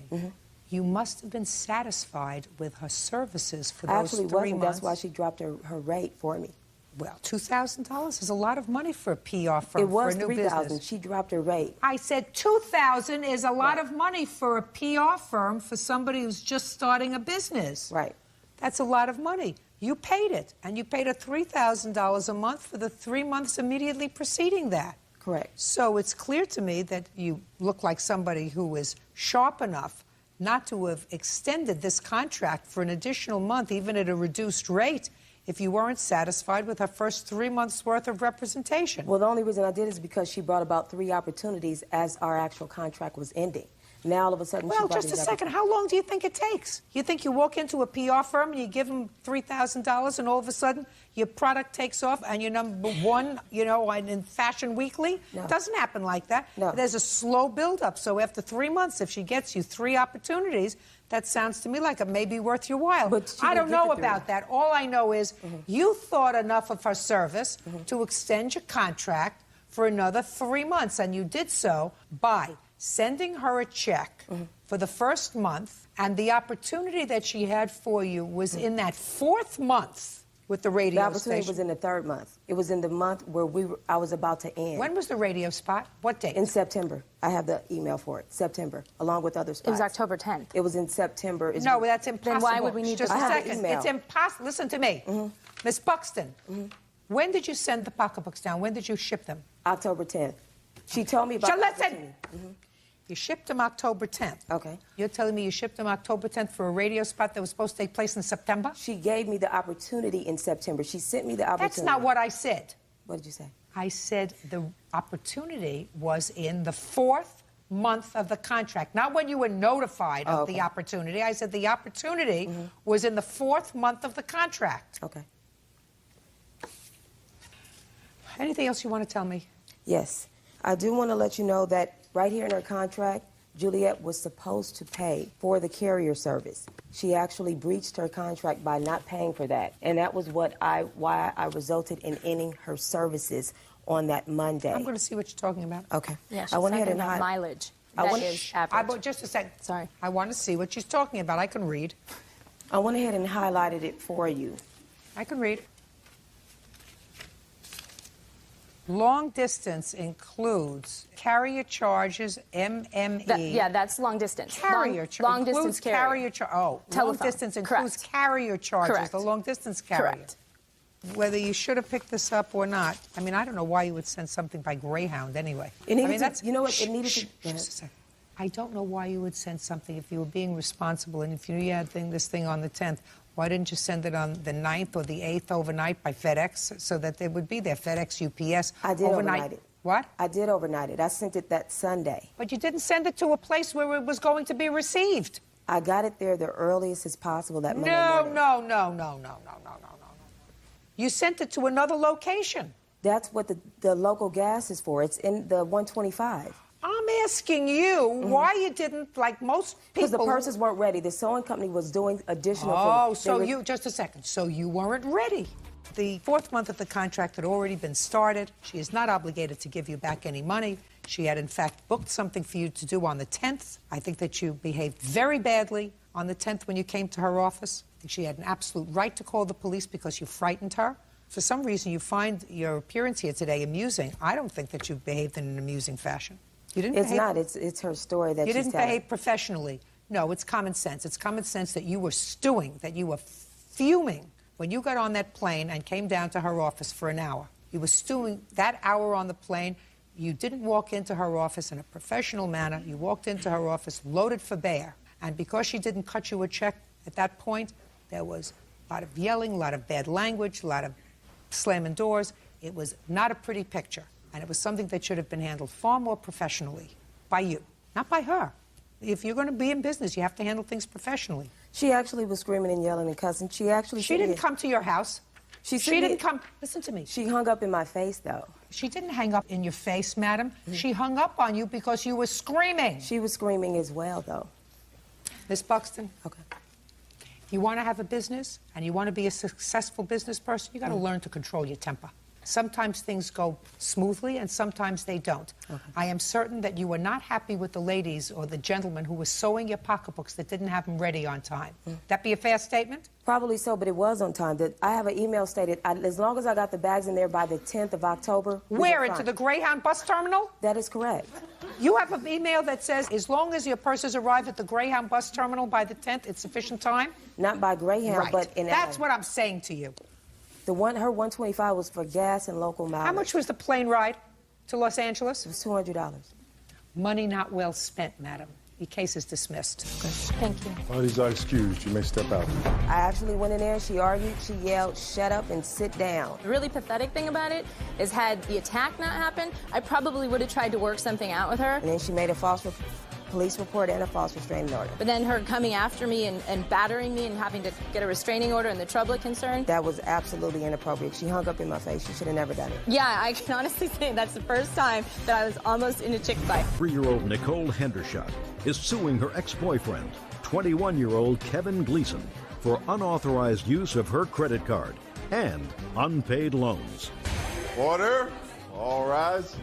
Speaker 3: You must have been satisfied with her services for
Speaker 7: I
Speaker 3: those
Speaker 7: actually
Speaker 3: 3
Speaker 7: wasn't.
Speaker 3: months.
Speaker 7: That's why she dropped her rate for me.
Speaker 3: Well, $2,000 is a lot of money for a PR firm.
Speaker 7: It was
Speaker 3: for a new
Speaker 7: $3,000.
Speaker 3: business.
Speaker 7: She dropped her rate.
Speaker 3: I said $2,000 is a lot of money for a PR firm for somebody who's just starting a business.
Speaker 7: Right.
Speaker 3: That's a lot of money. You paid it, and you paid her $3,000 a month for the 3 months immediately preceding that.
Speaker 7: Correct.
Speaker 3: So it's clear to me that you look like somebody who is sharp enough not to have extended this contract for an additional month, even at a reduced rate, if you weren't satisfied with her first 3 months' worth of representation.
Speaker 7: Well, the only reason I did is because she brought about 3 opportunities as our actual contract was ending. Now all of a sudden,
Speaker 3: Well, just a second. How long do you think it takes? You think you walk into a PR firm and you give them $3,000 and all of a sudden your product takes off and you're number one, you know, in Fashion Weekly?
Speaker 7: No.
Speaker 3: It doesn't happen like that.
Speaker 7: No.
Speaker 3: There's a slow build-up. So after 3 months, if she gets you 3 opportunities, that sounds to me like it may be worth your while.
Speaker 7: But
Speaker 3: I don't know about that. All I know is you thought enough of her service to extend your contract for another 3 months, and you did so by sending her a check for the first month, and the opportunity that she had for you was in that 4th month with the radio
Speaker 7: The opportunity
Speaker 3: station.
Speaker 7: was in the 3rd month. It was in the month where I was about to end.
Speaker 3: When was the radio spot? What date?
Speaker 7: In September. I have the email for it. September, along with other spots.
Speaker 9: It was October 10th.
Speaker 7: It was in September.
Speaker 3: No, that's impossible.
Speaker 9: Then why would we need
Speaker 3: Just
Speaker 9: to
Speaker 3: a
Speaker 7: I have
Speaker 3: second.
Speaker 7: the email.
Speaker 3: It's impossible. Listen to me. Miss Buxton, when did you send the pocketbooks down? When did you ship them?
Speaker 7: October 10th. She told me about
Speaker 3: So
Speaker 7: the
Speaker 3: listen.
Speaker 7: opportunity.
Speaker 3: You shipped them October 10th.
Speaker 7: Okay.
Speaker 3: You're telling me you shipped them October 10th for a radio spot that was supposed to take place in September?
Speaker 7: She gave me the opportunity in September. She sent me the opportunity.
Speaker 3: That's not what I said.
Speaker 7: What did you say?
Speaker 3: I said the opportunity was in the 4th month of the contract, not when you were notified of the opportunity. I said the opportunity was in the 4th month of the contract.
Speaker 7: Okay.
Speaker 3: Anything else you want to tell me?
Speaker 7: Yes. I do want to let you know that right here in her contract, Juliet was supposed to pay for the carrier service. She actually breached her contract by not paying for that. And that was why I resulted in ending her services on that Monday.
Speaker 3: I'm going to see what you're talking about.
Speaker 7: Okay.
Speaker 9: Yeah, she's
Speaker 7: I went ahead
Speaker 9: talking
Speaker 7: and
Speaker 9: about mileage.
Speaker 7: I
Speaker 9: That
Speaker 7: went-
Speaker 9: is average.
Speaker 3: Just a second. Sorry. I want to see what she's talking about. I can read.
Speaker 7: I went ahead and highlighted it for you.
Speaker 3: I can read. Long distance includes carrier charges, MME.
Speaker 9: Yeah, that's long distance.
Speaker 3: Carrier
Speaker 9: Long distance carrier. Long
Speaker 3: Long distance includes carrier charges,
Speaker 9: Correct.
Speaker 3: the long distance carrier.
Speaker 9: Correct.
Speaker 3: Whether you should have picked this up or not, I mean, I don't know why you would send something by Greyhound anyway.
Speaker 7: It needed
Speaker 3: I mean,
Speaker 7: to-
Speaker 3: that's,
Speaker 7: you know what, it needed to-
Speaker 3: Shh, just a second. I don't know why you would send something if you were being responsible and if you knew you had this thing on the 10th. Why didn't you send it on the 9th or the 8th overnight by FedEx so that they would be there? FedEx, UPS.
Speaker 7: I did overnight it.
Speaker 3: What?
Speaker 7: I did overnight it. I sent it that Sunday.
Speaker 3: But you didn't send it to a place where it was going to be received.
Speaker 7: I got it there the earliest as possible that Monday
Speaker 3: No.
Speaker 7: morning.
Speaker 3: You sent it to another location.
Speaker 7: That's what the local gas is for. It's in the 125.
Speaker 3: I'm asking you why you didn't, like most people.
Speaker 7: Because the purses weren't ready. The sewing company was doing additional.
Speaker 3: Oh,
Speaker 7: for,
Speaker 3: so you, just a second. So you weren't ready. The 4th month of the contract had already been started. She is not obligated to give you back any money. She had, in fact, booked something for you to do on the 10th. I think that you behaved very badly on the 10th when you came to her office. I think she had an absolute right to call the police because you frightened her. For some reason, you find your appearance here today amusing. I don't think that you behaved in an amusing fashion. You didn't
Speaker 7: It's
Speaker 3: behave,
Speaker 7: not. It's her story that
Speaker 3: you
Speaker 7: she's
Speaker 3: didn't
Speaker 7: telling.
Speaker 3: behave professionally. No, it's common sense. It's common sense that you were stewing, that you were fuming when you got on that plane and came down to her office for an hour. You were stewing that hour on the plane. You didn't walk into her office in a professional manner. You walked into her office loaded for bear. And because she didn't cut you a check at that point, there was a lot of yelling, a lot of bad language, a lot of slamming doors. It was not a pretty picture. And it was something that should have been handled far more professionally by you, not by her. If you're going to be in business, you have to handle things professionally.
Speaker 7: She actually was screaming and yelling and cussing. She
Speaker 3: didn't come to your house. She didn't come. Listen to me.
Speaker 7: She hung up in my face, though.
Speaker 3: She didn't hang up in your face, madam. She hung up on you because you were screaming.
Speaker 7: She was screaming as well, though.
Speaker 3: Miss Buxton.
Speaker 7: Okay.
Speaker 3: You want to have a business and you want to be a successful business person, you got to learn to control your temper. Sometimes things go smoothly and sometimes they don't. Okay. I am certain that you were not happy with the ladies or the gentlemen who were sewing your pocketbooks that didn't have them ready on time. That be a fair statement?
Speaker 7: Probably so, but it was on time. I have an email stated, as long as I got the bags in there by the 10th of October.
Speaker 3: Where, into the Greyhound bus terminal?
Speaker 7: That is correct.
Speaker 3: You have an email that says, as long as your purses arrive at the Greyhound bus terminal by the 10th, it's sufficient time?
Speaker 7: Not by Greyhound,
Speaker 3: right.
Speaker 7: but in
Speaker 3: That's what I'm saying to you.
Speaker 7: Her 125 was for gas and local mileage.
Speaker 3: How much was the plane ride to Los Angeles?
Speaker 7: It was $200.
Speaker 3: Money not well spent, madam. Your case is dismissed.
Speaker 9: Thank you.
Speaker 2: Parties are excused. You may step out.
Speaker 7: I actually went in there, she argued, she yelled, shut up and sit down.
Speaker 9: The really pathetic thing about it is had the attack not happened, I probably would have tried to work something out with her.
Speaker 7: And then she made a false police report and a false restraining order.
Speaker 9: But then her coming after me and battering me and having to get a restraining order and the trouble it concerned.
Speaker 7: That was absolutely inappropriate. She hung up in my face. She should have never done it.
Speaker 9: Yeah, I can honestly say that's the first time that I was almost in a chick fight.
Speaker 1: 3-year-old Nicole Hendershot is suing her ex-boyfriend, 21-year-old Kevin Gleason, for unauthorized use of her credit card and unpaid loans.
Speaker 2: Order. All rise.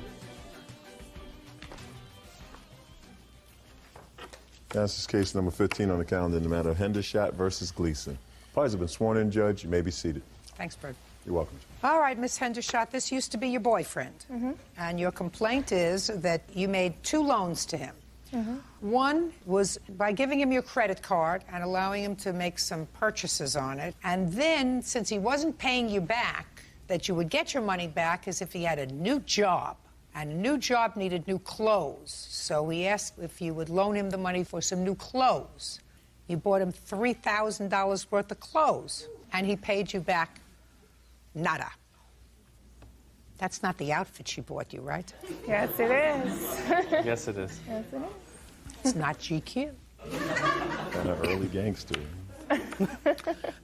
Speaker 2: This is case number 15 on the calendar in the matter of Hendershot versus Gleason. Parties have been sworn in, Judge. You may be seated.
Speaker 3: Thanks, Bert.
Speaker 2: You're welcome.
Speaker 3: All right, Miss Hendershot, this used to be your boyfriend. And your complaint is that you made 2 loans to him. One was by giving him your credit card and allowing him to make some purchases on it. And then, since he wasn't paying you back, that you would get your money back as if he had a new job. And a new job needed new clothes. So he asked if you would loan him the money for some new clothes. You bought him $3,000 worth of clothes. And he paid you back nada. That's not the outfit she bought you, right?
Speaker 10: Yes, it is.
Speaker 5: Yes, it is.
Speaker 10: Yes, it is.
Speaker 3: It's not GQ.
Speaker 2: Kind of early gangster.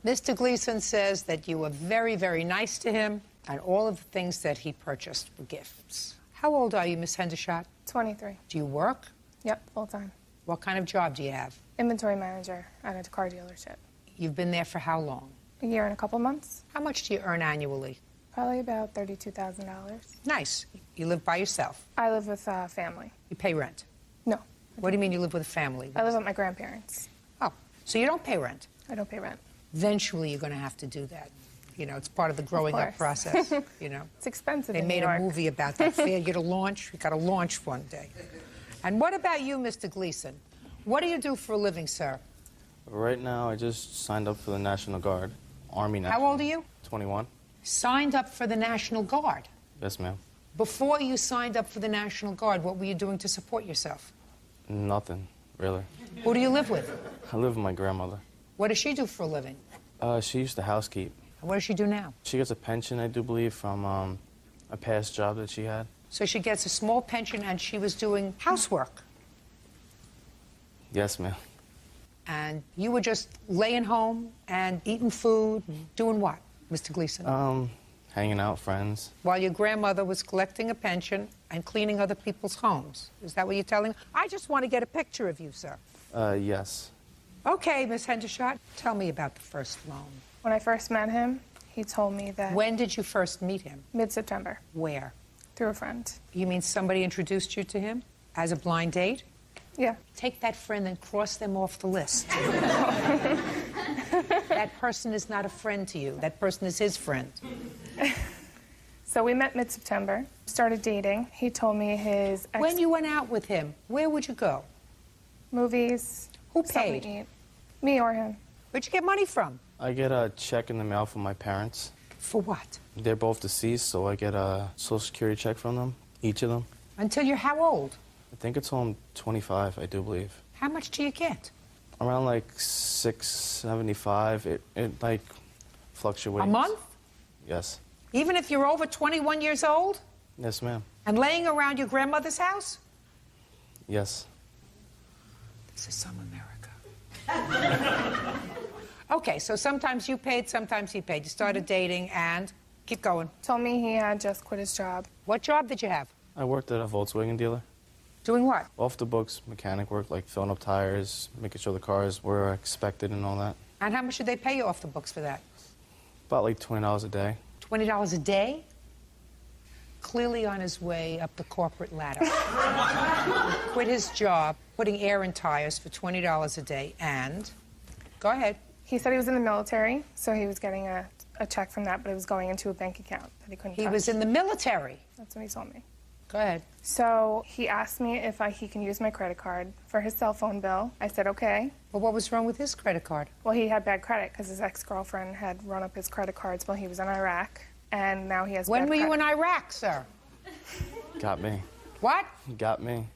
Speaker 3: Mr. Gleason says that you were very, very nice to him, and all of the things that he purchased were gifts. How old are you, Miss Hendershot?
Speaker 10: 23.
Speaker 3: Do you work?
Speaker 10: Yep, full time.
Speaker 3: What kind of job do you have?
Speaker 10: Inventory manager at a car dealership.
Speaker 3: You've been there for how long?
Speaker 10: A year and a couple months.
Speaker 3: How much do you earn annually?
Speaker 10: Probably about $32,000.
Speaker 3: Nice. You live by yourself?
Speaker 10: I live with family.
Speaker 3: You pay rent?
Speaker 10: No.
Speaker 3: What do you mean you live with a family?
Speaker 10: I live with my grandparents.
Speaker 3: Oh, so you don't pay rent?
Speaker 10: I don't pay rent.
Speaker 3: Eventually you're going to have to do that. You know, it's part of the growing up process, you know.
Speaker 10: It's expensive
Speaker 3: They
Speaker 10: in
Speaker 3: made
Speaker 10: New
Speaker 3: a
Speaker 10: York.
Speaker 3: movie about that. Fair, you get a launch, you got to launch one day. And what about you, Mr. Gleason? What do you do for a living, sir?
Speaker 5: Right now, I just signed up for the National Guard, Army National.
Speaker 3: How old are you?
Speaker 5: 21.
Speaker 3: Signed up for the National Guard.
Speaker 5: Yes, ma'am.
Speaker 3: Before you signed up for the National Guard, what were you doing to support yourself?
Speaker 5: Nothing, really.
Speaker 3: Who do you live with?
Speaker 5: I live with my grandmother.
Speaker 3: What does she do for a living?
Speaker 5: She used to housekeep.
Speaker 3: And what does she do now?
Speaker 5: She gets a pension, I do believe, from a past job that she had.
Speaker 3: So she gets a small pension and she was doing housework.
Speaker 5: Yes, ma'am.
Speaker 3: And you were just laying home and eating food, doing what, Mr. Gleason?
Speaker 5: Hanging out, friends.
Speaker 3: While your grandmother was collecting a pension and cleaning other people's homes. Is that what you're telling me? I just want to get a picture of you, sir.
Speaker 5: Yes.
Speaker 3: Okay, Miss Hendershot, tell me about the first loan.
Speaker 10: When I first met him, he told me that...
Speaker 3: When did you first meet him?
Speaker 10: Mid-September.
Speaker 3: Where?
Speaker 10: Through a friend.
Speaker 3: You mean somebody introduced you to him as a blind date?
Speaker 10: Yeah.
Speaker 3: Take that friend and cross them off the list. That person is not a friend to you. That person is his friend.
Speaker 10: So we met mid-September, started dating. He told me his ex...
Speaker 3: When you went out with him, where would you go?
Speaker 10: Movies.
Speaker 3: Who
Speaker 10: something
Speaker 3: paid?
Speaker 10: to eat. Me or him.
Speaker 3: Where'd you get money from?
Speaker 5: I get a check in the mail from my parents.
Speaker 3: For what?
Speaker 5: They're both deceased, so I get a Social Security check from them, each of them.
Speaker 3: Until you're how old?
Speaker 5: I think it's on 25, I do believe.
Speaker 3: How much do you get?
Speaker 5: Around like $675. It like fluctuates.
Speaker 3: A month?
Speaker 5: Yes.
Speaker 3: Even if you're over 21 years old?
Speaker 5: Yes, ma'am.
Speaker 3: And laying around your grandmother's house?
Speaker 5: Yes.
Speaker 3: This is some America. Okay, so sometimes you paid, sometimes he paid. You started dating and... Keep going.
Speaker 10: Told me he had just quit his job.
Speaker 3: What job did you have?
Speaker 5: I worked at a Volkswagen dealer.
Speaker 3: Doing what?
Speaker 5: Off the books mechanic work, like filling up tires, making sure the cars were expected and all that.
Speaker 3: And how much did they pay you off the books for that?
Speaker 5: About like $20 a day.
Speaker 3: $20 a day? Clearly on his way up the corporate ladder. Quit his job, putting air in tires for $20 a day, and... Go ahead.
Speaker 10: He said he was in the military, so he was getting a check from that, but it was going into a bank account that he couldn't touch.
Speaker 3: He was in the military?
Speaker 10: That's what he told me.
Speaker 3: Go ahead.
Speaker 10: So he asked me if he can use my credit card for his cell phone bill. I said, okay.
Speaker 3: Well, what was wrong with his credit card?
Speaker 10: Well, he had bad credit because his ex-girlfriend had run up his credit cards while he was in Iraq, and now he has
Speaker 3: When
Speaker 10: bad
Speaker 3: were you
Speaker 10: credit.
Speaker 3: in Iraq, sir?
Speaker 5: Got me.
Speaker 3: What?
Speaker 5: Got me.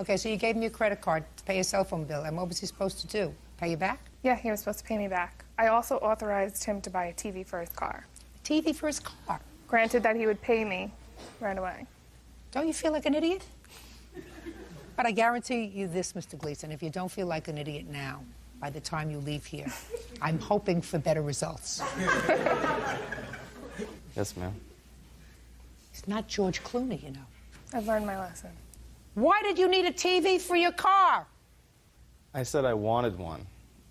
Speaker 3: Okay, so you gave him your credit card to pay a cell phone bill, and what was he supposed to do? Pay you back?
Speaker 10: Yeah, he was supposed to pay me back. I also authorized him to buy a TV for his car.
Speaker 3: A TV for his car? Granted
Speaker 10: that he would pay me right away.
Speaker 3: Don't you feel like an idiot? But I guarantee you this, Mr. Gleason, if you don't feel like an idiot now, by the time you leave here, I'm hoping for better results.
Speaker 8: Yes, ma'am.
Speaker 3: It's not George Clooney, you know.
Speaker 10: I've learned my lesson.
Speaker 3: Why did you need a TV for your car?
Speaker 8: I said I wanted one,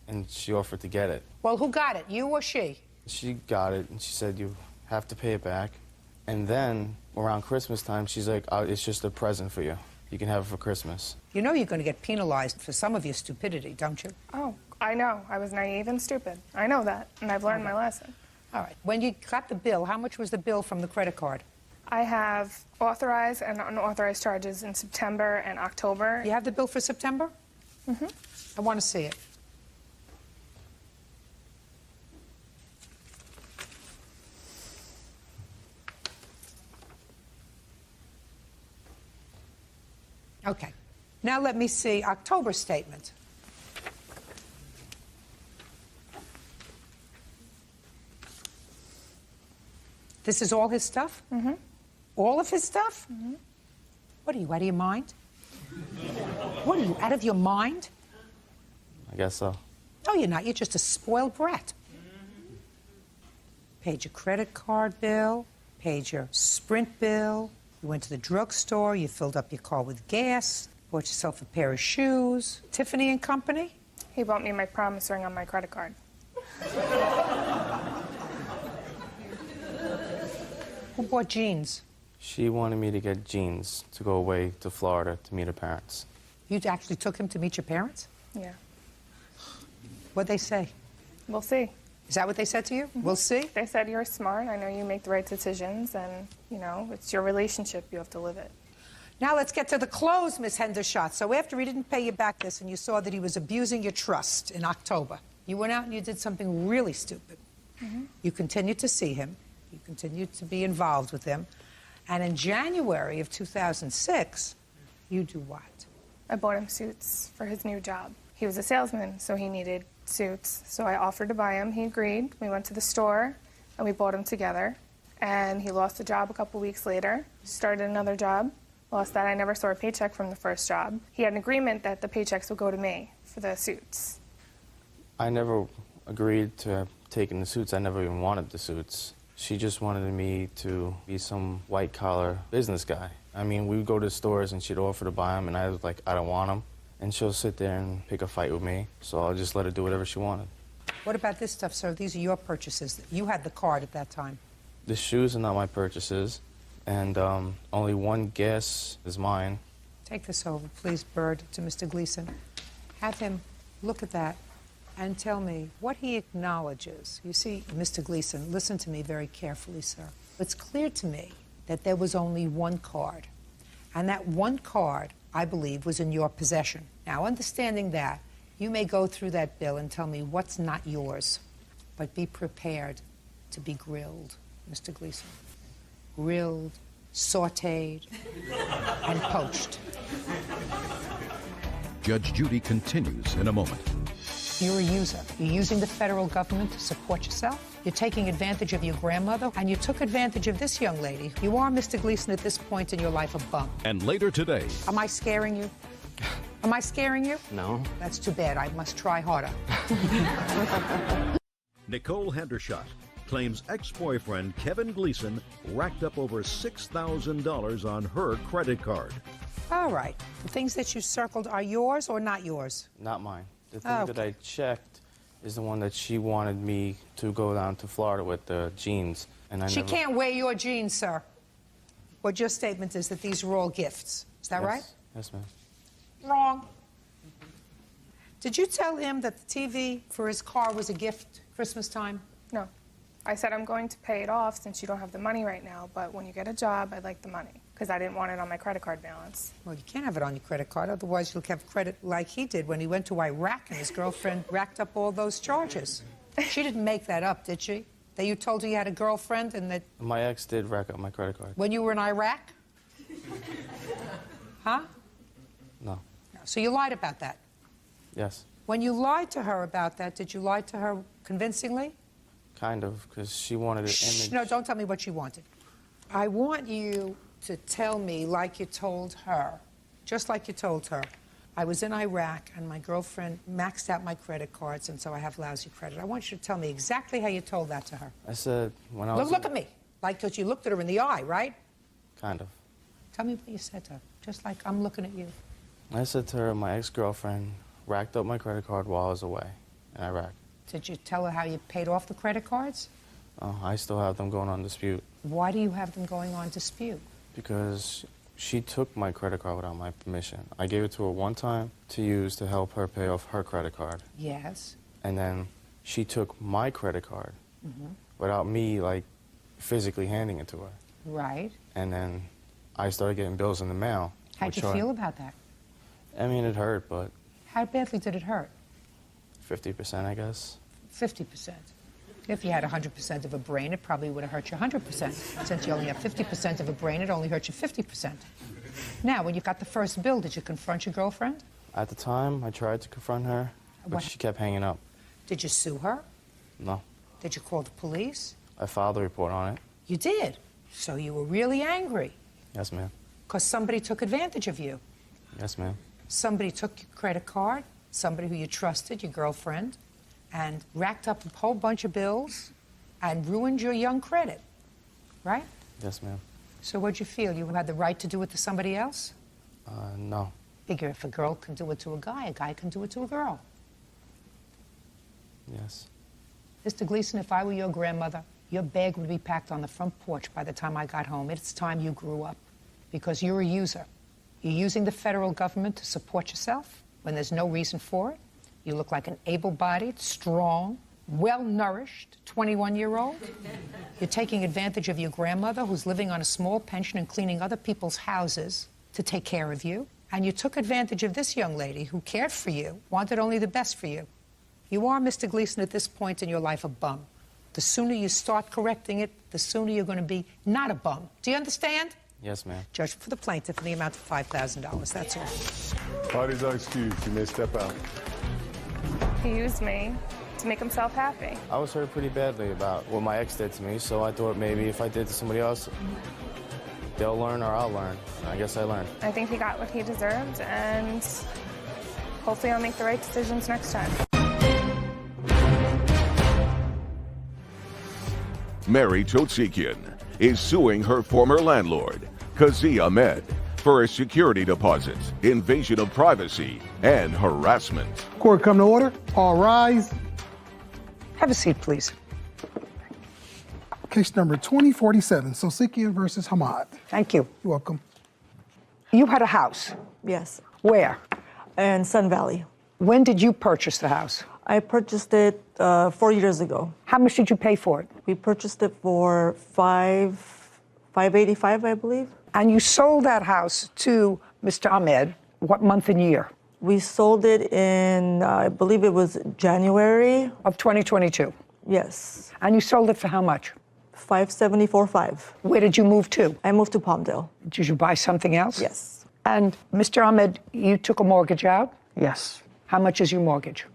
Speaker 8: and she offered to get it.
Speaker 3: Well, who got it, you or she?
Speaker 8: She got it, and she said, you have to pay it back. And then, around Christmas time, she's like, oh, it's just a present for you. You can have it for Christmas.
Speaker 3: You know you're going to get penalized for some of your stupidity, don't you?
Speaker 10: Oh, I know. I was naive and stupid. I know that, and I've learned my lesson.
Speaker 3: All right. When you got the bill, how much was the bill from the credit card?
Speaker 10: I have authorized and unauthorized charges in September and October.
Speaker 3: You have the bill for September?
Speaker 10: Mm-hmm.
Speaker 3: I want to see it. Okay. Now let me see October statement. This is all his stuff?
Speaker 10: Mm-hmm.
Speaker 3: All of his stuff?
Speaker 10: Mm-hmm.
Speaker 3: What are you, out of your mind? What are you, out of your mind?
Speaker 8: I guess so.
Speaker 3: No, you're not. You're just a spoiled brat. Paid your credit card bill, paid your Sprint bill, you went to the drugstore, you filled up your car with gas, bought yourself a pair of shoes. Tiffany and Company?
Speaker 10: He bought me my promise ring on my credit card.
Speaker 3: Who bought jeans?
Speaker 8: She wanted me to get jeans to go away to Florida to meet her parents.
Speaker 3: You actually took him to meet your parents?
Speaker 10: Yeah.
Speaker 3: What'd they say?
Speaker 10: We'll see.
Speaker 3: Is that what they said to you? We'll see?
Speaker 10: They said you're smart. I know you make the right decisions, and, you know, it's your relationship. You have to live it.
Speaker 3: Now let's get to the close, Miss Hendershot. So after he didn't pay you back this and you saw that he was abusing your trust in October, you went out and you did something really stupid.
Speaker 10: Mm-hmm.
Speaker 3: You continued to see him. You continued to be involved with him. And in January of 2006, you do what?
Speaker 10: I bought him suits for his new job. He was a salesman, so he needed suits. So I offered to buy him. He agreed. We went to the store, and we bought them together. And he lost the job a couple weeks later, started another job, lost that. I never saw a paycheck from the first job. He had an agreement that the paychecks would go to me for the suits.
Speaker 8: I never agreed to taking the suits. I never even wanted the suits. She just wanted me to be some white-collar business guy. I mean, we would go to stores and she'd offer to buy them, and I was like, I don't want them. And she'll sit there and pick a fight with me, so I'll just let her do whatever she wanted.
Speaker 3: What about this stuff, sir? These are your purchases. You had the card at that time.
Speaker 8: The shoes are not my purchases, and only one guess is mine.
Speaker 3: Take this over, please, Bird, to Mr. Gleason. Have him look at that and tell me what he acknowledges. You see, Mr. Gleason, listen to me very carefully, sir. It's clear to me that there was only one card, and that one card, I believe, was in your possession. Now, understanding that, you may go through that bill and tell me what's not yours, but be prepared to be grilled, Mr. Gleason. Grilled, sautéed, and poached.
Speaker 1: Judge Judy continues in a moment.
Speaker 3: You're a user. You're using the federal government to support yourself. You're taking advantage of your grandmother, and you took advantage of this young lady. You are, Mr. Gleason, at this point in your life, a bum.
Speaker 1: And later today.
Speaker 3: Am I scaring you? Am I scaring you?
Speaker 8: No.
Speaker 3: That's too bad. I must try harder.
Speaker 1: Nicole Hendershot claims ex-boyfriend Kevin Gleason racked up over $6,000 on her credit card.
Speaker 3: All right. The things that you circled are yours or not yours?
Speaker 8: Not mine. The thing that I checked is the one that she wanted me to go down to Florida with, the jeans. And
Speaker 3: She can't wear your jeans, sir. What your statement is that these are all gifts. Is that right?
Speaker 8: Yes, ma'am.
Speaker 3: Wrong. Did you tell him that the TV for his car was a gift Christmas time?
Speaker 10: No. I said I'm going to pay it off since you don't have the money right now, but when you get a job, I'd like the money, because I didn't want it on my credit card balance.
Speaker 3: Well, you can't have it on your credit card, otherwise you'll have credit like he did when he went to Iraq and his girlfriend racked up all those charges. She didn't make that up, did she? That you told her you had a girlfriend and that...
Speaker 8: My ex did rack up my credit card.
Speaker 3: When you were in Iraq? Huh?
Speaker 8: No.
Speaker 3: So you lied about that?
Speaker 8: Yes.
Speaker 3: When you lied to her about that, did you lie to her convincingly?
Speaker 8: Kind of, because she wanted an image.
Speaker 3: No, don't tell me what she wanted. I want you to tell me, like you told her, just like you told her. I was in Iraq, and my girlfriend maxed out my credit cards, and so I have lousy credit. I want you to tell me exactly how you told that to her.
Speaker 5: I said, when I was...
Speaker 3: Look at me. Like, because you looked at her in the eye, right?
Speaker 5: Kind of.
Speaker 3: Tell me what you said to her, just like I'm looking at you.
Speaker 5: I said to her, my ex-girlfriend racked up my credit card while I was away in Iraq.
Speaker 3: Did you tell her how you paid off the credit cards?
Speaker 5: I still have them going on dispute.
Speaker 3: Why do you have them going on dispute?
Speaker 5: Because she took my credit card without my permission. I gave it to her one time to use to help her pay off her credit card.
Speaker 3: Yes.
Speaker 5: And then she took my credit card without me, like, physically handing it to her.
Speaker 3: Right.
Speaker 5: And then I started getting bills in the mail.
Speaker 3: How'd you feel about that?
Speaker 5: I mean, it hurt, but...
Speaker 3: How badly did it hurt?
Speaker 5: 50%, I guess.
Speaker 3: 50%. If you had 100% of a brain, it probably would have hurt you 100%. Since you only have 50% of a brain, it only hurt you 50%. Now, when you got the first bill, did you confront your girlfriend?
Speaker 5: At the time, I tried to confront her, but she kept hanging up.
Speaker 3: Did you sue her?
Speaker 5: No.
Speaker 3: Did you call the police?
Speaker 5: I filed a report on it.
Speaker 3: You did? So you were really angry?
Speaker 5: Yes, ma'am.
Speaker 3: Because somebody took advantage of you?
Speaker 5: Yes, ma'am.
Speaker 3: Somebody took your credit card, somebody who you trusted, your girlfriend, and racked up a whole bunch of bills and ruined your young credit, right?
Speaker 5: Yes, ma'am.
Speaker 3: So what'd you feel? You had the right to do it to somebody else?
Speaker 5: No.
Speaker 3: Figure if a girl can do it to a guy can do it to a girl.
Speaker 5: Yes.
Speaker 3: Mr. Gleason, if I were your grandmother, your bag would be packed on the front porch by the time I got home. It's time you grew up, because you're a user. You're using the federal government to support yourself when there's no reason for it. You look like an able-bodied, strong, well-nourished 21-year-old. You're taking advantage of your grandmother, who's living on a small pension and cleaning other people's houses to take care of you. And you took advantage of this young lady who cared for you, wanted only the best for you. You are, Mr. Gleason, at this point in your life, a bum. The sooner you start correcting it, the sooner you're going to be not a bum. Do you understand?
Speaker 5: Yes, ma'am.
Speaker 3: Judge for the plaintiff in the amount of $5,000. That's all.
Speaker 2: Parties are excused. You may step out.
Speaker 10: He used me to make himself happy.
Speaker 5: I was hurt pretty badly about what my ex did to me, so I thought maybe if I did to somebody else, they'll learn or I'll learn. I guess I learned.
Speaker 10: I think he got what he deserved, and hopefully I'll make the right decisions next time.
Speaker 13: Mary Totsekian is suing her former landlord, Kazi Ahmed, for a security deposit, invasion of privacy, and harassment.
Speaker 14: Court come to order. All rise.
Speaker 3: Have a seat, please.
Speaker 14: Case number 2047, Totsekian versus Hamad.
Speaker 3: Thank you.
Speaker 14: You're welcome.
Speaker 3: You had a house.
Speaker 23: Yes.
Speaker 3: Where?
Speaker 23: In Sun Valley.
Speaker 3: When did you purchase the house?
Speaker 23: I purchased it 4 years ago.
Speaker 3: How much did you pay for it?
Speaker 23: We purchased it for $585, I believe.
Speaker 3: And you sold that house to Mr. Ahmed, what month and year?
Speaker 23: We sold it in, I believe it was January.
Speaker 3: Of 2022?
Speaker 23: Yes.
Speaker 3: And you sold it for how much?
Speaker 23: $574,500.
Speaker 3: Where did you move to?
Speaker 23: I moved to Palmdale.
Speaker 3: Did you buy something else?
Speaker 23: Yes.
Speaker 3: And Mr. Ahmed, you took a mortgage out?
Speaker 24: Yes.
Speaker 3: How much is your mortgage?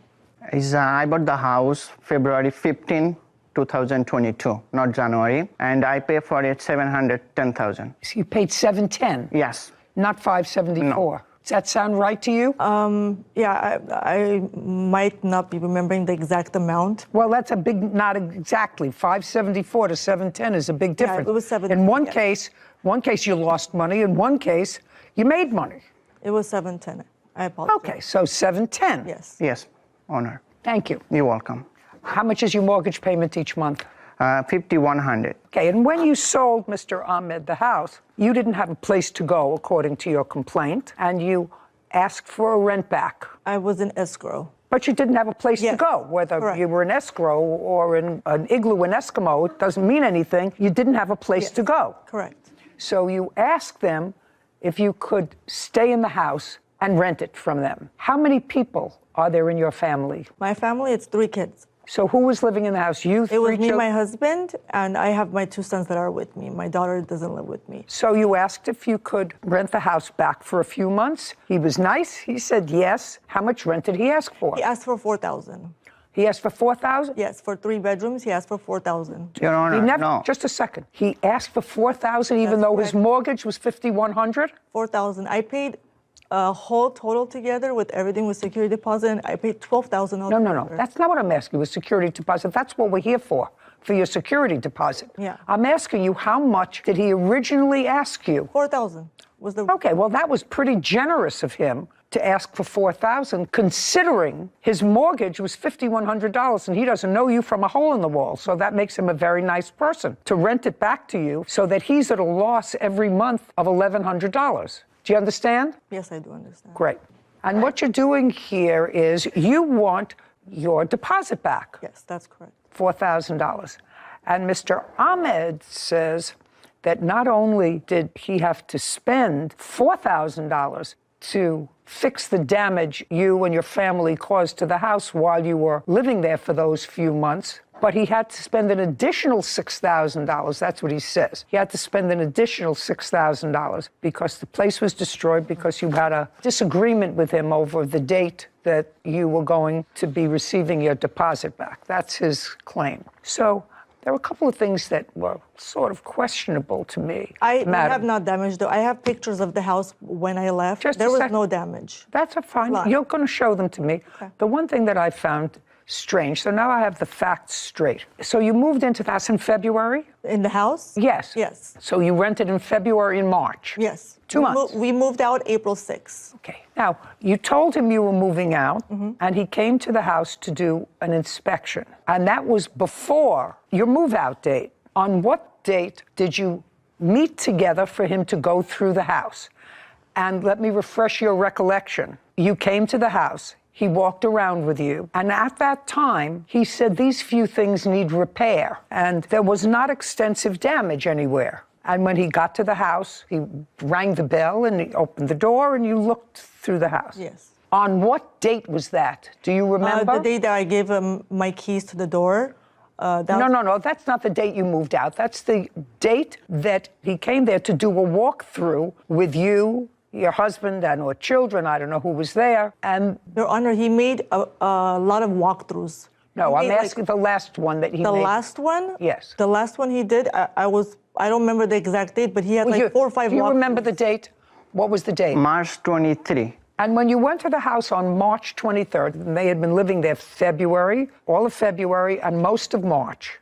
Speaker 24: I bought the house February 15, 2022, not January, and I pay for it $710,000.
Speaker 3: So you paid $710,000?
Speaker 24: Yes.
Speaker 3: Not $574,000? No. Does that sound right to you?
Speaker 23: Yeah, I might not be remembering the exact amount.
Speaker 3: Well, that's a big, not exactly. $574,000 to $710,000 is a big difference.
Speaker 23: Yeah, it was $710,000.
Speaker 3: In one case you lost money. In one case, you made money.
Speaker 23: It was $710,000. I apologize.
Speaker 3: Okay, so $710,000.
Speaker 23: Yes.
Speaker 24: Yes, honor.
Speaker 3: Thank you.
Speaker 24: You're welcome.
Speaker 3: How much is your mortgage payment each month?
Speaker 24: $5,100.
Speaker 3: Okay, and when you sold Mr. Ahmed the house, you didn't have a place to go, according to your complaint, and you asked for a rent back.
Speaker 23: I was in escrow.
Speaker 3: But you didn't have a place to go. Whether you were in escrow or in an igloo in Eskimo, it doesn't mean anything. You didn't have a place to go.
Speaker 23: Correct.
Speaker 3: So you asked them if you could stay in the house and rent it from them. How many people are there in your family?
Speaker 23: My family, it's 3 kids.
Speaker 3: So who was living in the house? You, 3
Speaker 23: It was me,
Speaker 3: children?
Speaker 23: my husband, and I have my 2 sons that are with me. My daughter doesn't live with me.
Speaker 3: So you asked if you could rent the house back for a few months. He was nice. He said yes. How much rent did he ask for?
Speaker 23: He asked for $4,000.
Speaker 3: He asked for $4,000?
Speaker 23: Yes, for 3 bedrooms, he asked for $4,000.
Speaker 24: Your Honor, no.
Speaker 3: Just a second. He asked for $4,000 even though his mortgage was $5,100?
Speaker 23: $4,000. I paid whole total together with everything with security deposit, and I paid $12,000.
Speaker 11: No. That's not what I'm asking you, with security deposit. That's what we're here for your security deposit.
Speaker 23: Yeah.
Speaker 11: I'm asking you, how much did he originally ask you?
Speaker 23: $4,000 was the...
Speaker 11: Okay, well, that was pretty generous of him to ask for $4,000, considering his mortgage was $5,100, and he doesn't know you from a hole in the wall. So that makes him a very nice person to rent it back to you so that he's at a loss every month of $1,100. Do you understand?
Speaker 23: Yes, I do understand.
Speaker 11: Great. And what you're doing here is you want your deposit back.
Speaker 23: Yes, that's correct.
Speaker 11: $4,000. And Mr. Ahmed says that not only did he have to spend $4,000 to fix the damage you and your family caused to the house while you were living there for those few months, but he had to spend an additional $6,000. That's what he says. He had to spend an additional $6,000 because the place was destroyed, because you had a disagreement with him over the date that you were going to be receiving your deposit back. That's his claim. So there were a couple of things that were sort of questionable to me.
Speaker 23: I have not damaged, though. I have pictures of the house when I left. There was no damage.
Speaker 11: That's fine. You're going to show them to me. Okay. The one thing that I found strange, so now I have the facts straight. So you moved into the house in February?
Speaker 23: In the house?
Speaker 11: Yes.
Speaker 23: Yes.
Speaker 11: So you rented in February and March?
Speaker 23: Yes.
Speaker 11: 2 months.
Speaker 23: We moved out April 6th.
Speaker 11: Okay. Now, you told him you were moving out, and he came to the house to do an inspection. And that was before your move-out date. On what date did you meet together for him to go through the house? And let me refresh your recollection. You came to the house. He walked around with you, and at that time, he said these few things need repair, and there was not extensive damage anywhere. And when he got to the house, he rang the bell, and he opened the door, and you looked through the house.
Speaker 23: Yes.
Speaker 11: On what date was that? Do you remember?
Speaker 23: The day that I gave him my keys to the door.
Speaker 11: No, that's not the date you moved out. That's the date that he came there to do a walkthrough with you, your husband, and or children. I don't know who was there. And
Speaker 23: Your Honor, he made a lot of walkthroughs.
Speaker 11: No, I'm asking the last one that he made.
Speaker 23: The last one?
Speaker 11: Yes.
Speaker 23: The last one he did, I don't remember the exact date, but he had 4 or 5 walkthroughs.
Speaker 11: Do you remember the date? What was the date?
Speaker 24: March 23.
Speaker 11: And when you went to the house on March 23rd, and they had been living there February, all of February, and most of March.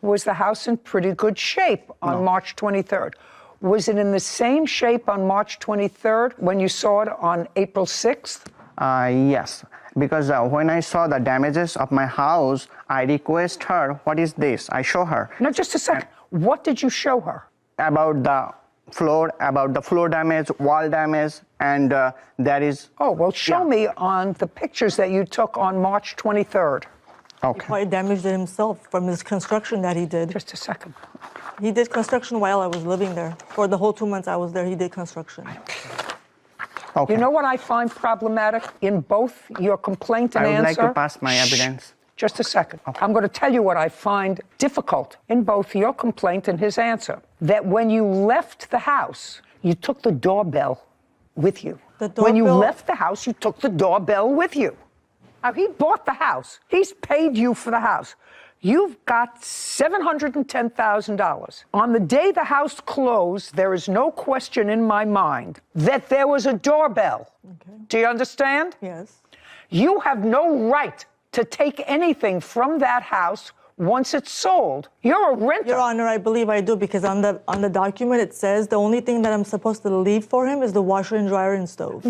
Speaker 11: Was the house in pretty good shape on March 23rd? Was it in the same shape on March 23rd when you saw it on April 6th?
Speaker 24: Yes, because when I saw the damages of my house, I request her, what is this? I show her.
Speaker 11: No, just a second. What did you show her?
Speaker 24: About the floor damage, wall damage, and there is...
Speaker 11: Oh, well, show me on the pictures that you took on March 23rd.
Speaker 23: Okay. He probably damaged it himself from his construction that he did.
Speaker 11: Just a second.
Speaker 23: He did construction while I was living there. For the whole 2 months I was there, he did construction.
Speaker 11: Okay. You know what I find problematic in both your complaint and answer?
Speaker 24: I would like to pass my evidence.
Speaker 11: Just a second. Okay. I'm going to tell you what I find difficult in both your complaint and his answer. That when you left the house, you took the doorbell with you. When you left the house, you took the doorbell with you. Now, he bought the house. He's paid you for the house. You've got $710,000. On the day the house closed, there is no question in my mind that there was a doorbell. Okay. Do you understand?
Speaker 23: Yes.
Speaker 11: You have no right to take anything from that house once it's sold. You're a renter.
Speaker 23: Your Honor, I believe I do, because on the document it says the only thing that I'm supposed to leave for him is the washer and dryer and stove.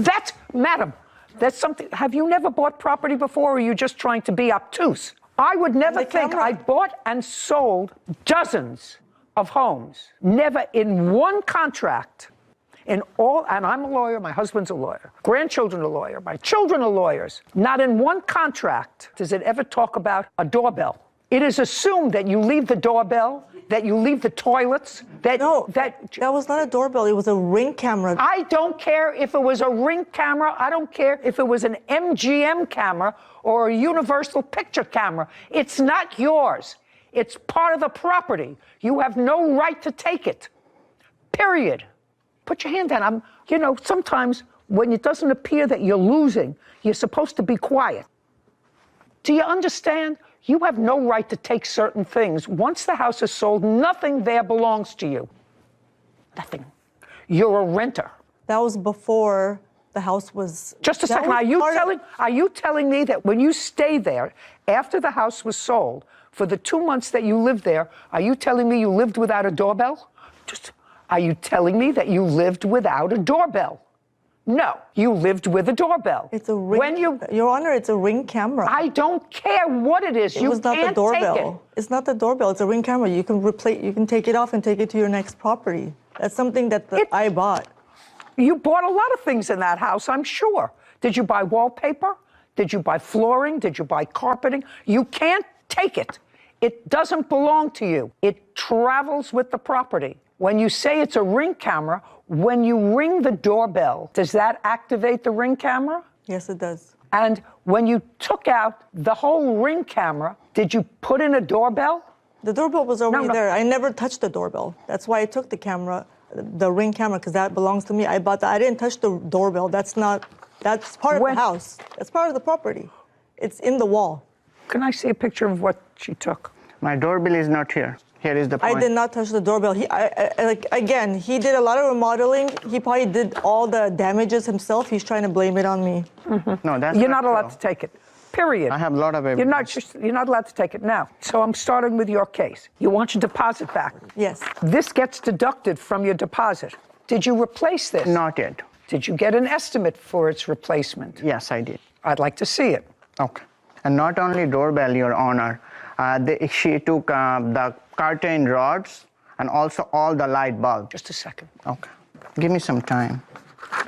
Speaker 11: Madam, that's something. Have you never bought property before, or are you just trying to be obtuse? I would never think I bought and sold dozens of homes. Never in one contract. In all, and I'm a lawyer, my husband's a lawyer, grandchildren are lawyer, my children are lawyers. Not in one contract does it ever talk about a doorbell. It is assumed that you leave the doorbell, that you leave the toilets, that...
Speaker 23: No, that was not a doorbell, it was a Ring camera.
Speaker 11: I don't care if it was a Ring camera, I don't care if it was an MGM camera or a universal picture camera. It's not yours. It's part of the property. You have no right to take it. Period. Put your hand down. Sometimes when it doesn't appear that you're losing, you're supposed to be quiet. Do you understand? You have no right to take certain things. Once the house is sold, nothing there belongs to you. Nothing. You're a renter.
Speaker 23: That was before the house was...
Speaker 11: Just a second. Are you telling me that when you stayed there after the house was sold, for the 2 months that you lived there, are you telling me you lived without a doorbell? Are you telling me that you lived without a doorbell? No, you lived with a doorbell.
Speaker 23: It's a ring. Your Honor, it's a Ring camera.
Speaker 11: I don't care what it is.
Speaker 23: It was not the doorbell. It's not the doorbell. It's a Ring camera. You can take it off and take it to your next property. That's something that I bought.
Speaker 11: You bought a lot of things in that house, I'm sure. Did you buy wallpaper? Did you buy flooring? Did you buy carpeting? You can't take it. It doesn't belong to you. It travels with the property. When you say it's a Ring camera, when you ring the doorbell, does that activate the Ring camera?
Speaker 23: Yes, it does.
Speaker 11: And when you took out the whole Ring camera, did you put in a doorbell?
Speaker 23: The doorbell was already there. I never touched the doorbell. That's why I took the camera, the Ring camera, because that belongs to me. I bought that. I didn't touch the doorbell. That's part of the house. That's part of the property. It's in the wall.
Speaker 11: Can I see a picture of what she took?
Speaker 24: My doorbell is not here. Here is the point.
Speaker 23: I did not touch the doorbell. Again, he did a lot of remodeling. He probably did all the damages himself. He's trying to blame it on me.
Speaker 24: No, that's
Speaker 11: You're not allowed to take it. Period.
Speaker 24: I have a lot of evidence.
Speaker 11: You're not allowed to take it now. So I'm starting with your case. You want your deposit back.
Speaker 23: Yes.
Speaker 11: This gets deducted from your deposit. Did you replace this?
Speaker 24: Not yet.
Speaker 11: Did you get an estimate for its replacement?
Speaker 24: Yes, I did.
Speaker 11: I'd like to see it.
Speaker 24: Okay. And not only doorbell, Your Honor. She took the curtain rods and also all the light bulbs.
Speaker 11: Just a second.
Speaker 24: Okay. Give me some time.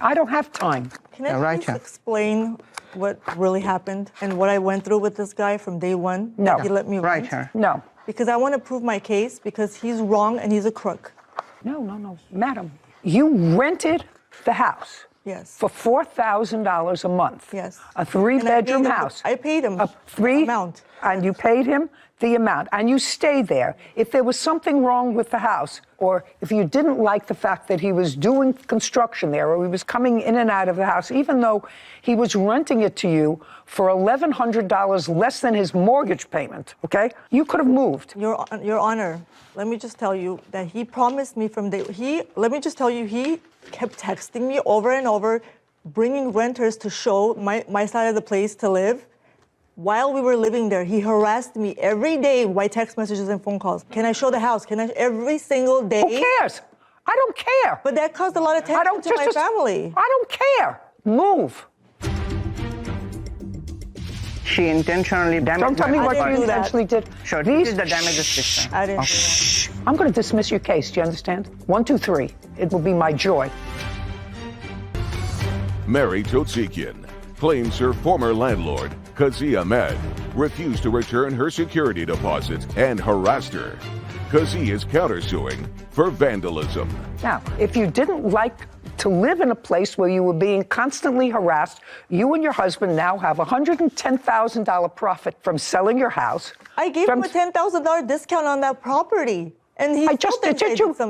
Speaker 11: I don't have time.
Speaker 23: Can I please explain what really happened and what I went through with this guy from day one?
Speaker 11: No.
Speaker 23: He let me
Speaker 24: Right
Speaker 23: rent?
Speaker 24: here.
Speaker 11: No.
Speaker 23: Because I want to prove my case because he's wrong and he's a crook.
Speaker 11: No. Madam, you rented the house.
Speaker 23: Yes.
Speaker 11: For $4,000 a month.
Speaker 23: Yes.
Speaker 11: A 3-bedroom house.
Speaker 23: I paid him
Speaker 11: amount. And you paid him the amount. And you stayed there. If there was something wrong with the house, or if you didn't like the fact that he was doing construction there, or he was coming in and out of the house, even though he was renting it to you for $1,100 less than his mortgage payment, okay? You could have moved.
Speaker 23: Your Honor, let me just tell you that he promised me from day... He kept texting me over and over, bringing renters to show my side of the place to live. While we were living there, he harassed me every day by text messages and phone calls. Can I show the house? Every single day.
Speaker 11: Who cares? I don't care.
Speaker 23: But that caused a lot of tension to my family.
Speaker 11: I don't care. Move.
Speaker 24: She intentionally damaged.
Speaker 11: Don't tell me what you intentionally did.
Speaker 24: Sure, this is the damage description.
Speaker 23: I didn't do that.
Speaker 11: I'm going to dismiss your case. Do you understand? 1, 2, 3. It will be my joy.
Speaker 13: Mary Totsekian claims her former landlord, Kazi Ahmed, refused to return her security deposit and harassed her. Kazi is countersuing for vandalism.
Speaker 11: Now, if you didn't like to live in a place where you were being constantly harassed, you and your husband now have a $110,000 profit from selling your house.
Speaker 23: I gave him a $10,000 discount on that property. And he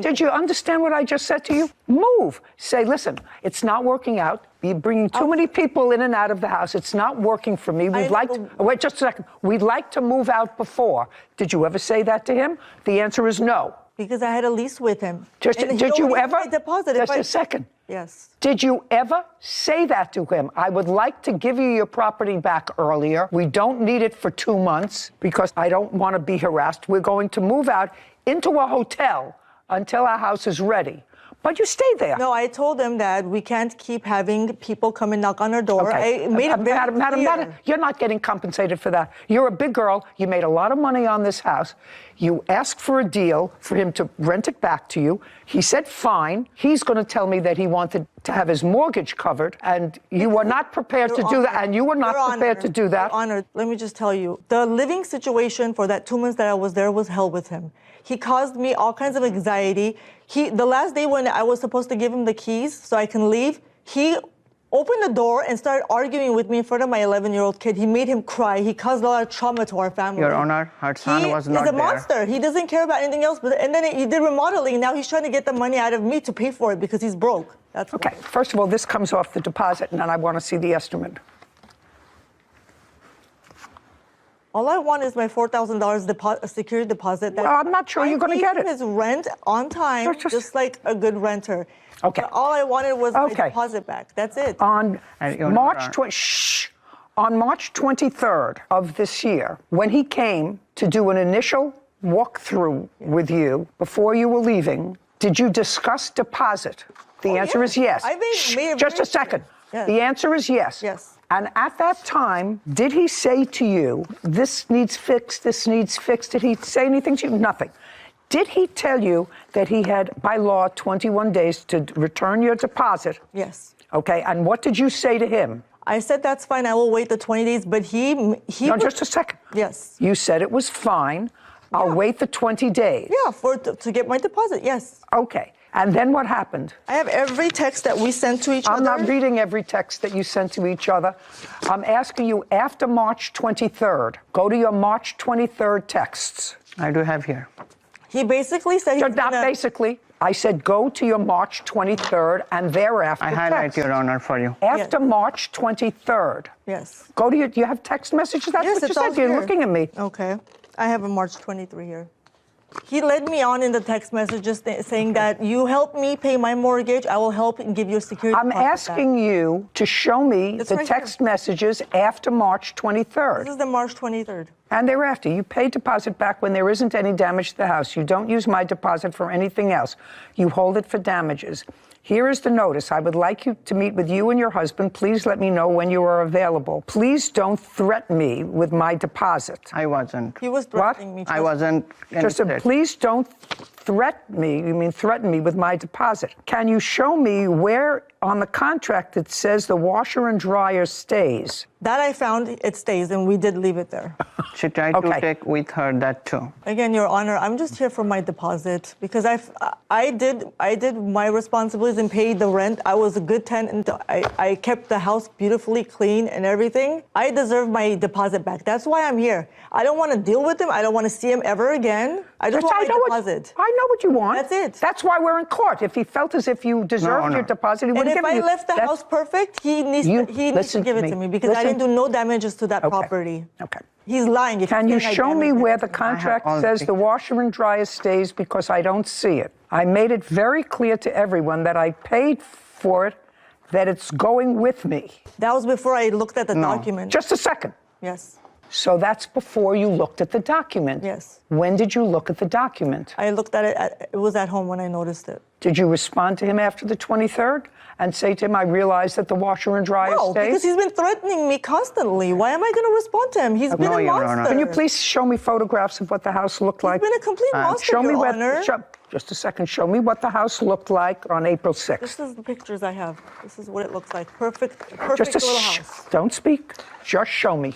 Speaker 11: did you understand what I just said to you? Move. Say, listen, it's not working out. You're bringing too many people in and out of the house. It's not working for me. Wait just a second. We'd like to move out before. Did you ever say that to him? The answer is no.
Speaker 23: Because I had a lease with him.
Speaker 11: Did you ever?
Speaker 23: Just
Speaker 11: a second.
Speaker 23: Yes.
Speaker 11: Did you ever say that to him? I would like to give you your property back earlier. We don't need it for 2 months because I don't want to be harassed. We're going to move out into a hotel until our house is ready. But you stayed there.
Speaker 23: No, I told him that we can't keep having people come and knock on our door.
Speaker 11: Okay.
Speaker 23: I made it very
Speaker 11: Madam, you're not getting compensated for that. You're a big girl. You made a lot of money on this house. You asked for a deal for him to rent it back to you. He said, fine. He's going to tell me that he wanted to have his mortgage covered, and you were not prepared to do that, and you were not prepared to do that.
Speaker 23: Your Honor, let me just tell you, the living situation for that 2 months that I was there was hell with him. He caused me all kinds of anxiety. The last day when I was supposed to give him the keys so I can leave, he opened the door and started arguing with me in front of my 11-year-old kid. He made him cry. He caused a lot of trauma to our family.
Speaker 24: Your Honor, her son was not there.
Speaker 23: He's a monster. He doesn't care about anything else. And then he did remodeling. Now he's trying to get the money out of me to pay for it because he's broke. That's
Speaker 11: okay. First of all, this comes off the deposit, and then I want to see the estimate.
Speaker 23: All I want is my $4,000 security deposit.
Speaker 11: Well, I'm not sure you're going to get it.
Speaker 23: His rent on time, just like a good renter.
Speaker 11: Okay.
Speaker 23: But all I wanted was my deposit back. That's it.
Speaker 11: On March 23rd of this year, when he came to do an initial walkthrough with you before you were leaving, did you discuss deposit? The answer is yes.
Speaker 23: I made
Speaker 11: Just a second.
Speaker 23: Yes.
Speaker 11: The answer is yes.
Speaker 23: Yes.
Speaker 11: And at that time, did he say to you, this needs fixed, this needs fixed? Did he say anything to you? Nothing. Did he tell you that he had, by law, 21 days to return your deposit?
Speaker 23: Yes.
Speaker 11: Okay, and what did you say to him?
Speaker 23: I said, that's fine, I will wait the 20 days, but he
Speaker 11: No, just a second.
Speaker 23: Yes.
Speaker 11: You said it was fine. I'll wait the 20 days.
Speaker 23: Yeah, to get my deposit, yes.
Speaker 11: Okay. And then what happened?
Speaker 23: I have every text that we sent to each other.
Speaker 11: I'm not reading every text that you sent to each other. I'm asking you after March 23rd. Go to your March 23rd texts.
Speaker 24: I do have here.
Speaker 23: He basically said
Speaker 11: basically. I said go to your March 23rd and thereafter
Speaker 24: I highlight,
Speaker 11: text.
Speaker 24: Your Honor, for you.
Speaker 11: After March 23rd.
Speaker 23: Yes.
Speaker 11: Go to your, do you have text messages? That's
Speaker 23: Yes,
Speaker 11: what you
Speaker 23: it's all
Speaker 11: said. You're
Speaker 23: here.
Speaker 11: looking at me.
Speaker 23: Okay. I have a March 23 here. He led me on in the text messages saying that you help me pay my mortgage, I will help and give you a security
Speaker 11: I'm
Speaker 23: deposit
Speaker 11: asking
Speaker 23: back.
Speaker 11: you to show me
Speaker 23: It's
Speaker 11: the
Speaker 23: right
Speaker 11: text messages after March 23rd.
Speaker 23: This is the March 23rd.
Speaker 11: And thereafter, you pay deposit back when there isn't any damage to the house. You don't use my deposit for anything else. You hold it for damages. Here is the notice. I would like you to meet with you and your husband. Please let me know when you are available. Please don't threaten me with my deposit.
Speaker 24: I wasn't.
Speaker 23: He was threatening me.
Speaker 24: I wasn't.
Speaker 11: Just a, please don't threaten me. You mean threaten me with my deposit. Can you show me where on the contract it says the washer and dryer stays?
Speaker 23: That I found, it stays, and we did leave it there.
Speaker 24: She tried to take with her that too.
Speaker 23: Again, Your Honor, I'm just here for my deposit because I did my responsibilities and paid the rent. I was a good tenant. I kept the house beautifully clean and everything. I deserve my deposit back. That's why I'm here. I don't want to deal with him. I don't want to see him ever again. I just want my deposit.
Speaker 11: I know what you want.
Speaker 23: That's it.
Speaker 11: That's why we're in court. If he felt as if you deserved your deposit, he would have
Speaker 23: And if
Speaker 11: given you.
Speaker 23: I left the house perfect, he needs to give it to me because I didn't do no damages to that property.
Speaker 11: Okay.
Speaker 23: He's lying. If
Speaker 11: Can you
Speaker 23: he's saying I
Speaker 11: show me
Speaker 23: damaged
Speaker 11: where
Speaker 23: it.
Speaker 11: the contract says the washer and dryer stays because I don't see it? I made it very clear to everyone that I paid for it, that it's going with me.
Speaker 23: That was before I looked at the document.
Speaker 11: Just a second.
Speaker 23: Yes.
Speaker 11: So that's before you looked at the document.
Speaker 23: Yes.
Speaker 11: When did you look at the document?
Speaker 23: I looked at it. It was at home when I noticed it.
Speaker 11: Did you respond to him after the 23rd and say to him, I realize that the washer and dryer
Speaker 23: No,
Speaker 11: stays?
Speaker 23: because he's been threatening me constantly. Why am I going to respond to him? He's been a monster.
Speaker 11: Can you please show me photographs of what the house looked like?
Speaker 23: He's been a complete monster,
Speaker 11: show me
Speaker 23: Your
Speaker 11: what,
Speaker 23: Honor.
Speaker 11: just a second. Show me what the house looked like on April 6th.
Speaker 23: This is the pictures I have. This is what it looks like. Perfect
Speaker 11: Just
Speaker 23: little house.
Speaker 11: Don't speak. Just show me.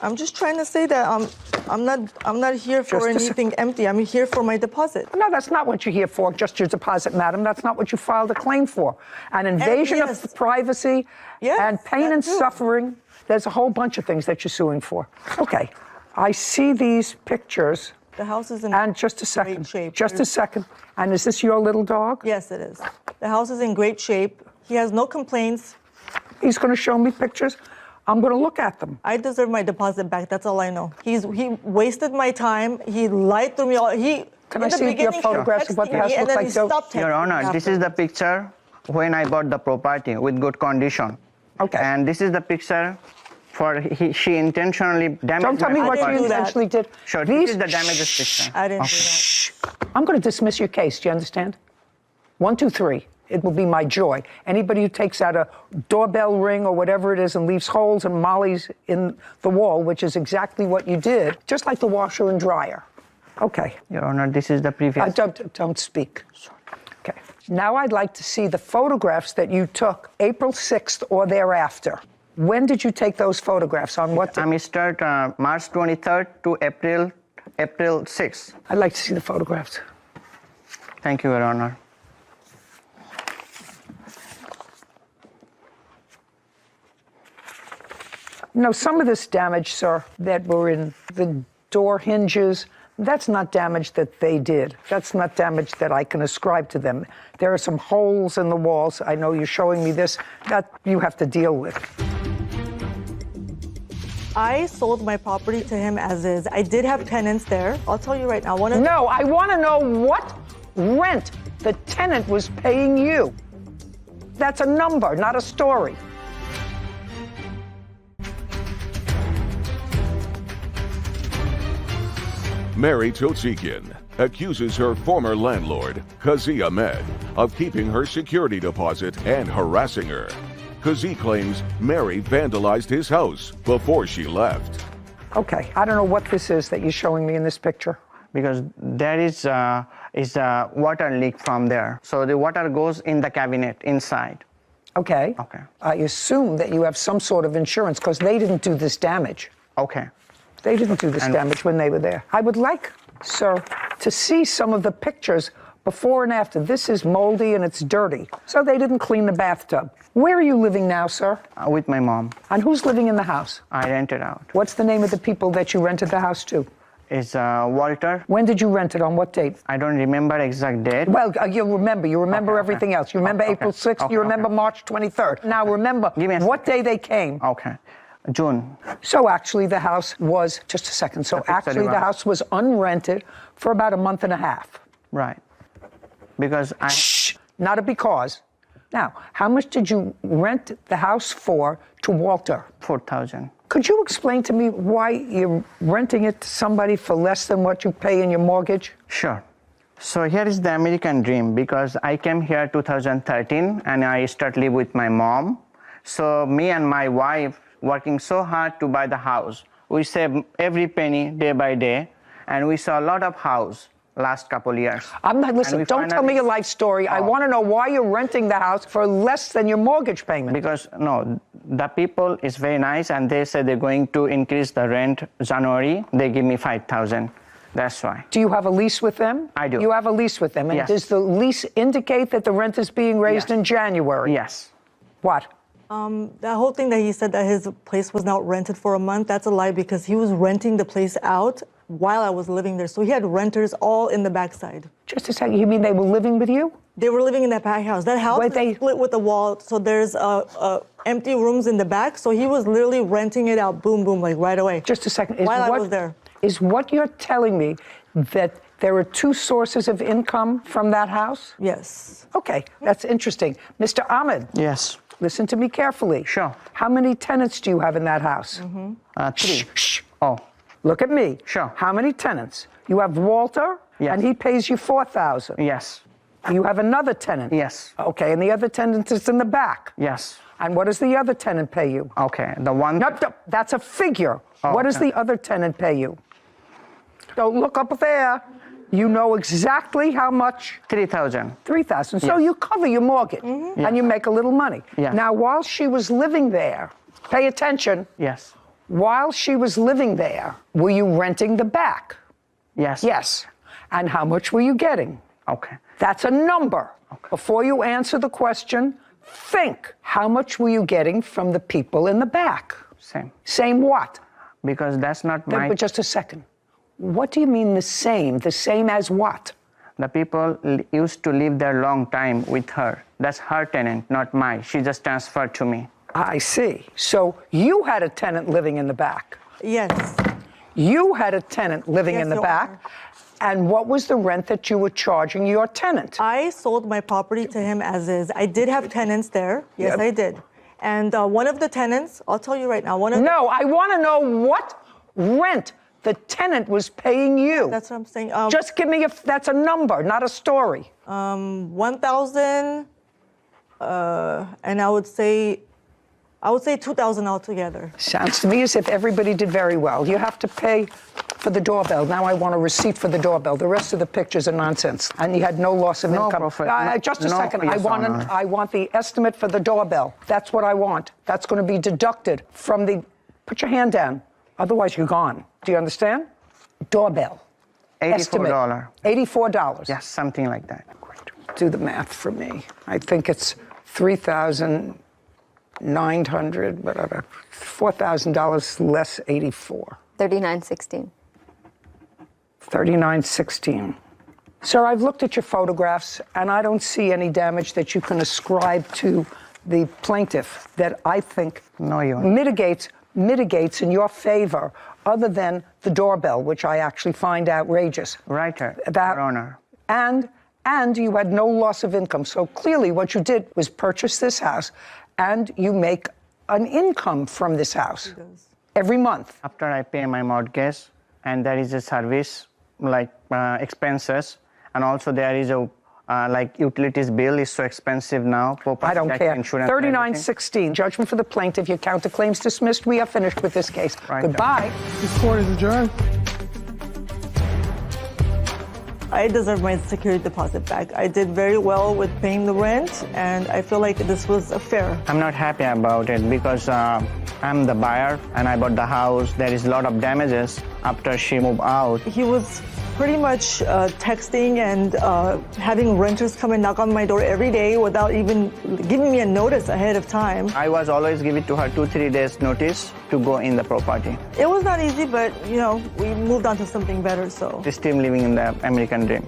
Speaker 23: I'm just trying to say that I'm not here for anything empty. I'm here for my deposit.
Speaker 11: No, that's not what you're here for, just your deposit, madam. That's not what you filed a claim for. An invasion of privacy and pain and suffering. There's a whole bunch of things that you're suing for. Okay. I see these pictures.
Speaker 23: The house is in
Speaker 11: just a second.
Speaker 23: great shape.
Speaker 11: Just a second. And is this your little dog?
Speaker 23: Yes, it is. The house is in great shape. He has no complaints.
Speaker 11: He's going to show me pictures. I'm going to look at them.
Speaker 23: I deserve my deposit back. That's all I know. He wasted my time. He lied to me.
Speaker 11: Can I see your photographs of what the house looks like?
Speaker 24: Your Honor, this is the picture when I bought the property with good condition.
Speaker 11: Okay.
Speaker 24: And this is the picture for she intentionally damaged.
Speaker 11: Don't tell me what you intentionally did.
Speaker 24: Sure, this is the damages picture.
Speaker 23: I didn't do that.
Speaker 11: I'm going to dismiss your case. Do you understand? 1, 2, 3. It will be my joy. Anybody who takes out a doorbell ring or whatever it is and leaves holes and mollies in the wall, which is exactly what you did, just like the washer and dryer. Okay.
Speaker 24: Your Honor, this is the previous.
Speaker 11: Don't speak. Okay. Now I'd like to see the photographs that you took April 6th or thereafter. When did you take those photographs? On what day?
Speaker 24: I start March 23rd to April 6th.
Speaker 11: I'd like to see the photographs.
Speaker 24: Thank you, Your Honor.
Speaker 11: No, some of this damage, sir, that were in the door hinges, that's not damage that they did. That's not damage that I can ascribe to them. There are some holes in the walls. I know you're showing me this. That you have to deal with.
Speaker 23: I sold my property to him as is. I did have tenants there. I'll tell you right now.
Speaker 11: No, I want to know what rent the tenant was paying you. That's a number, not a story.
Speaker 13: Mary Totzikian accuses her former landlord, Kazi Ahmed, of keeping her security deposit and harassing her. Kazi claims Mary vandalized his house before she left.
Speaker 11: Okay, I don't know what this is that you're showing me in this picture.
Speaker 24: Because there is a water leak from there. So the water goes in the cabinet inside.
Speaker 11: Okay.
Speaker 24: Okay.
Speaker 11: I assume that you have some sort of insurance because they didn't do this damage.
Speaker 24: Okay.
Speaker 11: They didn't do this damage when they were there. I would like, sir, to see some of the pictures before and after. This is moldy and it's dirty. So they didn't clean the bathtub. Where are you living now, sir?
Speaker 24: With my mom.
Speaker 11: And who's living in the house?
Speaker 24: I rented out.
Speaker 11: What's the name of the people that you rented the house to?
Speaker 24: It's Walter.
Speaker 11: When did you rent it? On what date?
Speaker 24: I don't remember exact date.
Speaker 11: Well, you remember. You remember everything else. You remember
Speaker 24: Okay,
Speaker 11: April 6th.
Speaker 24: okay,
Speaker 11: You remember March 23rd. Now remember what day they came.
Speaker 24: Okay. June.
Speaker 11: So actually the house was, just a second, so actually the house was unrented for about a month and a half.
Speaker 24: Right. Because I...
Speaker 11: Shh, not a because. Now, how much did you rent the house for to Walter?
Speaker 24: $4,000.
Speaker 11: Could you explain to me why you're renting it to somebody for less than what you pay in your mortgage?
Speaker 24: Sure. So here is the American dream, because I came here 2013 and I start live with my mom. So me and my wife working so hard to buy the house. We save every penny day by day, and we saw a lot of house last couple years.
Speaker 11: I'm not listening. Don't tell me your life story. I want to know why you're renting the house for less than your mortgage payment.
Speaker 24: Because no, the people is very nice, and they said they're going to increase the rent January. They give me $5,000. That's why.
Speaker 11: Do you have a lease with them?
Speaker 24: I do.
Speaker 11: You have a lease with them, and
Speaker 24: Yes.
Speaker 11: does the lease indicate that the rent is being raised in January?
Speaker 24: Yes.
Speaker 11: What?
Speaker 23: That whole thing that he said that his place was not rented for a month, that's a lie, because he was renting the place out while I was living there. So he had renters all in the backside.
Speaker 11: Just a second, you mean they were living with you?
Speaker 23: They were living in that back house. That house is split with a wall, so there's empty rooms in the back. So he was literally renting it out, boom, boom, like right away.
Speaker 11: Just a second.
Speaker 23: While I was there.
Speaker 11: Is what you're telling me that there are two sources of income from that house?
Speaker 23: Yes.
Speaker 11: Okay, that's interesting. Mr. Ahmed.
Speaker 24: Yes.
Speaker 11: Listen to me carefully.
Speaker 24: Sure.
Speaker 11: How many tenants do you have in that house?
Speaker 24: 3.
Speaker 11: Shh.
Speaker 24: Oh.
Speaker 11: Look at me.
Speaker 24: Sure.
Speaker 11: How many tenants? You have Walter,
Speaker 24: Yes.
Speaker 11: and he pays you $4,000.
Speaker 24: Yes.
Speaker 11: You have another tenant.
Speaker 24: Yes.
Speaker 11: Okay, and the other tenant is in the back.
Speaker 24: Yes.
Speaker 11: And what does the other tenant pay you?
Speaker 24: Okay, the one...
Speaker 11: No, that's a figure.
Speaker 24: Oh,
Speaker 11: what does
Speaker 24: okay.
Speaker 11: the other tenant pay you? Don't look up there. You know exactly how much?
Speaker 24: $3,000.
Speaker 11: $3,000. So you cover your mortgage, and you make a little money.
Speaker 24: Yeah.
Speaker 11: Now, while she was living there, pay attention.
Speaker 24: Yes.
Speaker 11: While she was living there, were you renting the back?
Speaker 24: Yes.
Speaker 11: Yes. And how much were you getting?
Speaker 24: Okay.
Speaker 11: That's a number. Okay. Before you answer the question, think. How much were you getting from the people in the back?
Speaker 24: Same.
Speaker 11: Same what?
Speaker 24: Because that's not my...
Speaker 11: But just a second. What do you mean the same? The same as what?
Speaker 24: The people used to live there long time with her. That's her tenant, not mine. She just transferred to me.
Speaker 11: I see. So you had a tenant living in the back.
Speaker 23: Yes.
Speaker 11: You had a tenant living
Speaker 23: Yes,
Speaker 11: in the
Speaker 23: Your
Speaker 11: back.
Speaker 23: Honor.
Speaker 11: And what was the rent that you were charging your tenant?
Speaker 23: I sold my property to him as is. I did have tenants there. Yes, I did. And one of the tenants, I'll tell you right now.
Speaker 11: No, I want to know what rent the tenant was paying you.
Speaker 23: That's what I'm saying.
Speaker 11: Just give me that's a number, not a story.
Speaker 23: 1,000, and I would say 2,000 altogether.
Speaker 11: Sounds to me as if everybody did very well. You have to pay for the doorbell. Now I want a receipt for the doorbell. The rest of the pictures are nonsense. And you had no loss of income. Just a second.
Speaker 24: Yes,
Speaker 11: I want the estimate for the doorbell. That's what I want. That's going to be deducted from the... Put your hand down. Otherwise, you're gone. Do you understand? Doorbell.
Speaker 24: $84.
Speaker 11: Estimate. $84.
Speaker 24: Yes, something like that.
Speaker 11: Do the math for me. I think it's $3,900, whatever. $4,000 less 84.
Speaker 12: $39.16.
Speaker 11: $39.16. Sir, I've looked at your photographs, and I don't see any damage that you can ascribe to the plaintiff that I think mitigates in your favor, other than the doorbell, which I actually find outrageous.
Speaker 24: Right, Your Honor.
Speaker 11: And and you had no loss of income. So clearly what you did was purchase this house, and you make an income from this house every month.
Speaker 24: After I pay my mortgage, and there is a service like expenses, and also there is a like utilities bill is so expensive now.
Speaker 11: I don't care. 3916, judgment for the plaintiff. Your counterclaims dismissed. We are finished with this case.
Speaker 24: Right.
Speaker 11: Goodbye.
Speaker 14: This court is adjourned.
Speaker 23: I deserve my security deposit back. I did very well with paying the rent, and I feel like this was fair.
Speaker 24: I'm not happy about it because I'm the buyer and I bought the house. There is a lot of damages after she moved out.
Speaker 23: He was pretty much texting and having renters come and knock on my door every day without even giving me a notice ahead of time.
Speaker 24: I was always giving to her 2-3 days notice to go in the property.
Speaker 23: It was not easy, but you know, we moved on to something better, so.
Speaker 24: Still living in the American dream.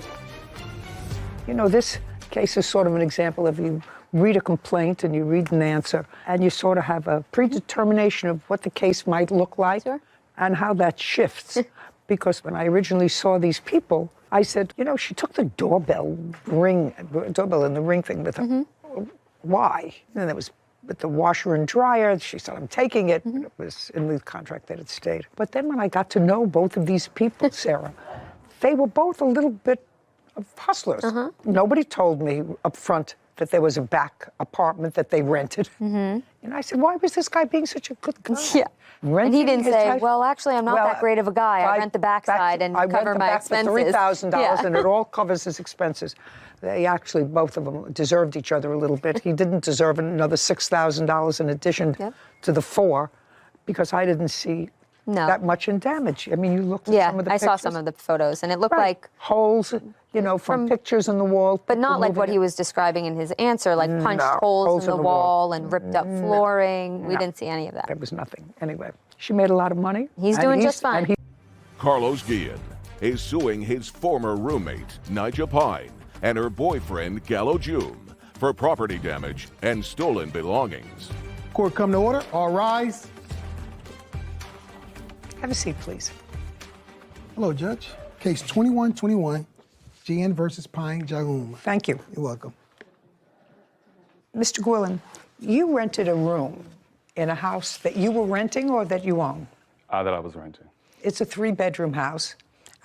Speaker 11: You know, this case is sort of an example of you read a complaint and you read an answer, and you sort of have a predetermination of what the case might look like and how that shifts. Because when I originally saw these people, I said, you know, she took the doorbell and the ring thing with her. Why? And it was with the washer and dryer. She said, I'm taking it. It was in the contract that it stayed. But then when I got to know both of these people, Sarah, they were both a little bit of hustlers. Nobody told me up front that there was a back apartment that they rented. And I said, why was this guy being such a good guy?
Speaker 12: Yeah. And he didn't say, well, actually, I'm not that great of a guy. I rent the backside and cover my expenses.
Speaker 11: I rent the back for $3,000 and it all covers his expenses. They actually, both of them, deserved each other a little bit. He didn't deserve another $6,000 in addition to the $4,000 because I didn't see that much in damage. I mean, you looked at some of the pictures.
Speaker 12: I saw some of the photos, and it looked like
Speaker 11: holes, you know, from pictures in the wall.
Speaker 12: But not like what he was describing in his answer, like punched holes in the wall and ripped up flooring. We didn't see any of that.
Speaker 11: There was nothing. Anyway, she made a lot of money.
Speaker 12: He's doing just fine.
Speaker 13: Carlos Guillen is suing his former roommate, Nigel Pine, and her boyfriend, Gallo June, for property damage and stolen belongings.
Speaker 14: Court come to order. All rise.
Speaker 11: Have a seat, please.
Speaker 14: Hello, Judge. Case 2121, GN versus Pine Jaum.
Speaker 11: Thank you.
Speaker 14: You're welcome.
Speaker 11: Mr. Guillen, you rented a room in a house that you were renting or that you own?
Speaker 17: That I was renting.
Speaker 11: It's a 3-bedroom house,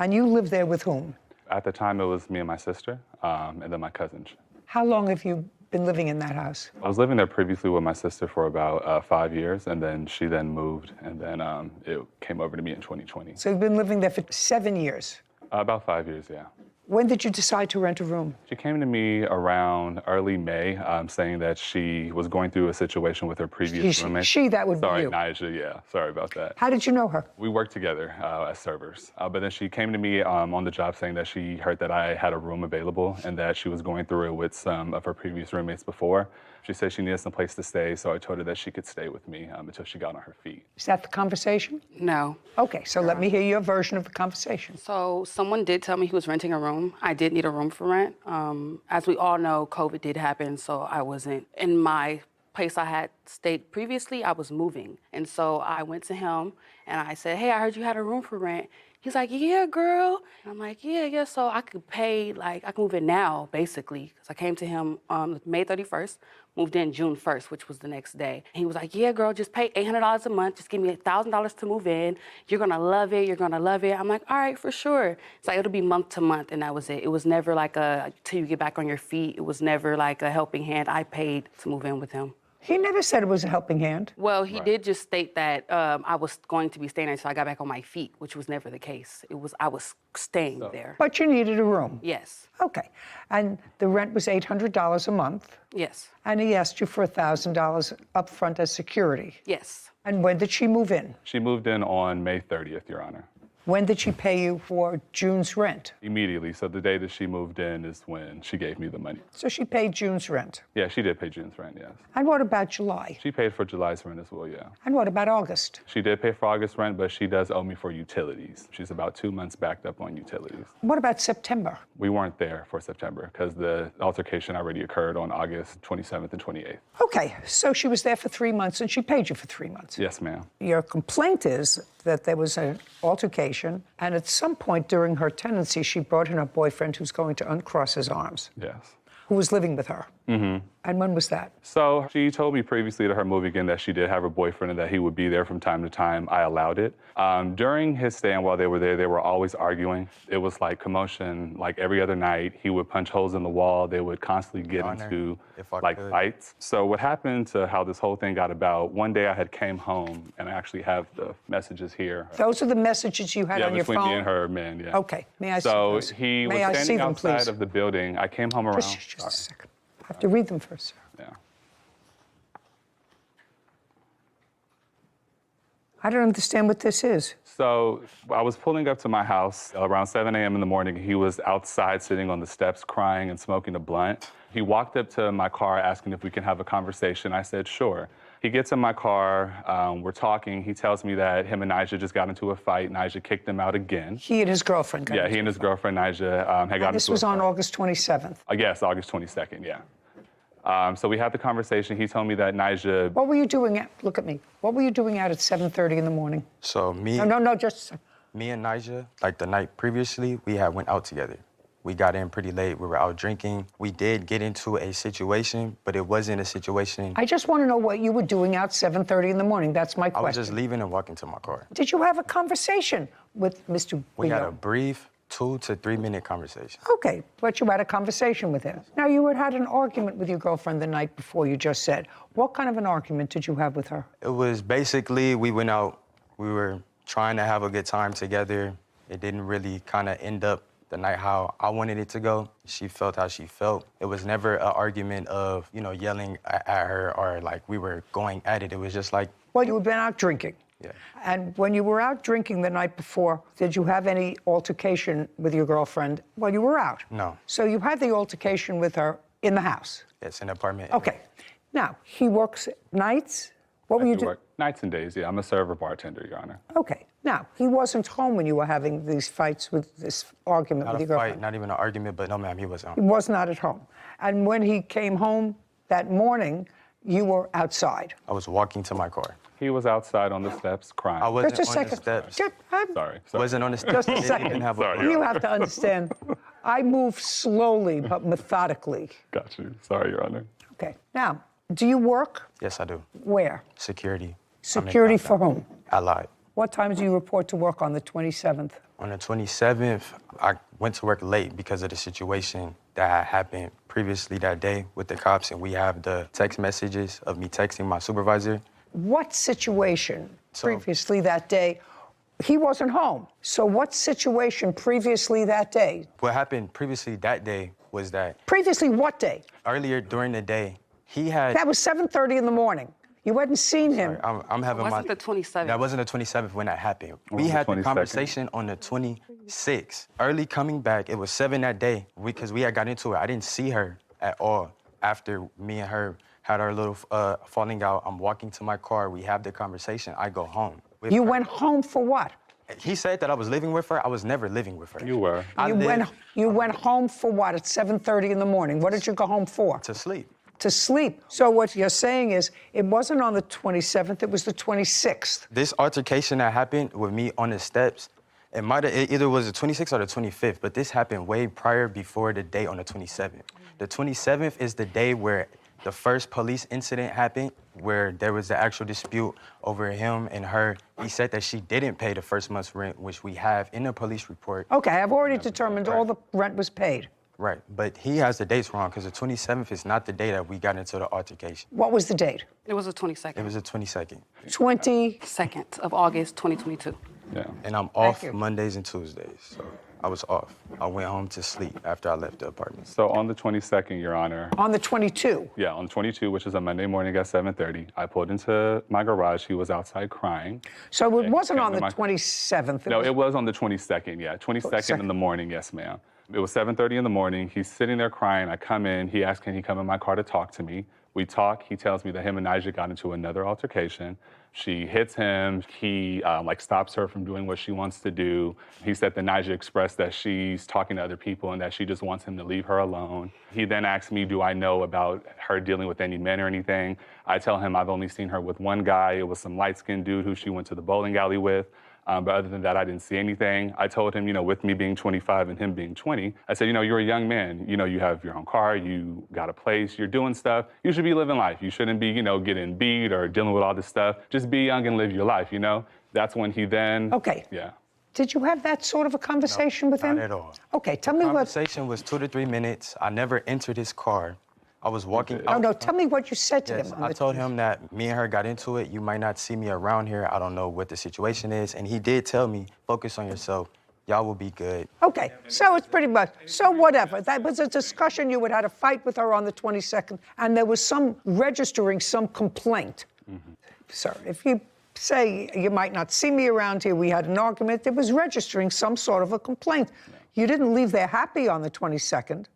Speaker 11: and you live there with whom?
Speaker 17: At the time, it was me and my sister, and then my cousin.
Speaker 11: How long have you been living in that house?
Speaker 17: I was living there previously with my sister for about 5 years, and then she then moved, and then it came over to me in 2020.
Speaker 11: So you've been living there for 7 years?
Speaker 17: About 5 years, yeah.
Speaker 11: When did you decide to rent a room?
Speaker 17: She came to me around early May, saying that she was going through a situation with her previous roommate.
Speaker 11: That would be you.
Speaker 17: Sorry, Nigel, yeah. Sorry about that.
Speaker 11: How did you know her?
Speaker 17: We worked together as servers. But then she came to me on the job saying that she heard that I had a room available and that she was going through it with some of her previous roommates before. She said she needed some place to stay, so I told her that she could stay with me until she got on her feet.
Speaker 11: Is that the conversation?
Speaker 18: No.
Speaker 11: Okay, so let me hear your version of the conversation.
Speaker 18: So someone did tell me he was renting a room. I did need a room for rent. As we all know, COVID did happen, so I wasn't in my place I had stayed previously. I was moving. And so I went to him and I said, hey, I heard you had a room for rent. He's like, yeah, girl. And I'm like, yeah. So I could pay, I can move in now, basically. Because I came to him May 31st, moved in June 1st, which was the next day. And he was like, yeah, girl, just pay $800 a month. Just give me $1,000 to move in. You're going to love it. You're going to love it. I'm like, all right, for sure. It's like, it'll be month to month, and that was it. It was never like till you get back on your feet. It was never like a helping hand. I paid to move in with him.
Speaker 11: He never said it was a helping hand.
Speaker 18: Well, he did just state that I was going to be staying there until I got back on my feet, which was never the case. I was staying there.
Speaker 11: But you needed a room.
Speaker 18: Yes.
Speaker 11: Okay. And the rent was $800 a month.
Speaker 18: Yes.
Speaker 11: And he asked you for $1,000 up front as security.
Speaker 18: Yes.
Speaker 11: And when did she move in?
Speaker 17: She moved in on May 30th, Your Honor.
Speaker 11: When did she pay you for June's rent?
Speaker 17: Immediately. So the day that she moved in is when she gave me the money.
Speaker 11: So she paid June's rent?
Speaker 17: Yeah, she did pay June's rent, yes.
Speaker 11: And what about July?
Speaker 17: She paid for July's rent as well, yeah.
Speaker 11: And what about August?
Speaker 17: She did pay for August rent, but she does owe me for utilities. She's about 2 months backed up on utilities.
Speaker 11: What about September?
Speaker 17: We weren't there for September because the altercation already occurred on August 27th and 28th.
Speaker 11: Okay, so she was there for 3 months and she paid you for 3 months.
Speaker 17: Yes, ma'am.
Speaker 11: Your complaint is that there was an altercation situation. And at some point during her tenancy, she brought in her boyfriend who's going to uncross his arms,
Speaker 17: Yes.
Speaker 11: who was living with her.
Speaker 17: Mm-hmm.
Speaker 11: And when was that?
Speaker 17: So she told me previously to her moving in that she did have a boyfriend and that he would be there from time to time. I allowed it. During his stay and while they were there, they were always arguing. It was like commotion, like every other night. He would punch holes in the wall. They would constantly get into like fights. So what happened to how this whole thing got about, one day I had came home and I actually have the messages here.
Speaker 11: Those are the messages you had on your phone?
Speaker 17: Yeah, between me and her man, yeah.
Speaker 11: Okay, may I see
Speaker 17: So
Speaker 11: those?
Speaker 17: he was
Speaker 11: May I see
Speaker 17: standing
Speaker 11: them,
Speaker 17: outside
Speaker 11: please?
Speaker 17: of the building. I came home around.
Speaker 11: Just a second. I have to read them first, sir.
Speaker 17: Yeah.
Speaker 11: I don't understand what this is.
Speaker 17: So I was pulling up to my house around 7 a.m. in the morning. He was outside sitting on the steps crying and smoking a blunt. He walked up to my car asking if we can have a conversation. I said, sure. He gets in my car, we're talking. He tells me that him and Nigel just got into a fight. Nigel kicked him out again.
Speaker 11: He and his girlfriend got
Speaker 17: Yeah,
Speaker 11: into
Speaker 17: he and his girlfriend Nigel had gotten into a fight.
Speaker 11: This was on August 27th.
Speaker 17: Yes, August 22nd, yeah. So we had the conversation. He told me that Nigel...
Speaker 11: What were you doing look at me. What were you doing out at 7:30 in the morning?
Speaker 16: So me...
Speaker 11: No, just...
Speaker 16: Me and Nigel, like the night previously, we had went out together. We got in pretty late. We were out drinking. We did get into a situation, but it wasn't a situation...
Speaker 11: I just want to know what you were doing out 7:30 in the morning. That's my question.
Speaker 16: I was just leaving and walking to my car.
Speaker 11: Did you have a conversation with Mr.
Speaker 16: We had a
Speaker 11: Guillaume?
Speaker 16: brief 2 to 3 minute conversation.
Speaker 11: Okay, but you had a conversation with him. Now, you had an argument with your girlfriend the night before, you just said. What kind of an argument did you have with her?
Speaker 16: It was basically, we went out, we were trying to have a good time together. It didn't really kind of end up the night how I wanted it to go. She felt how she felt. It was never an argument of, yelling at her or like we were going at it. It was just like...
Speaker 11: Well, you had been out drinking.
Speaker 16: Yeah.
Speaker 11: And when you were out drinking the night before, did you have any altercation with your girlfriend while you were out?
Speaker 16: No.
Speaker 11: So you had the altercation with her in the house?
Speaker 16: Yes, in the apartment.
Speaker 11: Okay. Now, he works nights? What were you doing?
Speaker 17: Nights and days, yeah. I'm a server bartender, Your Honor.
Speaker 11: Okay. Now, he wasn't home when you were having these fights with this argument
Speaker 16: Not
Speaker 11: with
Speaker 16: a
Speaker 11: your girlfriend?
Speaker 16: fight, not even an argument, but no, ma'am, he wasn't
Speaker 11: He
Speaker 16: home.
Speaker 11: was not at home. And when he came home that morning, you were outside?
Speaker 16: I was walking to my car.
Speaker 17: He was outside on the steps crying.
Speaker 16: I wasn't
Speaker 11: Just a
Speaker 16: on the
Speaker 11: second.
Speaker 16: steps.
Speaker 17: Sorry.
Speaker 16: Wasn't on the steps.
Speaker 11: Just a
Speaker 16: Didn't
Speaker 11: second.
Speaker 16: even have a
Speaker 17: Sorry,
Speaker 11: You have to understand, I move slowly but methodically.
Speaker 17: Got you. Sorry, Your Honor.
Speaker 11: Okay. Now, do you work?
Speaker 16: Yes, I do.
Speaker 11: Where?
Speaker 16: Security.
Speaker 11: Security for whom?
Speaker 16: Allied.
Speaker 11: What time do you report to work on the 27th?
Speaker 16: On the 27th, I went to work late because of the situation that had happened previously that day with the cops, and we have the text messages of me texting my supervisor.
Speaker 11: What situation previously that day? He wasn't home. So what situation previously that day?
Speaker 16: What happened previously that day was that...
Speaker 11: Previously what day?
Speaker 16: Earlier during the day, he had...
Speaker 11: That was 7:30 in the morning. You hadn't seen him.
Speaker 16: Sorry, I'm having
Speaker 18: It wasn't the 27th.
Speaker 16: That wasn't the 27th when that happened.
Speaker 17: was
Speaker 16: We
Speaker 17: the
Speaker 16: had the
Speaker 17: 22nd.
Speaker 16: conversation on the 26th. Early coming back, it was 7 that day because we had got into it. I didn't see her at all after me and her had our little falling out. I'm walking to my car. We have the conversation. I go home.
Speaker 11: You went home for what?
Speaker 16: He said that I was living with her. I was never living with her.
Speaker 17: You were.
Speaker 11: You went home for what at 7:30 in the morning? What did you go home for?
Speaker 16: To sleep.
Speaker 11: To sleep. So what you're saying is it wasn't on the 27th, it was the 26th.
Speaker 16: This altercation that happened with me on the steps, it either was the 26th or the 25th, but this happened way prior before the day on the 27th. The 27th is the day where the first police incident happened, where there was the actual dispute over him and her. He said that she didn't pay the first month's rent, which we have in the police report.
Speaker 11: Okay, I've already determined all the rent was paid.
Speaker 16: Right, but he has the dates wrong because the 27th is not the day that we got into the altercation.
Speaker 11: What was the date?
Speaker 18: It was the 22nd.
Speaker 16: It was the 22nd.
Speaker 18: 22nd of August, 2022.
Speaker 16: Yeah. And I'm off Mondays and Tuesdays, so I was off. I went home to sleep after I left the apartment.
Speaker 17: So on the 22nd, Your Honor.
Speaker 11: On the 22?
Speaker 17: Yeah, on the 22, which is a Monday morning at 7:30. I pulled into my garage. He was outside crying.
Speaker 11: So it wasn't on the 27th?
Speaker 17: No, it was on the 22nd, yeah. 22nd in the morning, yes, ma'am. It was 7:30 in the morning. He's sitting there crying. I come in. He asks, can he come in my car to talk to me? We talk. He tells me that him and Nigel got into another altercation. She hits him. He stops her from doing what she wants to do. He said that Nigel expressed that she's talking to other people and that she just wants him to leave her alone. He then asks me, do I know about her dealing with any men or anything? I tell him I've only seen her with one guy. It was some light-skinned dude who she went to the bowling alley with. But other than that, I didn't see anything. I told him, with me being 25 and him being 20, I said, you're a young man. You have your own car, you got a place, you're doing stuff. You should be living life. You shouldn't be, getting beat or dealing with all this stuff. Just be young and live your life, That's when he then...
Speaker 11: Okay.
Speaker 17: Yeah.
Speaker 11: Did you have that sort of a conversation with him?
Speaker 16: Not at all.
Speaker 11: Okay, tell me what...
Speaker 16: The conversation was 2 to 3 minutes. I never entered his car. I was walking out.
Speaker 11: No, tell me what you said to him.
Speaker 16: I told him that me and her got into it. You might not see me around here. I don't know what the situation is. And he did tell me, focus on yourself. Y'all will be good.
Speaker 11: Okay, so it's pretty much, so whatever. That was a discussion. You had a fight with her on the 22nd, and there was some registering some complaint. Sir, if you say you might not see me around here, we had an argument, it was registering some sort of a complaint. You didn't leave there happy on the 22nd.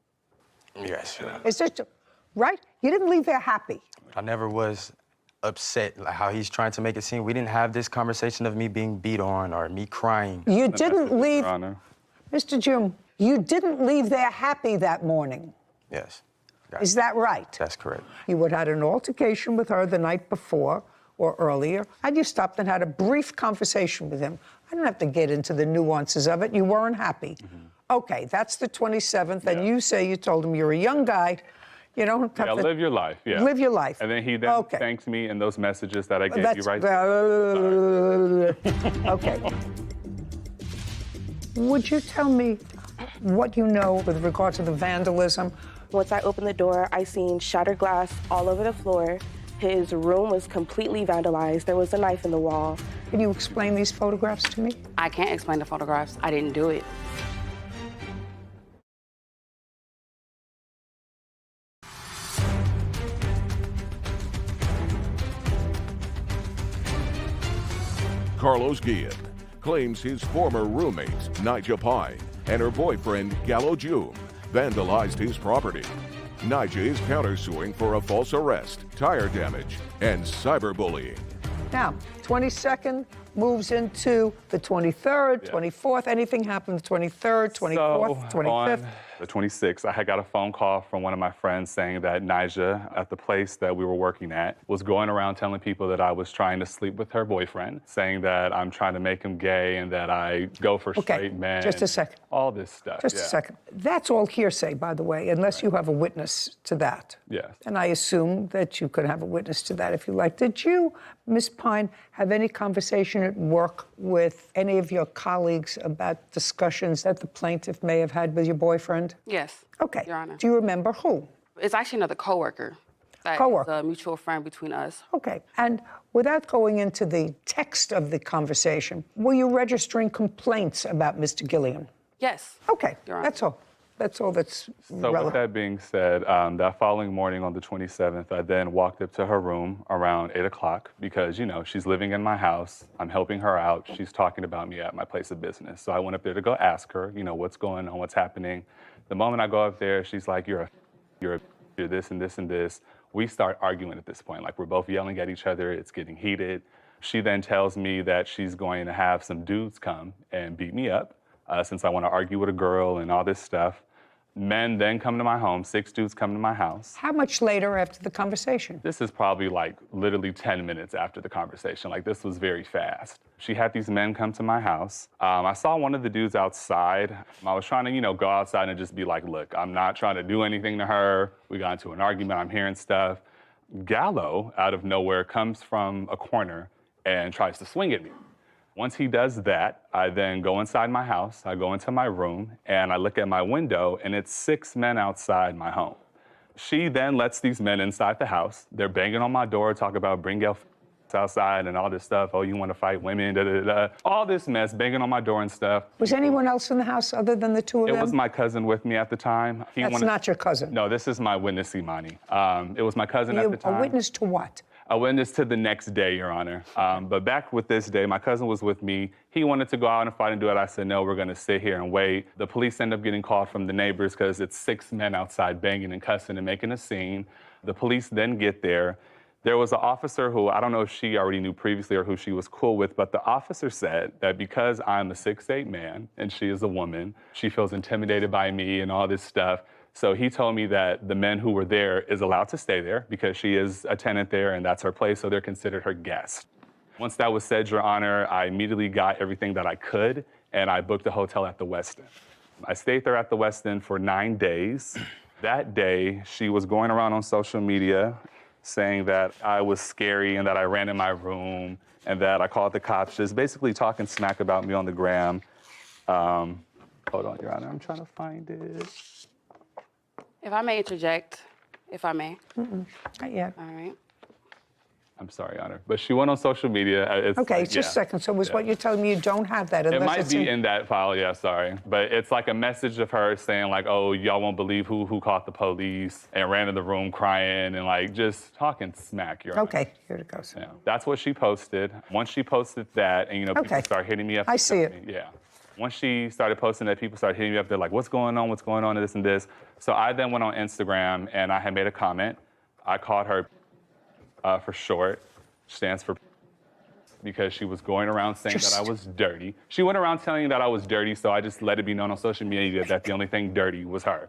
Speaker 16: Yes.
Speaker 11: Is this right? You didn't leave there happy.
Speaker 16: I never was upset, like how he's trying to make it seem. We didn't have this conversation of me being beat on or me crying.
Speaker 11: You didn't leave, Mr. June, you didn't leave there happy that morning.
Speaker 16: Yes.
Speaker 11: Is that right?
Speaker 16: That's correct.
Speaker 11: You had an altercation with her the night before or earlier, and you stopped and had a brief conversation with him. I don't have to get into the nuances of it. You weren't happy. Okay, that's the 27th, and you say you told him you're a young guy. You don't have to...
Speaker 17: live your life,
Speaker 11: Live your life.
Speaker 17: And then he thanks me in those messages that I gave you right
Speaker 11: there. Okay. Would you tell me what you know with regard to the vandalism?
Speaker 19: Once I opened the door, I seen shattered glass all over the floor. His room was completely vandalized. There was a knife in the wall.
Speaker 11: Can you explain these photographs to me?
Speaker 18: I can't explain the photographs. I didn't do it.
Speaker 13: Carlos Guillen claims his former roommate, Nija Pine, and her boyfriend, Gallo June, vandalized his property. Nija is countersuing for a false arrest, tire damage, and cyberbullying.
Speaker 11: Now, 22nd moves into the 23rd, 24th. Anything happened the 23rd, 24th, 25th?
Speaker 17: On the 26th, I had got a phone call from one of my friends saying that Nija, at the place that we were working at, was going around telling people that I was trying to sleep with her boyfriend, saying that I'm trying to make him gay and that I go for straight men.
Speaker 11: Just a second.
Speaker 17: All this stuff.
Speaker 11: Just a second. That's all hearsay, by the way, unless you have a witness to that.
Speaker 17: Yes.
Speaker 11: And I assume that you could have a witness to that if you like. Did you, Ms. Pine, have any conversation at work with any of your colleagues about discussions that the plaintiff may have had with your boyfriend?
Speaker 18: Yes.
Speaker 11: Okay.
Speaker 18: Your Honor.
Speaker 11: Do you remember who?
Speaker 18: It's actually another coworker.
Speaker 11: Coworker.
Speaker 18: A mutual friend between us.
Speaker 11: Okay. And without going into the text of the conversation, were you registering complaints about Mr. Guillen?
Speaker 18: Yes.
Speaker 11: Okay.
Speaker 18: Your Honor.
Speaker 11: That's all. That's all that's
Speaker 17: So
Speaker 11: relevant.
Speaker 17: with that being said, that following morning on the 27th, I then walked up to her room around 8 o'clock because, she's living in my house. I'm helping her out. She's talking about me at my place of business. So I went up there to go ask her, what's going on, what's happening. The moment I go up there, she's like, you're this and this and this. We start arguing at this point. Like, we're both yelling at each other. It's getting heated. She then tells me that she's going to have some dudes come and beat me up since I want to argue with a girl and all this stuff. Men then come to my home. 6 dudes come to my house.
Speaker 11: How much later after the conversation?
Speaker 17: This is probably literally 10 minutes after the conversation. This was very fast. She had these men come to my house. I saw one of the dudes outside. I was trying to, go outside and just be like, look, I'm not trying to do anything to her. We got into an argument. I'm hearing stuff. Gallo, out of nowhere, comes from a corner and tries to swing at me. Once he does that, I then go inside my house, I go into my room, and I look at my window, and it's 6 men outside my home. She then lets these men inside the house. They're banging on my door, talk about bring your outside and all this stuff. Oh, you want to fight women, da-da-da-da. All this mess, banging on my door and stuff.
Speaker 11: Was anyone else in the house other than the two of them?
Speaker 17: It was my cousin with me at the time.
Speaker 11: That's not your cousin?
Speaker 17: No, this is my witness, Imani. It was my cousin at the time.
Speaker 11: A witness to what?
Speaker 17: A witness to the next day, Your Honor. But back with this day, my cousin was with me. He wanted to go out and fight and do it. I said, no, we're going to sit here and wait. The police end up getting called from the neighbors because it's 6 men outside banging and cussing and making a scene. The police then get there. There was an officer who, I don't know if she already knew previously or who she was cool with, but the officer said that because I'm a 6'8" man and she is a woman, she feels intimidated by me and all this stuff. So he told me that the men who were there is allowed to stay there because she is a tenant there and that's her place, so they're considered her guests. Once that was said, Your Honor, I immediately got everything that I could, and I booked a hotel at the Westin. I stayed there at the Westin for 9 days. That day, she was going around on social media saying that I was scary and that I ran in my room and that I called the cops, just basically talking smack about me on the gram. Hold on, Your Honor, I'm trying to find it.
Speaker 18: If I may interject, if I may.
Speaker 11: Not yet.
Speaker 18: All right.
Speaker 17: I'm sorry, Your Honor, but she went on social media. It's
Speaker 11: Okay,
Speaker 17: like,
Speaker 11: just a second. So was what you're telling me you don't have that?
Speaker 17: It
Speaker 11: unless
Speaker 17: might
Speaker 11: it's
Speaker 17: be in that file, yeah, sorry. But it's like a message of her saying like, oh, y'all won't believe who caught the police and ran in the room crying and like just talking smack, Your Honor.
Speaker 11: Okay, here it goes.
Speaker 17: Yeah, that's what she posted. Once she posted that, and people start hitting me up.
Speaker 11: I see it.
Speaker 17: Yeah. Once she started posting that, people started hitting me up. They're like, what's going on, and this and this. So I then went on Instagram and I had made a comment. I called her for short, stands for because she was going around saying that I was dirty. She went around telling me that I was dirty, so I just let it be known on social media that the only thing dirty was her.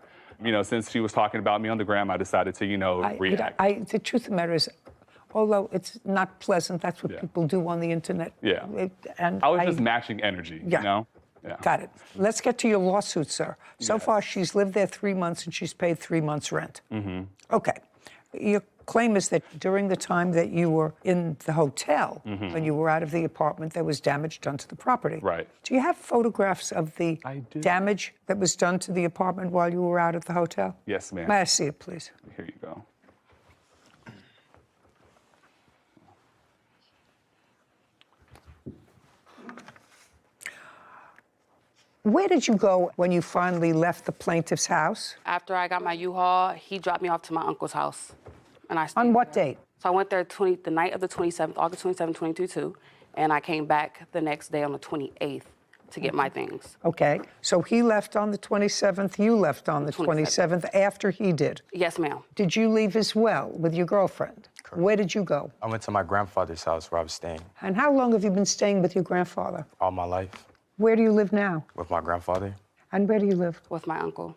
Speaker 17: Since she was talking about me on the gram, I decided to, react.
Speaker 11: The truth of the matter is, although it's not pleasant, that's what people do on the internet.
Speaker 17: Yeah.
Speaker 11: And
Speaker 17: I was just matching energy, you know? Yeah.
Speaker 11: Got it. Let's get to your lawsuit, sir. So far, she's lived there 3 months and she's paid 3 months' rent.
Speaker 17: Mm-hmm.
Speaker 11: Okay. Your claim is that during the time that you were in the hotel, when you were out of the apartment, there was damage done to the property.
Speaker 17: Right.
Speaker 11: Do you have photographs of the damage that was done to the apartment while you were out of the hotel?
Speaker 17: Yes, ma'am.
Speaker 11: May I see it, please?
Speaker 17: Here you go.
Speaker 11: Where did you go when you finally left the plaintiff's house?
Speaker 18: After I got my U-Haul, he dropped me off to my uncle's house. And I
Speaker 11: On what date?
Speaker 18: So I went there the night of the 27th, August 27th, 2022, and I came back the next day on the 28th to get my things.
Speaker 11: Okay, so he left on the 27th, you left on the 27th after he did?
Speaker 18: Yes, ma'am.
Speaker 11: Did you leave as well with your girlfriend? Correct. Where did you go?
Speaker 16: I went to my grandfather's house where I was staying
Speaker 11: And how long have you been staying with your grandfather?
Speaker 16: all my life
Speaker 11: Where do you live now?
Speaker 16: with my grandfather.
Speaker 11: And where do you live?
Speaker 18: With my uncle.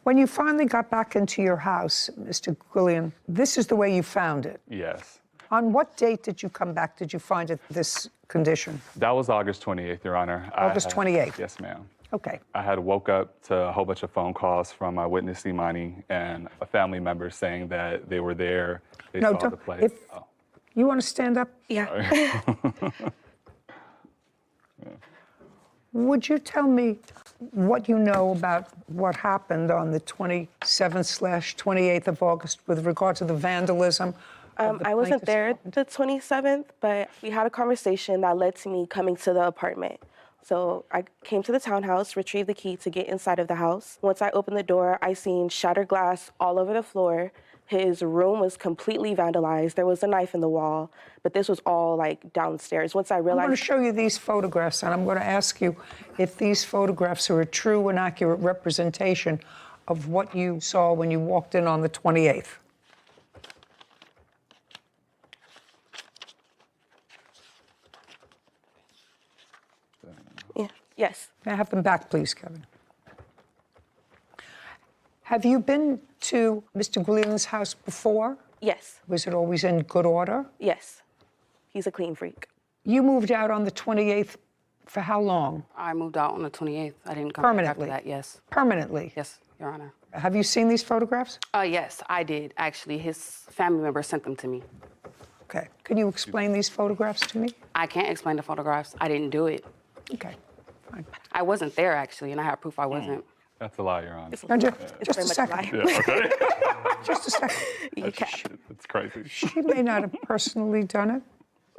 Speaker 11: When you finally got back into your house, Mr. Gwillian, this is the way you found it.
Speaker 17: Yes.
Speaker 11: On what date did you come back? Did you find it this condition?
Speaker 17: That was August 28th, Your Honor.
Speaker 11: August 28th?
Speaker 17: Yes, ma'am.
Speaker 11: Okay.
Speaker 17: I had woke up to a whole bunch of phone calls from my witness, Imani, and a family member saying that they were there, they saw the place.
Speaker 11: You want to stand up?
Speaker 19: Yeah.
Speaker 11: Would you tell me what you know about what happened on the 27th/28th of August with regard to the vandalism?
Speaker 19: I wasn't there the 27th, but we had a conversation that led to me coming to the apartment. So I came to the townhouse, retrieved the key to get inside of the house. Once I opened the door, I seen shattered glass all over the floor. His room was completely vandalized. There was a knife in the wall, but this was all like downstairs. Once I realized—
Speaker 11: I'm going to show you these photographs, and I'm going to ask you if these photographs are a true and accurate representation of what you saw when you walked in on the 28th.
Speaker 19: Yeah. Yes.
Speaker 11: May I have them back, please, Kevin? Have you been to Mr. Gwillian's house before?
Speaker 19: Yes.
Speaker 11: Was it always in good order?
Speaker 19: Yes. He's a clean freak.
Speaker 11: You moved out on the 28th for how long?
Speaker 18: I moved out on the 28th. I didn't come back after that, yes.
Speaker 11: Permanently?
Speaker 18: Yes, Your Honor.
Speaker 11: Have you seen these photographs?
Speaker 18: Yes, I did, actually. His family member sent them to me.
Speaker 11: Okay. Can you explain these photographs to me?
Speaker 18: I can't explain the photographs. I didn't do it.
Speaker 11: Okay, fine.
Speaker 18: I wasn't there, actually, and I have proof I wasn't.
Speaker 17: That's a lie, Your Honor.
Speaker 11: Just a second.
Speaker 17: Yeah, okay.
Speaker 11: Just a second.
Speaker 17: It's crazy.
Speaker 11: She may not have personally done it.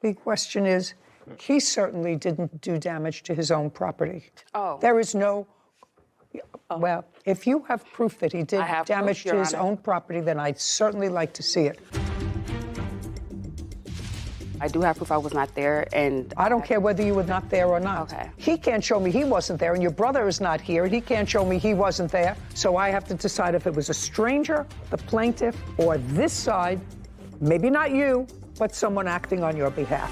Speaker 11: The question is, he certainly didn't do damage to his own property.
Speaker 18: Oh.
Speaker 11: There is no... Well, if you have proof that he did
Speaker 18: I have
Speaker 11: damage
Speaker 18: proof,
Speaker 11: to
Speaker 18: Your
Speaker 11: his
Speaker 18: Honor.
Speaker 11: own property, then I'd certainly like to see it.
Speaker 18: I do have proof I was not there, and...
Speaker 11: I don't care whether you were not there or not.
Speaker 18: Okay.
Speaker 11: He can't show me he wasn't there, and your brother is not here, and he can't show me he wasn't there. So I have to decide if it was a stranger, the plaintiff, or this side, maybe not you, but someone acting on your behalf.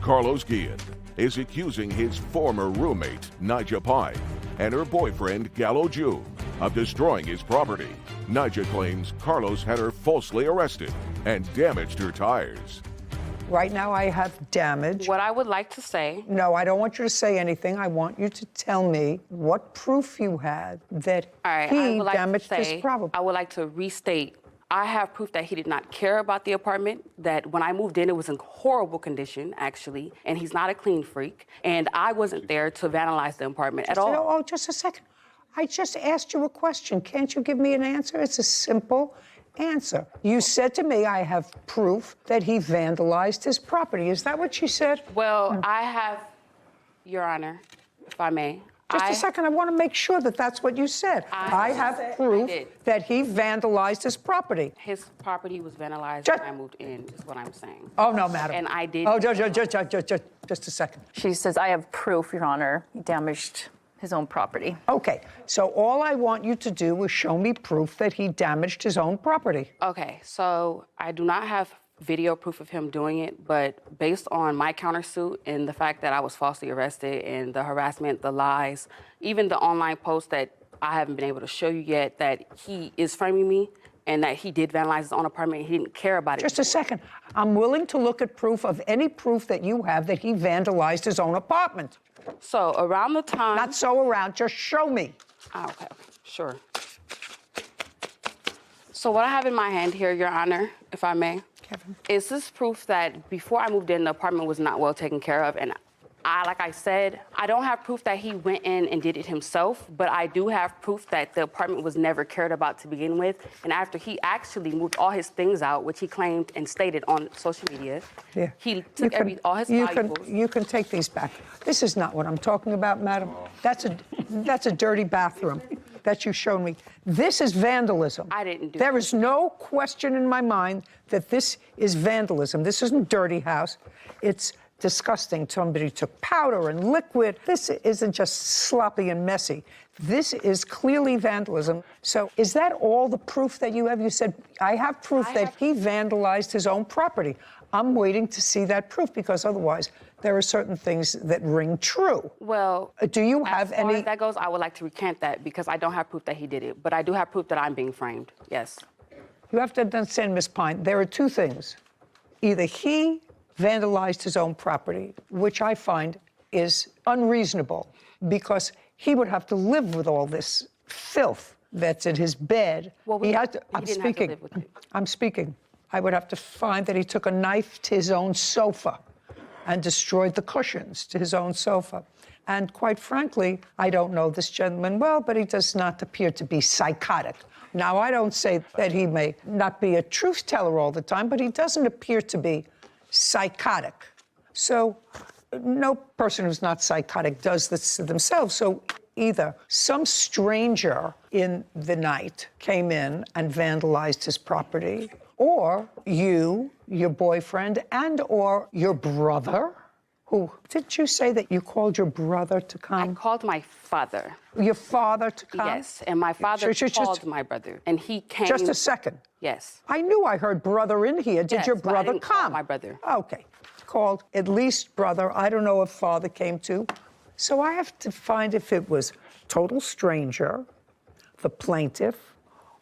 Speaker 13: Carlos Guillen, is accusing his former roommate, Nigel Pine, and her boyfriend, Gallo June, of destroying his property. Nigel claims Carlos had her falsely arrested and damaged her tires.
Speaker 11: Right now I have damage.
Speaker 18: What I would like to say...
Speaker 11: No, I don't want you to say anything. I want you to tell me what proof you had that he damaged his property.
Speaker 18: I would like to restate. I have proof that he did not care about the apartment, that when I moved in, it was in horrible condition, actually, and he's not a clean freak, and I wasn't there to vandalize the apartment at all.
Speaker 11: Oh, just a second. I just asked you a question. Can't you give me an answer? It's a simple answer. You said to me, I have proof that he vandalized his property. Is that what you said?
Speaker 18: Well, I have, Your Honor, if I may.
Speaker 11: Just a second, I want to make sure that that's what you said. I have proof that he vandalized his property.
Speaker 18: His property was vandalized when I moved in, is what I'm saying.
Speaker 11: Oh, no, madam.
Speaker 18: And I did...
Speaker 11: Oh, just a second.
Speaker 6: She says, I have proof, Your Honor, he damaged his own property.
Speaker 11: Okay, so all I want you to do is show me proof that he damaged his own property.
Speaker 18: Okay, so I do not have video proof of him doing it, but based on my countersuit and the fact that I was falsely arrested and the harassment, the lies, even the online post that I haven't been able to show you yet, that he is framing me and that he did vandalize his own apartment and he didn't care about it.
Speaker 11: Just a second. I'm willing to look at proof of any proof that you have that he vandalized his own apartment.
Speaker 18: So around the time...
Speaker 11: Not so around, just show me.
Speaker 18: Oh, okay, sure. So what I have in my hand here, Your Honor, if I may, is this proof that before I moved in, the apartment was not well taken care of. And like I said, I don't have proof that he went in and did it himself, but I do have proof that the apartment was never cared about to begin with. And after he actually moved all his things out, which he claimed and stated on social media, he took all his valuables.
Speaker 11: You can take these back. This is not what I'm talking about, madam. That's a dirty bathroom that you showed me. This is vandalism.
Speaker 18: I didn't do
Speaker 11: There is no question in my mind that this is vandalism. This isn't dirty house. It's disgusting. Somebody took powder and liquid. This isn't just sloppy and messy. This is clearly vandalism. So is that all the proof that you have? You said, I have proof that he vandalized his own property. I'm waiting to see that proof because otherwise there are certain things that ring true.
Speaker 18: Well,
Speaker 11: do you have
Speaker 18: as far
Speaker 11: any?
Speaker 18: as that goes, I would like to recant that because I don't have proof that he did it, but I do have proof that I'm being framed. Yes.
Speaker 11: You have to understand, Ms. Pine, there are two things. Either he vandalized his own property, which I find is unreasonable because he would have to live with all this filth that's in his bed.
Speaker 18: Well,
Speaker 11: I'm speaking. I'm speaking. I would have to find that he took a knife to his own sofa and destroyed the cushions to his own sofa. And quite frankly, I don't know this gentleman well, but he does not appear to be psychotic. Now, I don't say that he may not be a truth teller all the time, but he doesn't appear to be psychotic. So no person who's not psychotic does this to themselves. So either some stranger in the night came in and vandalized his property, or you, your boyfriend, and or your brother, who, didn't you say that you called your brother to come?
Speaker 18: I called my father.
Speaker 11: Your father to come?
Speaker 18: Yes, and my father called my brother, and he came.
Speaker 11: Just a second.
Speaker 18: Yes.
Speaker 11: I knew I heard brother in here. Did your brother
Speaker 18: but I didn't
Speaker 11: come?
Speaker 18: call my brother.
Speaker 11: Okay. Called at least brother. I don't know if father came too. So I have to find if it was total stranger, the plaintiff,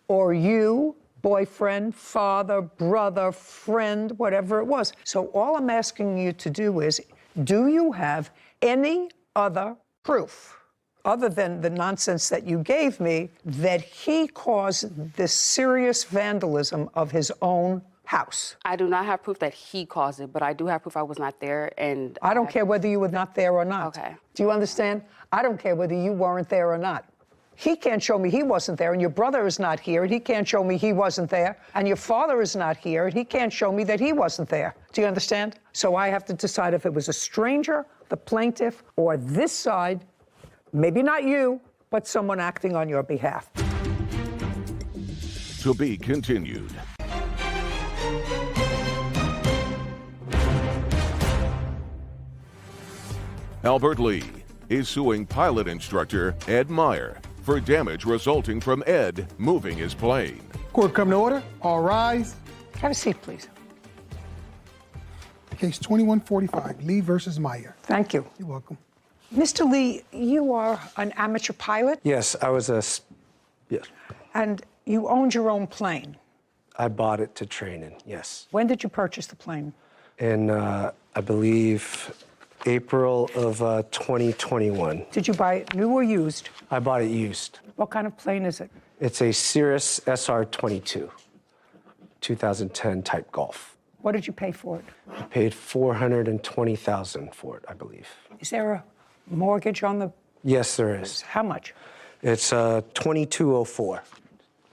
Speaker 11: or you, boyfriend, father, brother, friend, whatever it was. So all I'm asking you to do is, do you have any other proof, other than the nonsense that you gave me, that he caused this serious vandalism of his own house?
Speaker 18: I do not have proof that he caused it, but I do have proof I was not there, and
Speaker 11: I don't care whether you were not there or not.
Speaker 18: Okay.
Speaker 11: Do you understand? I don't care whether you weren't there or not. He can't show me he wasn't there, and your brother is not here, and he can't show me he wasn't there, and your father is not here, and he can't show me that he wasn't there. Do you understand? So I have to decide if it was a stranger, the plaintiff, or this side, maybe not you, but someone acting on your behalf.
Speaker 13: To be continued. Albert Lee is suing pilot instructor Ed Meyer for damage resulting from Ed moving his plane.
Speaker 14: Court come to order. All rise.
Speaker 11: Have a seat, please.
Speaker 14: Case 2145, Lee versus Meyer.
Speaker 11: Thank you.
Speaker 14: You're welcome.
Speaker 11: Mr. Lee, you are an amateur pilot?
Speaker 15: Yes, yes.
Speaker 11: And you owned your own plane?
Speaker 15: I bought it to train in, yes.
Speaker 11: When did you purchase the plane?
Speaker 15: In, I believe, April of 2021.
Speaker 11: Did you buy it new or used?
Speaker 15: I bought it used.
Speaker 11: What kind of plane is it?
Speaker 15: It's a Cirrus SR-22, 2010 type Golf.
Speaker 11: What did you pay for it?
Speaker 15: I paid $420,000 for it, I believe.
Speaker 11: Is there a mortgage on the...
Speaker 15: Yes, there is.
Speaker 11: How much?
Speaker 15: It's $2,204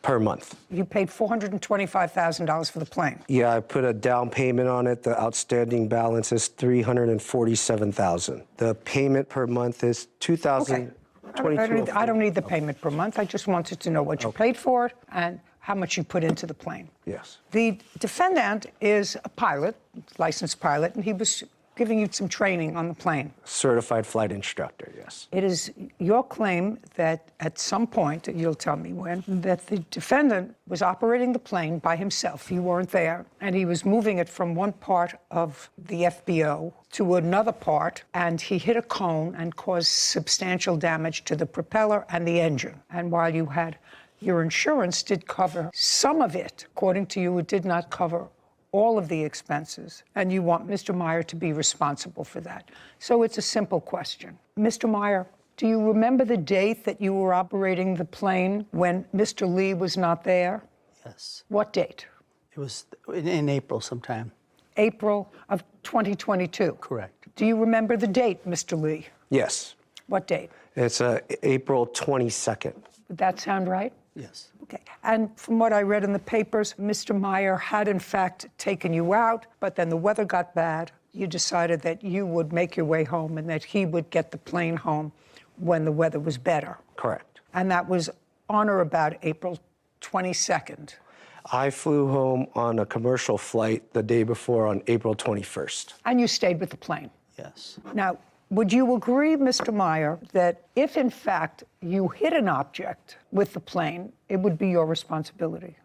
Speaker 15: per month.
Speaker 11: You paid $425,000 for the plane.
Speaker 15: Yeah, I put a down payment on it. The outstanding balance is $347,000. The payment per month is $2,022.
Speaker 11: I don't need the payment per month. I just wanted to know what you paid for it and how much you put into the plane.
Speaker 15: Yes.
Speaker 11: The defendant is a pilot, licensed pilot, and he was giving you some training on the plane.
Speaker 15: Certified flight instructor, yes.
Speaker 11: It is your claim that at some point, you'll tell me when, that the defendant was operating the plane by himself. You weren't there, and he was moving it from one part of the FBO to another part, and he hit a cone and caused substantial damage to the propeller and the engine. And while you had your insurance did cover some of it, according to you, it did not cover all of the expenses, and you want Mr. Meyer to be responsible for that. So it's a simple question. Mr. Meyer, do you remember the date that you were operating the plane when Mr. Lee was not there?
Speaker 20: Yes.
Speaker 11: What date?
Speaker 20: It was in April sometime.
Speaker 11: April of 2022?
Speaker 20: Correct.
Speaker 11: Do you remember the date, Mr. Lee?
Speaker 15: Yes.
Speaker 11: What date?
Speaker 15: It's April 22nd.
Speaker 11: Would that sound right?
Speaker 20: Yes.
Speaker 11: Okay. And from what I read in the papers, Mr. Meyer had, in fact, taken you out, but then the weather got bad. You decided that you would make your way home and that he would get the plane home when the weather was better.
Speaker 15: Correct.
Speaker 11: And that was on or about April 22nd.
Speaker 15: I flew home on a commercial flight the day before on April 21st.
Speaker 11: And you stayed with the plane?
Speaker 20: Yes.
Speaker 11: Now, would you agree, Mr. Meyer, that if, in fact, you hit an object with the plane, it would be your responsibility?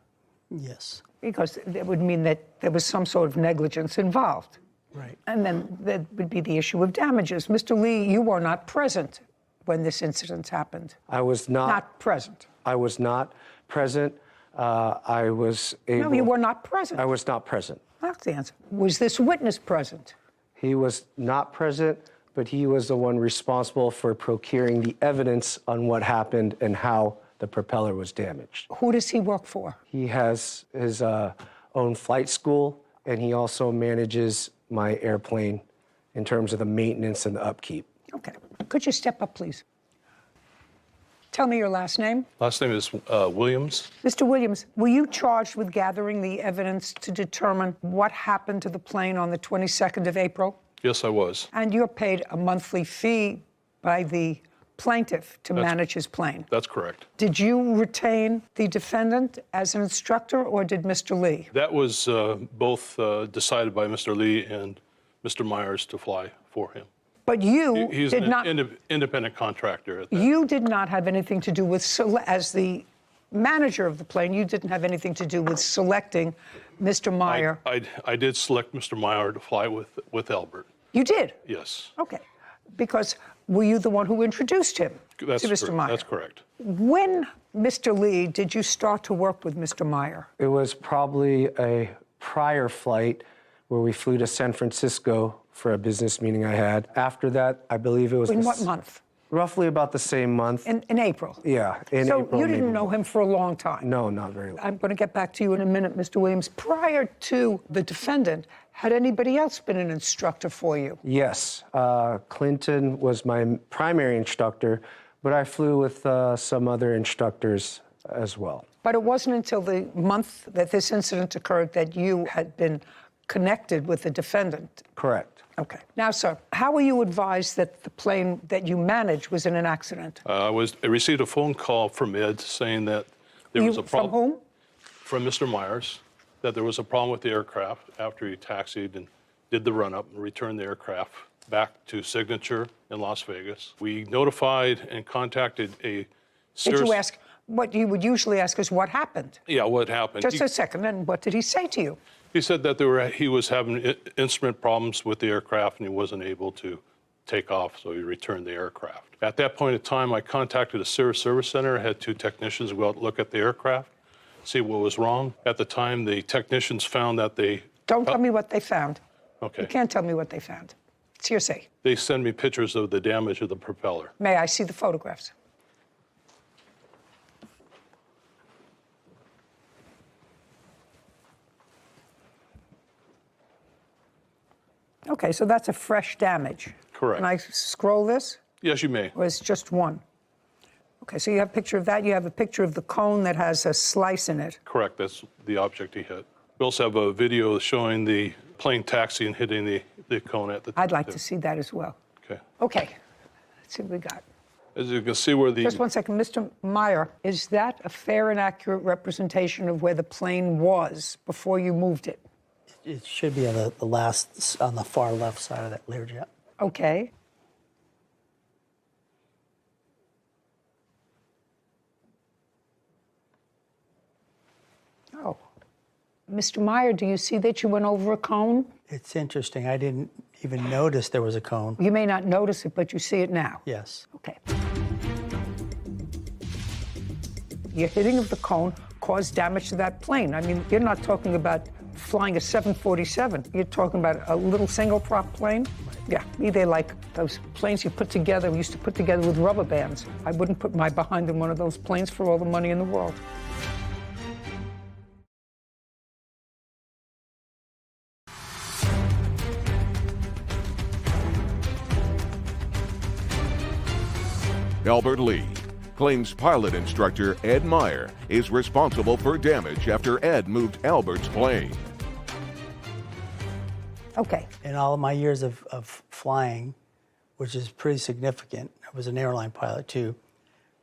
Speaker 20: Yes.
Speaker 11: Because it would mean that there was some sort of negligence involved.
Speaker 20: Right.
Speaker 11: And then there would be the issue of damages. Mr. Lee, you were not present when this incident happened.
Speaker 15: I was not.
Speaker 11: Not present.
Speaker 15: I was not present. I was able...
Speaker 11: No, you were not present.
Speaker 15: I was not present.
Speaker 11: That's the answer. Was this witness present?
Speaker 15: He was not present, but he was the one responsible for procuring the evidence on what happened and how the propeller was damaged.
Speaker 11: Who does he work for?
Speaker 15: He has his own flight school, and he also manages my airplane in terms of the maintenance and the upkeep.
Speaker 11: Okay. Could you step up, please? Tell me your last name.
Speaker 21: Last name is Williams.
Speaker 11: Mr. Williams, were you charged with gathering the evidence to determine what happened to the plane on the 22nd of April?
Speaker 21: Yes, I was.
Speaker 11: And you're paid a monthly fee by the plaintiff to manage his plane?
Speaker 21: That's correct.
Speaker 11: Did you retain the defendant as an instructor, or did Mr. Lee?
Speaker 21: That was both decided by Mr. Lee and Mr. Myers to fly for him.
Speaker 11: But you
Speaker 21: He's
Speaker 11: did
Speaker 21: an
Speaker 11: not...
Speaker 21: independent contractor at that.
Speaker 11: You did not have anything to do with, as the manager of the plane, you didn't have anything to do with selecting Mr. Meyer.
Speaker 21: I did select Mr. Meyer to fly with Albert.
Speaker 11: You did?
Speaker 21: Yes.
Speaker 11: Okay. Because were you the one who introduced him to Mr. Meyer?
Speaker 21: That's correct.
Speaker 11: When, Mr. Lee, did you start to work with Mr. Meyer?
Speaker 15: It was probably a prior flight where we flew to San Francisco for a business meeting I had. After that, I believe it was...
Speaker 11: In what month?
Speaker 15: Roughly about the same month.
Speaker 11: In April?
Speaker 15: Yeah, in
Speaker 11: so
Speaker 15: April.
Speaker 11: So you didn't
Speaker 15: maybe.
Speaker 11: know him for a long time?
Speaker 15: No, not very long.
Speaker 11: I'm going to get back to you in a minute, Mr. Williams. Prior to the defendant, had anybody else been an instructor for you?
Speaker 15: Yes. Clinton was my primary instructor, but I flew with some other instructors as well.
Speaker 11: But it wasn't until the month that this incident occurred that you had been connected with the defendant?
Speaker 15: Correct.
Speaker 11: Okay. Now, sir, how were you advised that the plane that you managed was in an accident?
Speaker 21: I received a phone call from Ed saying that there was a problem.
Speaker 11: From whom?
Speaker 21: From Mr. Myers, that there was a problem with the aircraft after he taxied and did the run-up and returned the aircraft back to Signature in Las Vegas. We notified and contacted a
Speaker 11: Did you ask, what you would usually ask is what happened?
Speaker 21: Yeah, what happened?
Speaker 11: Just a second, and what did he say to you?
Speaker 21: He said that he was having instrument problems with the aircraft and he wasn't able to take off, so he returned the aircraft. At that point in time, I contacted a service center. I had 2 technicians go out and look at the aircraft, see what was wrong. At the time, the technicians found that they...
Speaker 11: Don't tell me what they found.
Speaker 21: Okay.
Speaker 11: You can't tell me what they found. It's hearsay.
Speaker 21: They send me pictures of the damage of the propeller.
Speaker 11: May I see the photographs? Okay, so that's a fresh damage.
Speaker 21: Correct.
Speaker 11: Can I scroll this?
Speaker 21: Yes, you may.
Speaker 11: Or it's just one? Okay, so you have a picture of that. You have a picture of the cone that has a slice in it.
Speaker 21: Correct, that's the object he hit. We also have a video showing the plane taxi and hitting the cone at the top.
Speaker 11: I'd like to see that as well.
Speaker 21: Okay.
Speaker 11: Okay, let's see what we got.
Speaker 21: As you can see where the...
Speaker 11: Just one second, Mr. Meyer, is that a fair and accurate representation of where the plane was before you moved it?
Speaker 20: It should be on the last, on the far left side of that Learjet.
Speaker 11: Okay. Oh. Mr. Meyer, do you see that you went over a cone?
Speaker 20: It's interesting. I didn't even notice there was a cone.
Speaker 11: You may not notice it, but you see it now.
Speaker 20: Yes.
Speaker 11: Okay. Your hitting of the cone caused damage to that plane. I mean, you're not talking about flying a 747. You're talking about a little single-prop plane. Yeah, they're like those planes you put together, we used to put together with rubber bands. I wouldn't put my behind in one of those planes for all the money in the world.
Speaker 13: Albert Lee claims pilot instructor Ed Meyer is responsible for damage after Ed moved Albert's plane.
Speaker 11: Okay.
Speaker 20: In all of my years of flying, which is pretty significant, I was an airline pilot too,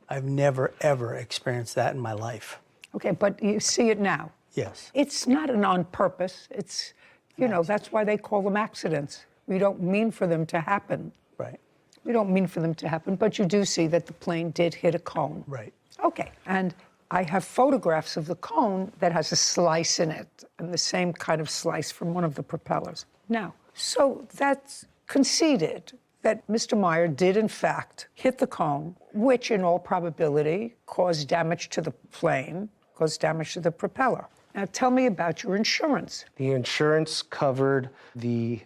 Speaker 20: I've never, ever experienced that in my life.
Speaker 11: Okay, but you see it now.
Speaker 20: Yes.
Speaker 11: It's not an on purpose. It's, you know, that's why they call them accidents. We don't mean for them to happen.
Speaker 20: Right.
Speaker 11: We don't mean for them to happen, but you do see that the plane did hit a cone.
Speaker 20: Right.
Speaker 11: Okay, and I have photographs of the cone that has a slice in it, and the same kind of slice from one of the propellers. Now, so that's conceded that Mr. Meyer did, in fact, hit the cone, which in all probability caused damage to the plane, caused damage to the propeller. Now, tell me about your insurance.
Speaker 15: The insurance covered the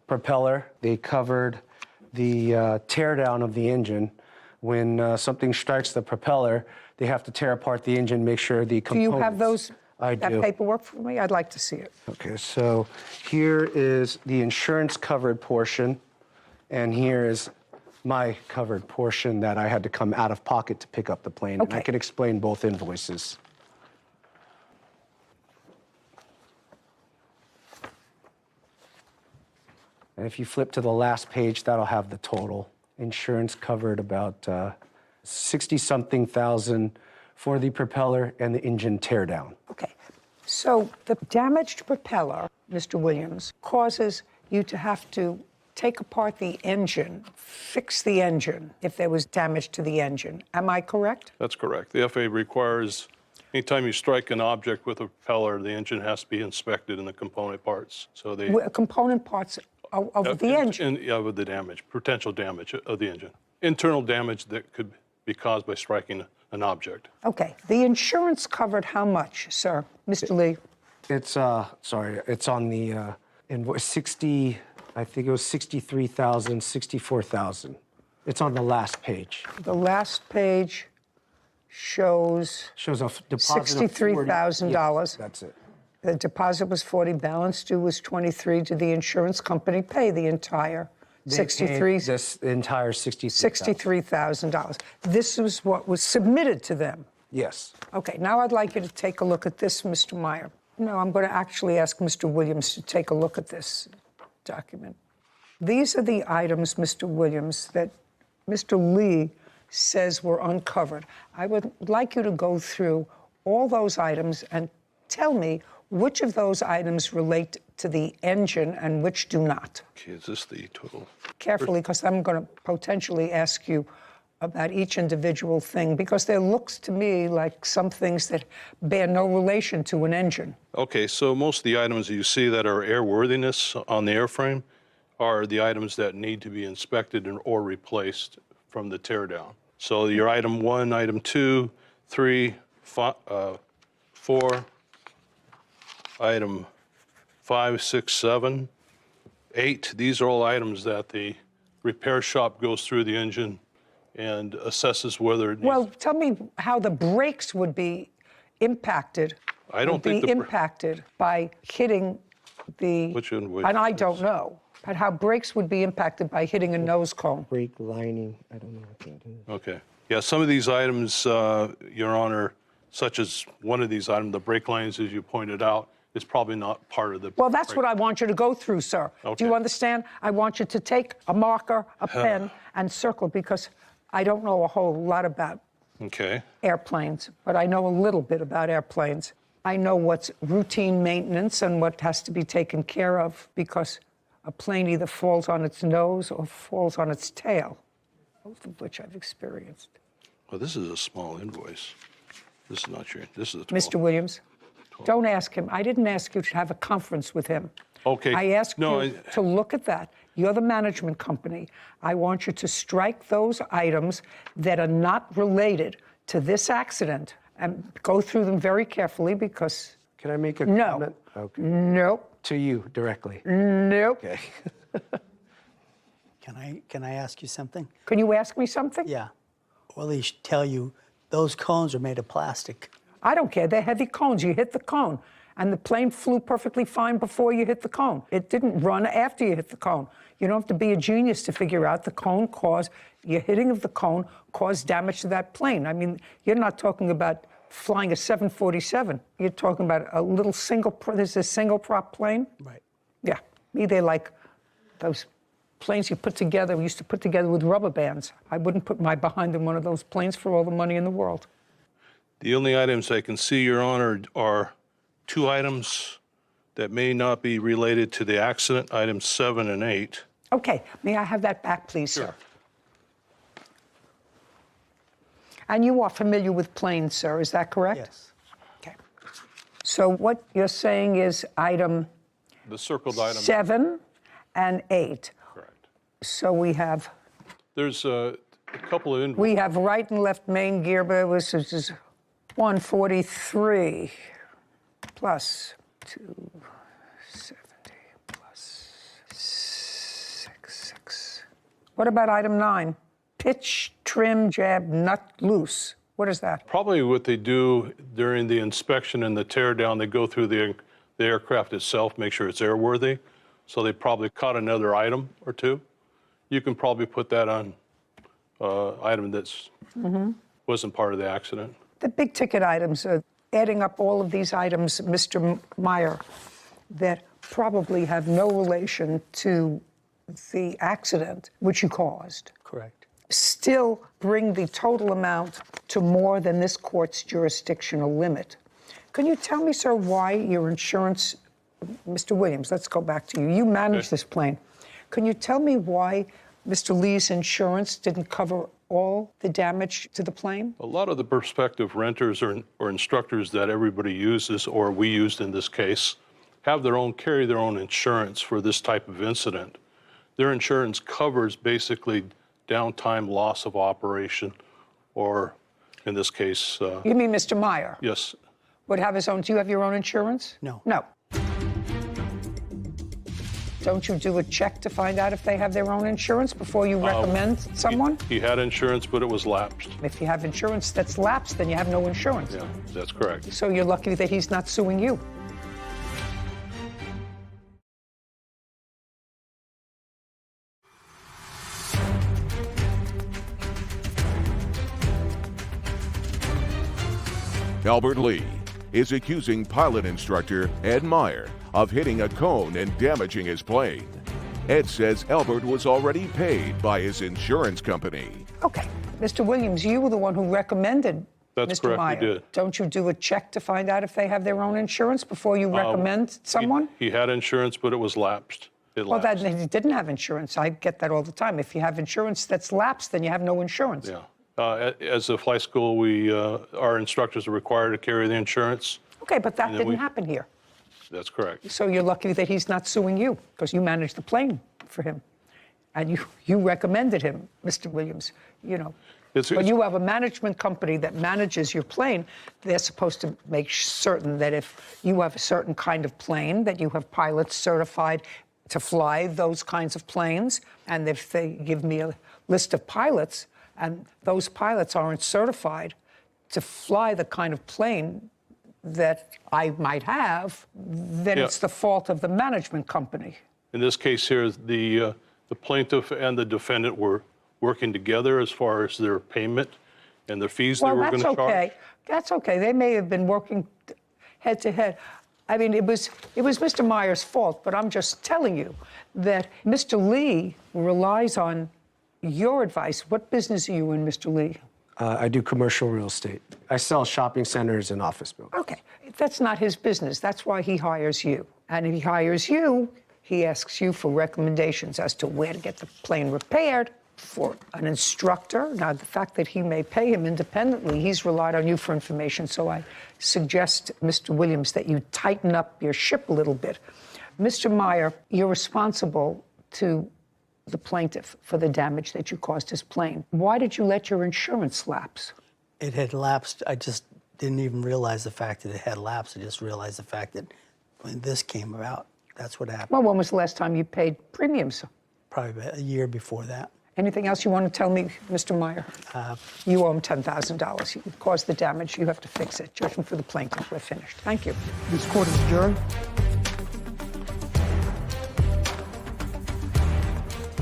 Speaker 15: propeller. They covered the teardown of the engine. When something strikes the propeller, they have to tear apart the engine, make sure the components...
Speaker 11: Do you have those, that
Speaker 15: do.
Speaker 11: paperwork for me? I'd like to see it.
Speaker 15: Okay, so here is the insurance-covered portion, and here is my covered portion that I had to come out of pocket to pick up the plane.
Speaker 11: Okay.
Speaker 15: And I can explain both invoices. And if you flip to the last page, that'll have the total. Insurance covered about 60-something thousand for the propeller and the engine teardown.
Speaker 11: Okay, so the damaged propeller, Mr. Williams, causes you to have to take apart the engine, fix the engine if there was damage to the engine. Am I correct?
Speaker 21: That's correct. The FAA requires anytime you strike an object with a propeller, the engine has to be inspected in the component parts. So they...
Speaker 11: Component parts of the engine?
Speaker 21: Yeah, with the damage, potential damage of the engine. Internal damage that could be caused by striking an object.
Speaker 11: Okay. The insurance covered how much, sir? Mr. Lee?
Speaker 15: It's, sorry, it's on the invoice, 60, I think it was 63,000, 64,000. It's on the last page.
Speaker 11: The last page shows
Speaker 15: a deposit of
Speaker 11: $63,000.
Speaker 15: Yes, that's it.
Speaker 11: The deposit was 40, balance due was 23. Did the insurance company pay the entire 63?
Speaker 15: This entire
Speaker 11: $63,000. This is what was submitted to them.
Speaker 15: Yes.
Speaker 11: Okay, now I'd like you to take a look at this, Mr. Meyer. No, I'm going to actually ask Mr. Williams to take a look at this document. These are the items, Mr. Williams, that Mr. Lee says were uncovered. I would like you to go through all those items and tell me which of those items relate to the engine and which do not.
Speaker 21: Okay, is this the total?
Speaker 11: Carefully, because I'm going to potentially ask you about each individual thing, because there looks to me like some things that bear no relation to an engine.
Speaker 21: Okay, so most of the items that you see that are airworthiness on the airframe are the items that need to be inspected or replaced from the teardown. So your item 1, item 2, 3, 4, item 5, 6, 7, 8, these are all items that the repair shop goes through the engine and assesses whether it needs.
Speaker 11: Well, tell me how the brakes would be impacted.
Speaker 21: I don't think
Speaker 11: would be impacted by hitting the.
Speaker 21: Which invoice?
Speaker 11: And I don't know, but how brakes would be impacted by hitting a nose cone.
Speaker 4: Brake lining, I don't know what that is.
Speaker 21: Okay. Yeah, some of these items, Your Honor, such as one of these items, the brake lines, as you pointed out, is probably not part of the.
Speaker 11: Well, that's what I want you to go through, sir.
Speaker 21: Okay.
Speaker 11: Do you understand? I want you to take a marker, a pen, and circle, because I don't know a whole lot about
Speaker 21: Okay.
Speaker 11: airplanes, but I know a little bit about airplanes. I know what's routine maintenance and what has to be taken care of, because a plane either falls on its nose or falls on its tail, both of which I've experienced.
Speaker 21: Well, this is a small invoice. This is not your, this is a 12.
Speaker 11: Mr. Williams, don't ask him. I didn't ask you to have a conference with him.
Speaker 21: Okay.
Speaker 11: I asked you to look at that. You're the management company. I want you to strike those items that are not related to this accident and go through them very carefully, because.
Speaker 15: Can I make a comment? Okay.
Speaker 11: Nope.
Speaker 15: To you directly.
Speaker 11: Nope.
Speaker 15: Okay.
Speaker 20: Can I ask you something?
Speaker 11: Can you ask me something?
Speaker 20: Yeah. Well, he should tell you those cones are made of plastic.
Speaker 11: I don't care. They're heavy cones. You hit the cone, and the plane flew perfectly fine before you hit the cone. It didn't run after you hit the cone. You don't have to be a genius to figure out the cone caused, your hitting of the cone caused damage to that plane. I mean, you're not talking about flying a 747. You're talking about a little this is a single prop plane.
Speaker 20: Right.
Speaker 11: Yeah. They're like those planes you used to put together with rubber bands. I wouldn't put my behind in one of those planes for all the money in the world.
Speaker 21: The only items I can see, Your Honor, are 2 items that may not be related to the accident, items 7 and 8.
Speaker 11: Okay, may I have that back, please, sir? And you are familiar with planes, sir, is that correct?
Speaker 20: Yes.
Speaker 11: Okay. So what you're saying is item.
Speaker 21: The circled item.
Speaker 11: 7 and 8.
Speaker 21: Correct.
Speaker 11: So we have.
Speaker 21: There's a couple of invoices.
Speaker 11: We have right and left main gear, which is 143 plus 270 plus 66. What about item 9? Pitch, trim, jab, nut, loose. What is that?
Speaker 21: Probably what they do during the inspection and the tear down, they go through the aircraft itself, make sure it's airworthy. So they probably caught another item or 2. You can probably put that on item that's wasn't part of the accident.
Speaker 11: The big ticket items, adding up all of these items, Mr. Meyer, that probably have no relation to the accident which you caused.
Speaker 20: Correct.
Speaker 11: Still bring the total amount to more than this court's jurisdictional limit. Can you tell me, sir, why your insurance, Mr. Williams, let's go back to you. You manage this plane. Can you tell me why Mr. Lee's insurance didn't cover all the damage to the plane?
Speaker 21: A lot of the prospective renters or instructors that everybody uses, or we used in this case, carry their own insurance for this type of incident. Their insurance covers basically downtime, loss of operation, or in this case.
Speaker 11: You mean Mr. Meyer?
Speaker 21: Yes.
Speaker 11: Would have his own. Do you have your own insurance?
Speaker 20: No.
Speaker 11: No. Don't you do a check to find out if they have their own insurance before you recommend someone?
Speaker 21: He had insurance, but it was lapsed.
Speaker 11: If you have insurance that's lapsed, then you have no insurance.
Speaker 21: Yeah, that's correct.
Speaker 11: So you're lucky that he's not suing you.
Speaker 13: Albert Lee is accusing pilot instructor Ed Meyer of hitting a cone and damaging his plane. Ed says Albert was already paid by his insurance company.
Speaker 11: Okay. Mr. Williams, you were the one who recommended
Speaker 21: That's
Speaker 11: Mr.
Speaker 21: correct,
Speaker 11: Meyer.
Speaker 21: we did.
Speaker 11: Don't you do a check to find out if they have their own insurance before you recommend someone?
Speaker 21: He had insurance, but it was lapsed. It
Speaker 11: Well,
Speaker 21: lapsed.
Speaker 11: that he didn't have insurance. I get that all the time. If you have insurance that's lapsed, then you have no insurance.
Speaker 21: Yeah. As a flight school, our instructors are required to carry the insurance.
Speaker 11: Okay, but that
Speaker 21: And then
Speaker 11: didn't happen here.
Speaker 21: That's correct.
Speaker 11: So you're lucky that he's not suing you because you managed the plane for him. And you recommended him, Mr. Williams, you know. When you have a management company that manages your plane, they're supposed to make certain that if you have a certain kind of plane, that you have pilots certified to fly those kinds of planes. And if they give me a list of pilots and those pilots aren't certified to fly the kind of plane that I might have, then it's the fault of the management company.
Speaker 21: In this case here, the plaintiff and the defendant were working together as far as their payment and the fees they were going to charge.
Speaker 11: Well, that's okay. That's okay. They may have been working head to head. I mean, it was Mr. Meyer's fault, but I'm just telling you that Mr. Lee relies on your advice. What business are you in, Mr. Lee?
Speaker 15: I do commercial real estate. I sell shopping centers and office buildings.
Speaker 11: Okay, that's not his business. That's why he hires you. And if he hires you, he asks you for recommendations as to where to get the plane repaired, for an instructor. Now, the fact that he may pay him independently, he's relied on you for information. So I suggest, Mr. Williams, that you tighten up your ship a little bit. Mr. Meyer, you're responsible to the plaintiff for the damage that you caused his plane. Why did you let your insurance lapse?
Speaker 20: It had lapsed. I just didn't even realize the fact that it had lapsed. I just realized the fact that when this came about, that's what happened.
Speaker 11: Well, when was the last time you paid premiums?
Speaker 20: Probably about a year before that.
Speaker 11: Anything else you want to tell me, Mr. Meyer? You owe him $10,000. You caused the damage. You have to fix it. Judgment for the plaintiff. We're finished. Thank you.
Speaker 14: This court is adjourned.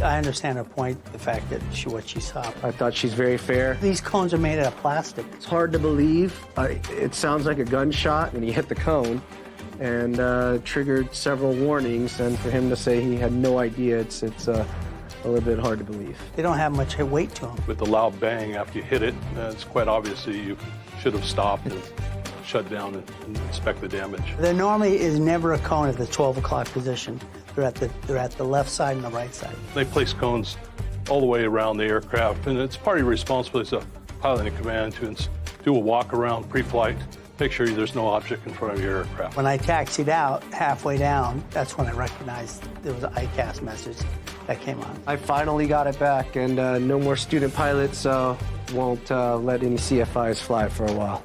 Speaker 20: I understand her point, the fact that what she saw.
Speaker 15: I thought she's very fair.
Speaker 20: These cones are made out of plastic.
Speaker 15: It's hard to believe. It sounds like a gunshot when he hit the cone and triggered several warnings. And for him to say he had no idea, it's a little bit hard to believe.
Speaker 20: They don't have much weight to them.
Speaker 21: With the loud bang after you hit it, it's quite obvious that you should have stopped and shut down and inspect the damage.
Speaker 20: There normally is never a cone at the 12 o'clock position. They're at the left side and the right side.
Speaker 21: They place cones all the way around the aircraft, and it's part of your responsibility as a pilot in command to do a walk around pre-flight, make sure there's no object in front of your aircraft.
Speaker 20: When I taxied out halfway down, that's when I recognized there was an ICAS message that came on.
Speaker 15: I finally got it back, and no more student pilots, so won't let any CFIs fly for a while.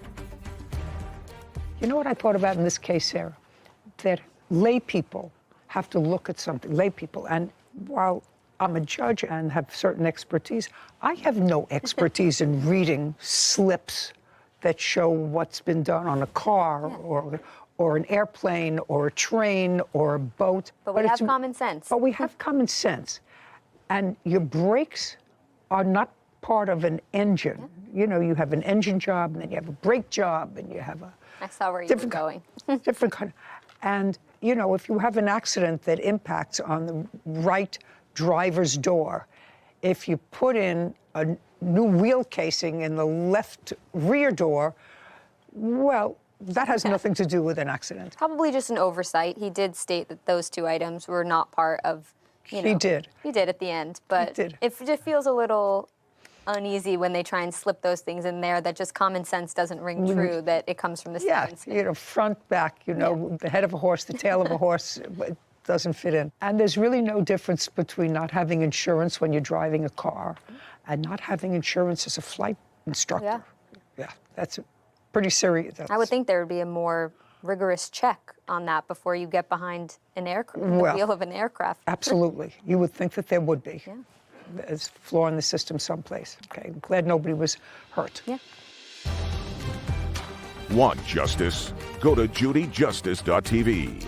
Speaker 11: You know what I thought about in this case, Sarah? That lay people have to look at something, lay people, and while I'm a judge and have certain expertise, I have no expertise in reading slips that show what's been done on a car or an airplane or a train or a boat.
Speaker 12: But we have common sense.
Speaker 11: But we have common sense. And your brakes are not part of an engine. You know, you have an engine job, and then you have a brake job, and you have a
Speaker 12: I saw where you were going.
Speaker 11: different kind. And, you know, if you have an accident that impacts on the right driver's door, if you put in a new wheel casing in the left rear door, well, that has nothing to do with an accident.
Speaker 12: Probably just an oversight. He did state that those two items were not part of, you know.
Speaker 11: He did.
Speaker 12: He did at the end, but it just feels a little uneasy when they try and slip those things in there that just common sense doesn't ring true, that it comes from the
Speaker 11: Yeah, you know, front, back, you know, the head of a horse, the tail of a horse, it doesn't fit in. And there's really no difference between not having insurance when you're driving a car and not having insurance as a flight instructor. Yeah, that's pretty serious.
Speaker 12: I would think there would be a more rigorous check on that before you get behind an aircraft, the wheel of an aircraft.
Speaker 11: Absolutely. You would think that there would be. Yeah. There's a flaw in the system someplace. Okay, I'm glad nobody was hurt.
Speaker 12: Yeah.
Speaker 13: Want justice? Go to judyjustice.tv.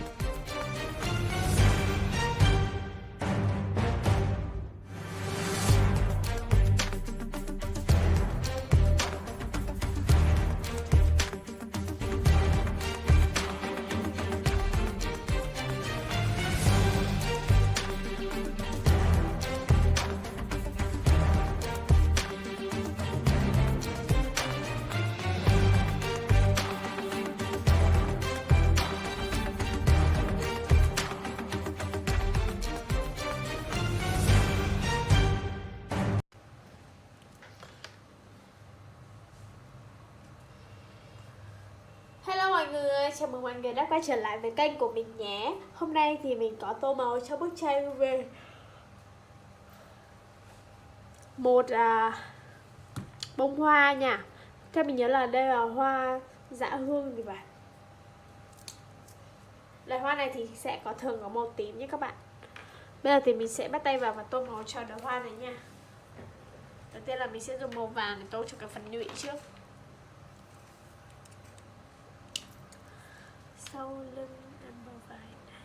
Speaker 1: chào mừng mọi người đã quay trở lại với kênh của mình nhé. Hôm nay thì mình có tô màu cho bức tranh về một bông hoa nha. Theo mình nhớ là đây là hoa dã hương thì phải. Loài hoa này thì sẽ thường có màu tím nhé các bạn. Bây giờ thì mình sẽ bắt tay vào và tô màu cho đóa hoa này nha. Đầu tiên là mình sẽ dùng màu vàng để tô cho cái phần nhụy trước. Sau lưng ăn màu vàng này.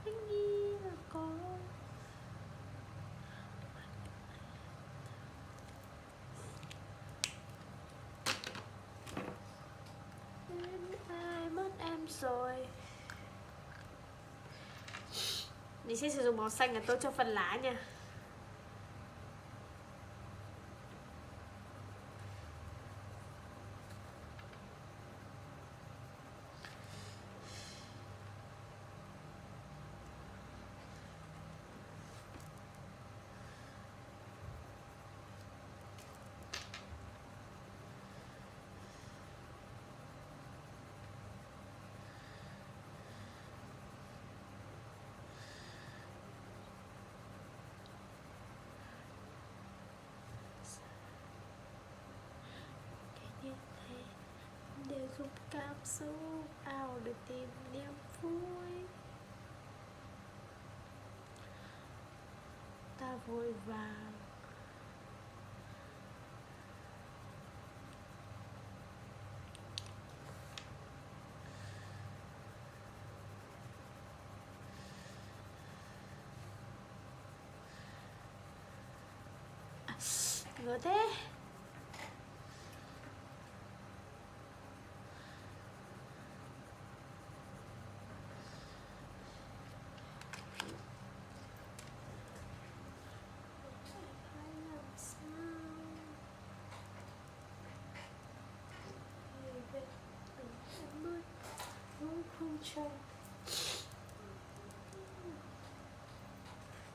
Speaker 1: Mình nghĩ là có ai mất em rồi. Mình sẽ sử dụng màu xanh để tô cho phần lá nha. Để giúp cảm xúc ao để tìm niềm vui. Ta vội vàng ngứa thế.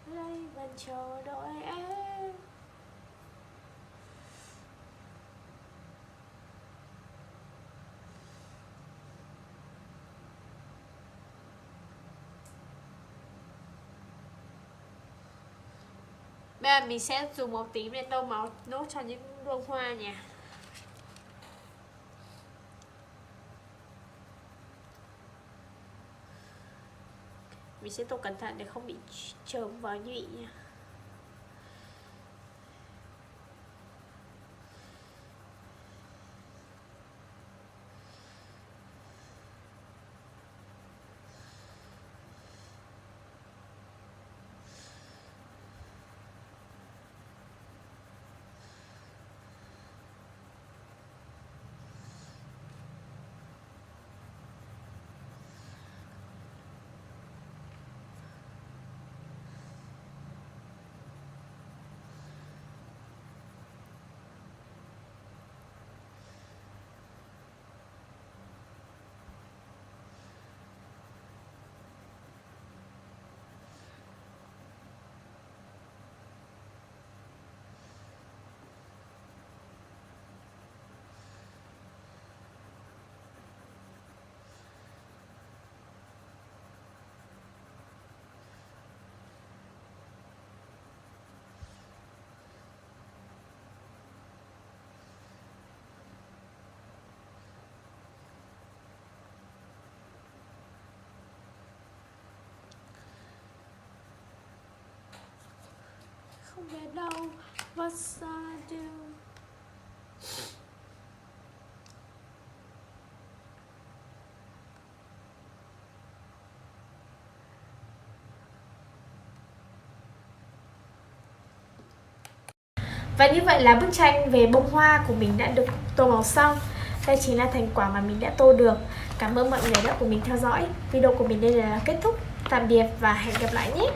Speaker 1: Đây vẫn chờ đợi em. Bây giờ mình sẽ dùng màu tím để tô màu nốt cho những bông hoa nha. Mình sẽ tô cẩn thận để không bị chớm vào nhụy nha. Không biết đâu what I do. Và như vậy là bức tranh về bông hoa của mình đã được tô màu xong. Đây chính là thành quả mà mình đã tô được. Cảm ơn mọi người đã cùng mình theo dõi. Video của mình đây là kết thúc. Tạm biệt và hẹn gặp lại nhé.